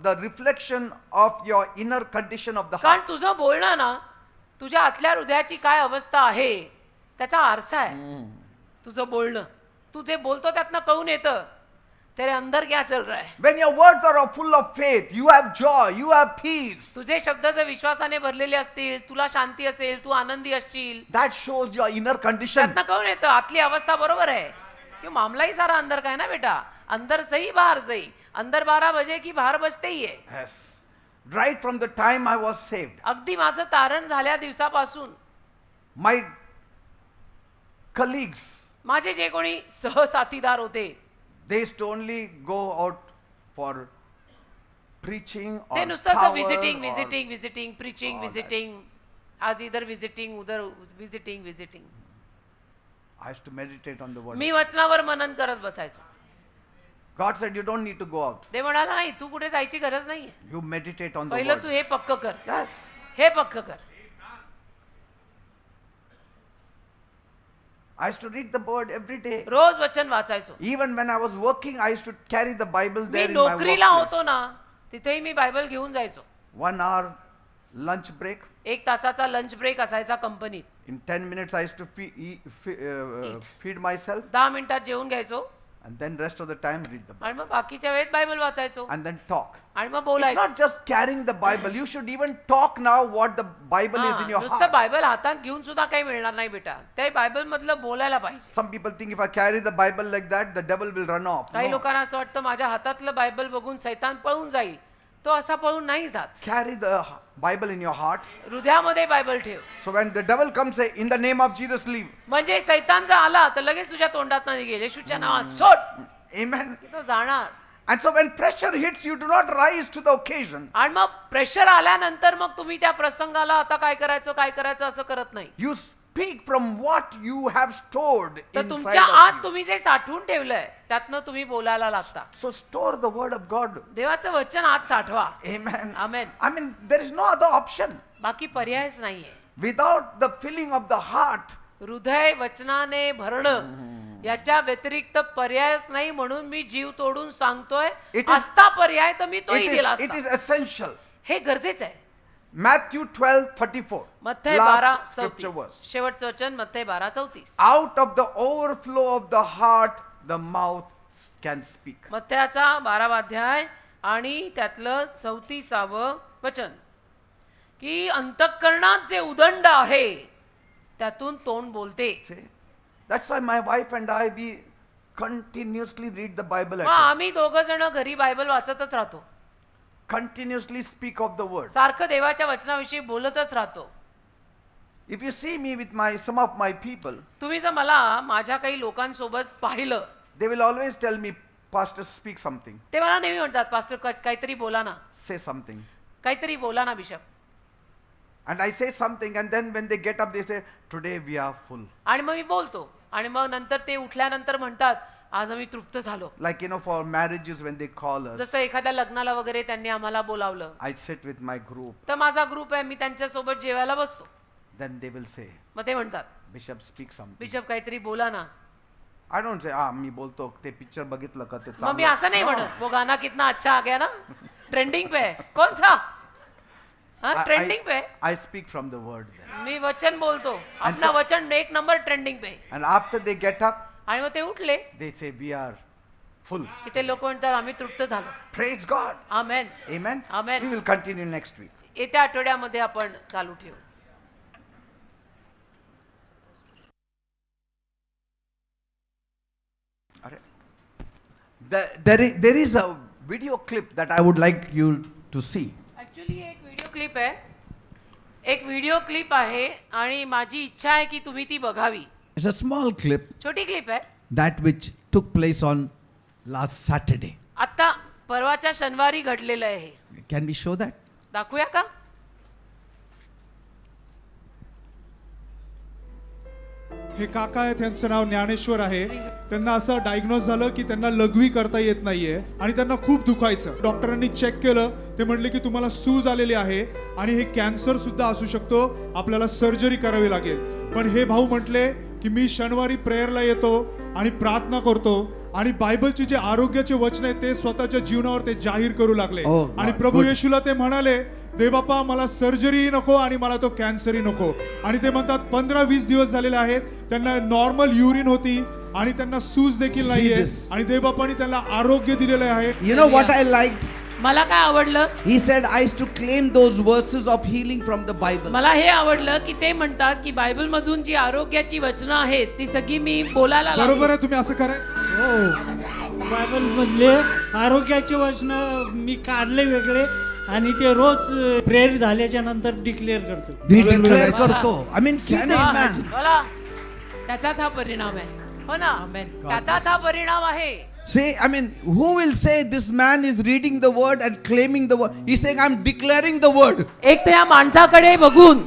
the reflection of your inner condition of the कारण heart. तुझं बोलणं ना तुझ्या आतल्या हृदयाची काय अवस्था आहे त्याचा आरसा आहे. तुझं बोलणं, तू जे बोलतो त्यातनं कळून येतं तेरे अंदर क्या चल रहा है. When your words are full of faith, you have joy, you have peace. तुझे शब्द जर विश्वासाने भरलेले असतील, तुला शांती असेल, तू आनंदी असशील, That shows your inner condition. त्यातनं कळून येतं आतली अवस्था बरोबर आहे. क्यों मामला ही सारा अंदर का है ना बेटा. अंदर सही बाहर सही. अंदर 12 बजे की बाहर बजते ही आहे. Yes. Right from the time I was saved, अगदी माझं तारण झाल्या दिवसापासून my colleagues, माझे जे कोणी सहसाथीदार होते they used to only go out for preaching ते or नुसतं असं power visiting or- visiting visiting preaching all that. Visiting. आज इधर विजिटिंग उधर visiting visiting. I used to meditate on the word. मी वचनावर मनन करत बसायचो. God said you don't need to go out. ते म्हणाला नाही तू कुठे जायची गरज नाहीये. You meditate on the पहिलं तू word. हे पक्क कर. Yes. हे पक्क कर. I used to read the word every day. रोज वचन वाचायचो. Even when I was working, I used to carry the Bible me there in my नोकरीला workplace. होतो ना, तिथेही मी बायबल घेऊन जायचो. 1 hour lunch break. 1 तासाचा लंच ब्रेक असायचा कंपनीत. In 10 minutes, I used to feed myself, 10 मिनिटात जेवून घ्यायचो and then rest of the time read the Bible, आणि मग बाकीच्या वेळेत बायबल वाचायचो and then talk. आणि मग It's बोलायचो. not just carrying the Bible. You should even talk now what the Bible is in your नुसतं heart. बायबल हातात घेऊन सुद्धा काही मिळणार नाही बेटा. ते बायबल मधलं बोलायला पाहिजे. Some people think if I carry the Bible like that, the devil will run off. काही No. लोकांना असं वाटतं माझ्या हातातलं बायबल बघून सैतान पळून जाईल. तो असा पळून नाही जात. Carry the Bible in your heart. हृदयामध्ये बायबल ठेव. So when the devil comes, say, in the name of Jesus, leave. म्हणजे सैतान जर आला तर लगेच तुझ्या तोंडात नाही गेले. येशूच्या नावात सोड. Amen. की तो जाणार. And so when pressure hits, you do not rise to the occasion. आणि मग प्रेशर आल्यानंतर मग तुम्ही त्या प्रसंगाला आता काय करायचं असं करत नाही. You speak from what you have stored तर inside तुमच्या of आत you. तुम्ही जे साठवून ठेवलंय त्यातनं तुम्ही बोलायला लागता. So store the word of God. देवाचं वचन आत साठवा. Amen. Amen. I mean, there is no other option. बाकी पर्यायच नाहीये. Without the filling of the heart, हृदय वचनाने भरणं याच्या व्यतिरिक्त पर्यायच नाही. म्हणून मी जीव तोडून सांगतोय, It is- असता पर्याय तर मी तोही दिला it is असता. essential. हे गरजेचं आहे. Matthew 12:34. मत्थय Last 12:34 scripture verse. शेवटचं वचन मत्थय 12:34. Out of the overflow of the heart, the mouth can speak. मत्थयाचा 12वा अध्याय आणि त्यातलं 34वं वचन की अंतःकरणात जे उदंड आहे त्यातून तोंड बोलते. See? That's why my wife and I, we continuously read the Bible at मग home. आम्ही दोघं जण घरी बायबल वाचतच राहतो. Continuously speak of the word. सारखं देवाच्या वचनाविषयी बोलतच राहतो. If you see me with some of my people, तुम्ही जर मला माझ्या काही लोकांसोबत पाहिलं they will always tell me, Pastor, speak something. ते मला नेहमी म्हणतात, पास्टर काहीतरी बोला ना, Say something. काहीतरी बोला ना bishop. And I say something, and then when they get up, they say, today we are full. आणि मग मी बोलतो आणि मग नंतर ते उठल्यानंतर म्हणतात, आज आम्ही तृप्त झालो. Like, for marriages, when they call us, जसं एखाद्या लग्नाला वगैरे त्यांनी आम्हाला बोलावलं I sit with my group. तर माझा ग्रुप आहे, मी त्यांच्यासोबत जेवायला बसतो. Then they will say, मग ते म्हणतात, Bishop, speak something. बिशप काहीतरी बोला ना. I don't say, मी बोलतो, ते पिक्चर बघितलं का ते मग मी चांगलं?" असं नाही No. म्हणत, वो गाना कितना अच्छा आ गया ना, ट्रेंडिंग पे है. कौन सा? हाँ, ट्रेंडिंग पे है. I speak from the word then. मी वचन बोलतो, And अपना so- वचन 1 number trending pay. And after they get up, आणि मग ते उठले they say, we are full. की ते लोक म्हणतात आम्ही तृप्त झालो. Praise God. Amen. Amen. Amen. We will continue next week. येत्या आठवड्यामध्ये आपण चालू ठेवू. There is a video clip that I would like you to see. Actually एक व्हिडिओ क्लिप आहे. एक व्हिडिओ क्लिप आहे आणि माझी इच्छा आहे की तुम्ही ती बघावी. It's a small clip छोटी क्लिप आहे. that which took place on last Saturday. आता परवाच्या शनिवारी घडलेलं आहे हे. Can we show that? दाखवूया का? हे काका आहेत, त्यांचं नाव ज्ञानेश्वर आहे. त्यांना असं डायग्नोज झालं की त्यांना लघवी करता येत नाहीये आणि त्यांना खूप दुखायचं. डॉक्टरांनी चेक केलं, ते म्हणले की तुम्हाला सूज आलेली आहे आणि हे कॅन्सर सुद्धा असू शकतो, आपल्याला सर्जरी करावी लागेल. पण हे भाऊ म्हटले की मी शनिवारी प्रेयरला येतो आणि प्रार्थना करतो आणि बायबलचे जे आरोग्याचे वचन आहेत ते स्वतःच्या जीवनावर ते जाहीर करू लागले. Oh, आणि God, प्रभू good. येशूला ते म्हणाले, देवबापा मला सर्जरी नको आणि मला तो कॅन्सरही नको. आणि ते म्हणतात 15-20 दिवस झालेले आहेत, त्यांना नॉर्मल युरिन होती आणि त्यांना सूज देखील See नाहीये this. आणि देवबापाने त्यांना आरोग्य दिलेले आहे. You know what I liked? मला काय आवडलं? He said, I used to claim those verses of healing from the Bible. मला हे आवडलं की ते म्हणतात की बायबल मधून जी आरोग्याची वचनं आहेत ती सगळी मी बोलायला लागलो. बरोबर आहे, तुम्ही असं करायचं. हो, बायबलमधले आरोग्याचे वचन मी काढले वेगळे आणि ते रोज प्रेयर झाल्याच्या नंतर डिक्लेअर करतो. We declare करतो. I mean, see this हा, man. बोला. त्याचाच हा परिणाम आहे. हो ना, त्याचाच हा परिणाम आहे. See, I mean, who will say this man is reading the word and claiming the word? He's saying, I'm declaring the word. एक तर या माणसाकडे बघून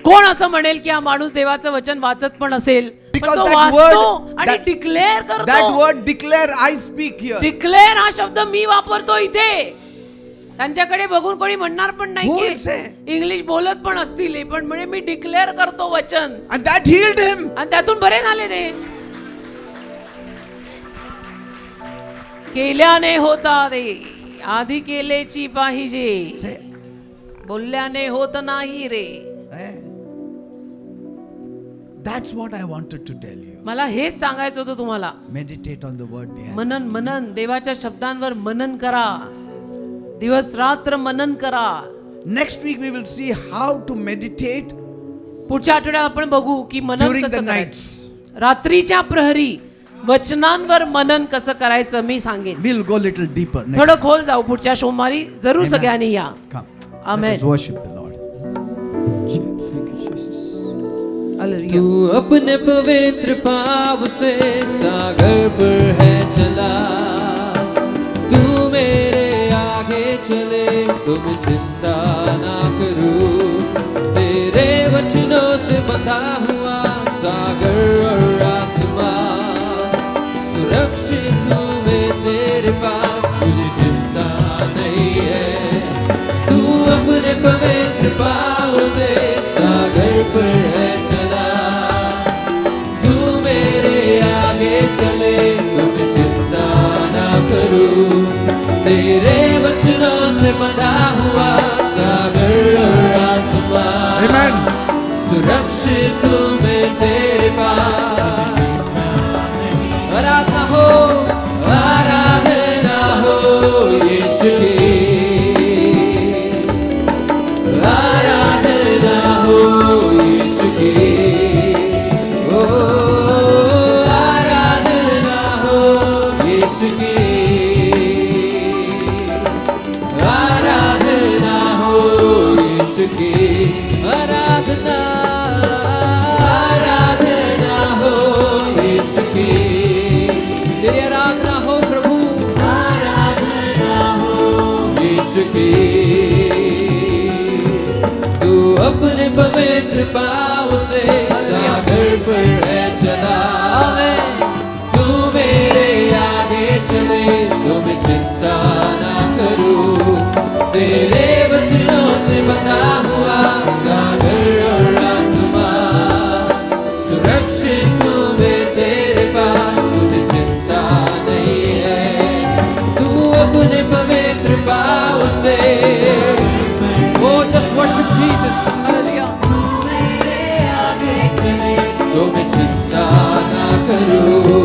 कोण असं म्हणेल की हा माणूस देवाचं वचन वाचत पण असेल, पण Because तो that वाचतो word, आणि डिक्लेअर that करतो. word declare, I speak here. Declare हा शब्द मी वापरतो इथे. त्यांच्याकडे बघून कोणी म्हणणार पण नाही Who will की say? इंग्लिश बोलत पण असतील हे, पण म्हणे मी डिक्लेअर करतो वचन And that healed him. आणि त्यातून बरे झाले ते. केल्याने होता ते, आधी केलेची पाहिजे, Say, बोलल्याने होत नाही रे. eh? That's what I wanted to tell you. मला हेच सांगायचं होतं तुम्हाला. Meditate on the word day and मनन देवाच्या शब्दांवर मनन करा, दिवस रात्र मनन करा. Next week we will see how to meditate पुढच्या आठवड्यात आपण बघू की मनन during the कसं nights. करायचं. रात्रीच्या प्रहरी वचनांवर मनन कसं करायचं मी सांगेन. We'll go a little deeper. Next थोडं खोल जाऊ पुढच्या सोमवारी. जरूर Amen. सगळ्यांनी या. Come. Amen. Let us worship the Lord. Hallelujah. तू अपने पवित्र पाव से सागर पर है चला, तू मेरे आगे चले तो मैं चिंता ना करूं, तेरे वचनों से बंधा हुआ सागर और आसमां सुरक्षित हूँ मैं तेरे पास, मुझे चिंता नहीं है। तू अपने पवित्र पाव से सागर पर है चला, तू मेरे आगे चले तो मैं चिंता ना करूं, तेरे वचनों से बंधा हुआ सागर और आसमां Amen. सुरक्षित हूँ मैं तेरे पास। आराधना हो यीशु की, आराधना हो यीशु की, ओ आराधना हो यीशु की, आराधना हो यीशु की, आराधना आराधना हो यीशु की, तेरी आराधना हो प्रभु, आराधना हो यीशु की। तू अपने पवित्र पाँव से सागर पर है चला, तू मेरे आगे चले तो मैं चिंता ना करूं, तेरे वचनों से बंधा हुआ सागर और आसमां सुरक्षित हूँ मैं तेरे पास, मुझे चिंता नहीं है। तू अपने पवित्र पाँव से, oh just worship Jesus, तू मेरे आगे चले तो मैं चिंता ना करूं,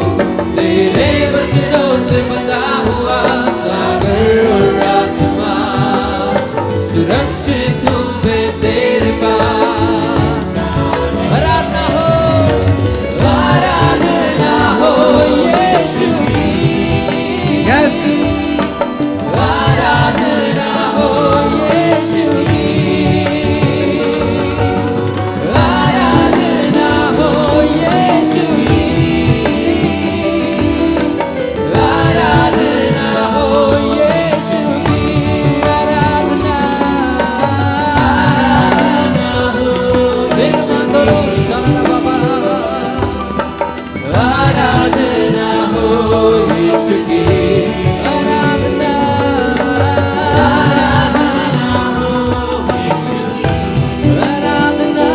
तेरे वचनों से बंधा हुआ सागर और आसमां सुरक्षित हूँ मैं तेरे पास। आराधना हो यीशु की, Yes. आराधना हो यीशु की, आराधना हो यीशु की, आराधना हो यीशु की, आराधना हो सिर मंदरो शरण बाबा, आराधना हो यीशु की, आराधना हो यीशु की, आराधना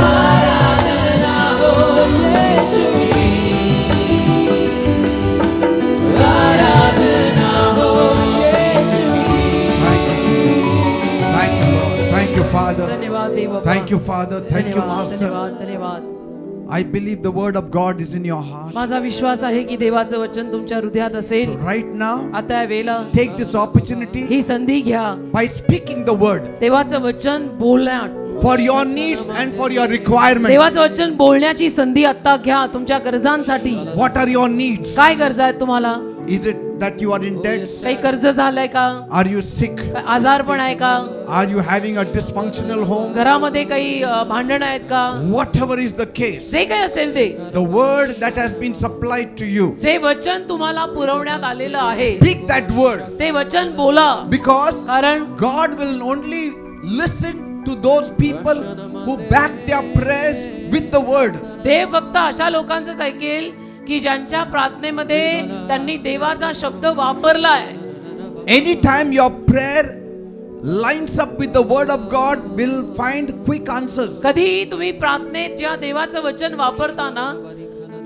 आराधना हो यीशु की, आराधना हो यीशु की। Thank you, Lord. Thank you, Father. धन्यवाद देव. Thank you, Father. Thank you, धन्यवाद, Master. धन्यवाद धन्यवाद. I believe the word of God is in your heart. माझा विश्वास आहे की देवाचं वचन तुमच्या हृदयात असेल. So right now, आता या वेळेला take this opportunity ही संधी घ्या, by speaking the word देवाचं वचन बोलण्यात, for your needs and for your requirements. देवाचं वचन बोलण्याची संधी आता घ्या तुमच्या गरजांसाठी. What are your needs? काय गरजा आहेत तुम्हाला? Is it that you are in debt? काही कर्ज झालंय का? Are you sick? काही आजारपण आहे का? Are you having a dysfunctional home? घरामध्ये काही भांडणं आहेत का? Whatever is the case, जे काही असेल ते, the word that has been supplied to you, जे वचन तुम्हाला पुरवण्यात आलेलं आहे speak that word, ते वचन बोला. because कारण God will only listen to those people who back their prayers with the word. देव फक्त अशा लोकांचंच ऐकेल की ज्यांच्या प्रार्थनेमध्ये त्यांनी देवाचा शब्द वापरलाय. Anytime your prayer lines up with the word of God, will find quick answers. कधी तुम्ही प्रार्थनेत जेव्हा देवाचं वचन वापरताना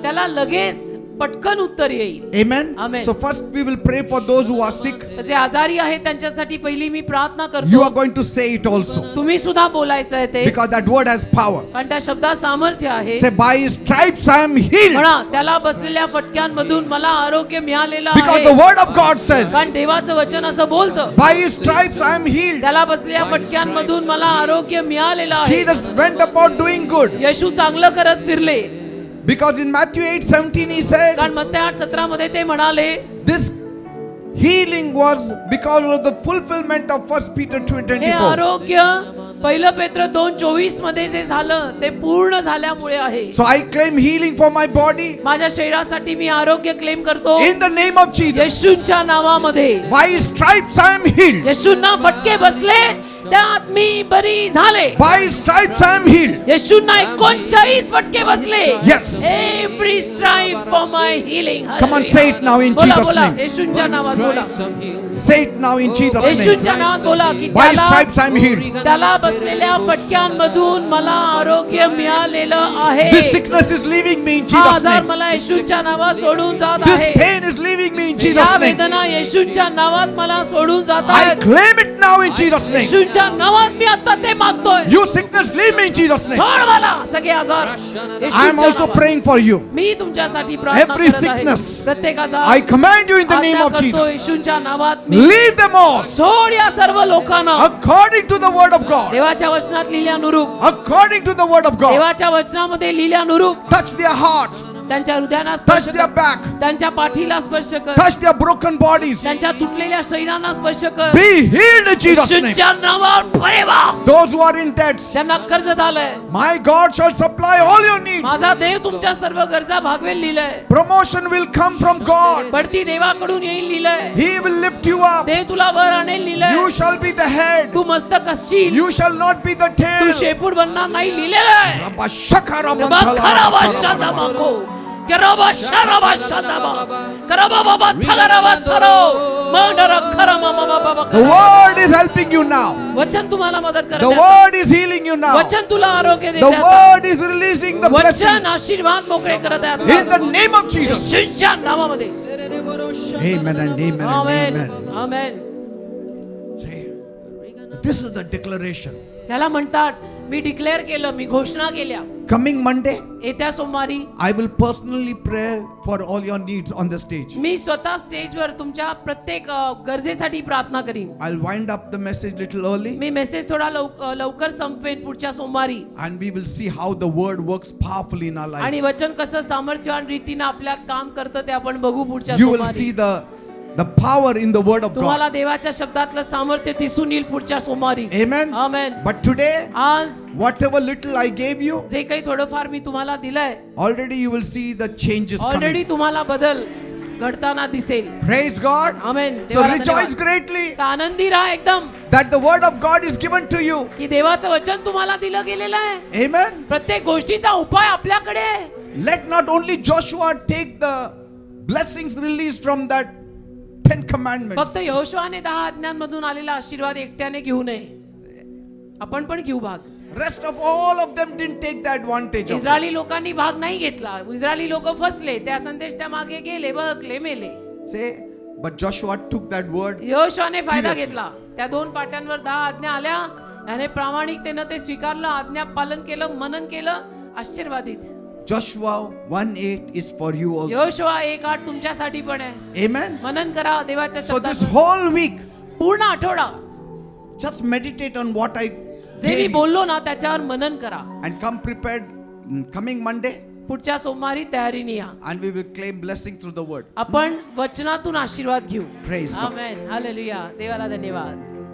त्याला लगेच पटकन उत्तर येईल. Amen. Amen. So first we will pray for those who are sick. जे आजारी आहेत त्यांच्यासाठी पहिली मी प्रार्थना You करतो. are going to say it also, तुम्ही सुद्धा बोलायचं आहे ते, because that word has power. कारण त्या शब्दात सामर्थ्य आहे. Say, by his stripes I am healed. म्हणा त्याला बसलेल्या फटक्यांमधून मला आरोग्य मिळालेलं Because the आहे. word of God says, कारण देवाचं वचन असं बोलतं, by his stripes I am healed. त्याला बसलेल्या फटक्यांमधून मला आरोग्य मिळालेलं आहे. Jesus went about doing good. येशू चांगलं करत फिरले. Because in Matthew 8:17 he said, कारण मत्ते 8:17 मध्ये ते म्हणाले, this healing was because of the fulfillment of 1 Peter हे 2:24. आरोग्य पहिलं पेत्र 2:24 मध्ये जे झालं ते पूर्ण झाल्यामुळे आहे. So I claim healing for my body माझ्या शरीरासाठी मी आरोग्य क्लेम करतो in the name of Jesus. येशूंच्या नावामध्ये. By his stripes I am healed. येशूंना फटके बसले त्यात मी बरी झाले. By his stripes I am healed. येशूंना 39 फटके बसले. Yes. Every stripe for my healing. Come on, say it now in बोला Jesus' बोला name. येशूंच्या नावात बोला. Say it now in Jesus' name. येशूंच्या नावात बोला की By his stripes I am healed. त्याला बसलेल्या फटक्यांमधून मला आरोग्य मिळालेलं आहे. This sickness is leaving me in हा Jesus' आजार name. मला येशूंच्या नावात सोडून जात This आहे. pain is leaving me in या Jesus' name. वेदना येशूंच्या नावात मला सोडून जात I आहेत. claim it now in Jesus' name. येशूंच्या नावात मी आता ते मागतोय. You sickness, leave me in Jesus' name. सोड मला सगळे आजार. I am येशूंच्या also नावात. praying for you. मी तुमच्यासाठी प्रार्थना Every करत आहे. sickness, प्रत्येक आजार I command you in the name आज्ञा of करतो Jesus. येशूंच्या नावात मी. Leave them all सोड या सर्व लोकांना according to the word of God. देवाच्या वचनात लिहिल्यानुरूप, According to the word of God. देवाच्या वचनामध्ये लिहिल्यानुरूप Touch their heart. त्यांच्या हृदयाला स्पर्श Touch their कर. back. त्यांच्या पाठीला स्पर्श कर. Touch their broken bodies. त्यांच्या तुटलेल्या शरीरांना स्पर्श कर. Be healed in Jesus' name. येशूंच्या नावात बरे व्हा. Those who are in debts, त्यांना कर्ज झालंय. my God shall supply all your needs. माझा देव तुमच्या सर्व गरजा भागवेल लिहिलंय. Promotion will come from God. बढती देवाकडून येईल लिहिलंय. He will lift you up. देव तुला वर आणेल लिहिलंय. You shall be the head. तू मस्तक असशील, You shall not be the Tu tail. शेपूट बनणार नाही लिहिलेलं आहे. Rabba shakara रबा manthala खराबा rakara. शादाबाको, करबा शराबा शादाबा, करबा बाबा थगरबा सरो, मंडर खरमा मामा बाबा. The word is helping you now. वचन तुम्हाला मदत The करत आहे. word is healing you now. वचन तुला आरोग्य देत The आहे. word is releasing the blessing वचन आशीर्वाद मोकळे करत आहे. in the name of Jesus. येशूच्या नावामध्ये. Amen and amen and amen amen. Amen. Say, this is the declaration. त्याला म्हणतात मी डिक्लेअर केलं, मी घोषणा केल्या. Coming Monday, येत्या सोमवारी I will personally pray for all your needs on the stage. मी स्वतः स्टेजवर तुमच्या प्रत्येक गरजेसाठी प्रार्थना करीन. I'll wind up the message little early me message थोडा लवकर संपवेन पुढच्या सोमवारी. and we will see how the word works powerfully in our आणि lives. वचन कसं सामर्थ्यवान रीतीने आपल्यात काम करतं ते आपण बघू पुढच्या You will see सोमवारी. the power in the word of God. तुम्हाला देवाच्या शब्दातलं सामर्थ्य दिसून येईल पुढच्या सोमवारी. Amen. आमेन. But today, आज whatever little I gave you, जे काही थोडंफार मी तुम्हाला दिलंय, already you will see the changes already coming. तुम्हाला बदल घडताना दिसेल. Praise God. आमेन. So देवाला rejoice धन्यवाद. greatly तर आनंदी राहा एकदम that the word of God is given to you. की देवाचं वचन तुम्हाला दिलं गेलेलं आहे. Amen. प्रत्येक गोष्टीचा उपाय आपल्याकडे आहे. Let not only Joshua take the blessings released from that 10 commandments. फक्त यहोशुआने 10 आज्ञांमधून आलेला आशीर्वाद एकट्याने घेऊ नये, आपण पण घेऊ भाग. Rest of all of them didn't take the advantage of it. Israeli लोकांनी भाग नाही घेतला. इस्रायली लोक फसले, त्या संदेशाच्या मागे गेले, बघले, मेले. Say, but Joshua took that word. यहोशुआने फायदा Seriously. घेतला. त्या 2 पाट्यांवर 10 आज्ञा आल्या, याने प्रामाणिकतेनं ते स्वीकारलं, आज्ञा पालन केलं, मनन केलं, आशीर्वादित. Joshua 1:8 is for you also. Yehoshua 1:8 तुमच्यासाठी पण आहे. Amen. मनन करा देवाच्या So this शब्दात. whole week, पूर्ण आठवडा just meditate on what I जे मी gave you बोललो ना त्याच्यावर मनन करा. and come prepared coming Monday पुढच्या सोमवारी तयारीने या. and we will claim blessing through the word. आपण वचनातून आशीर्वाद घेऊ. Praise God. आमेन. हालेलुया. देवाला धन्यवाद.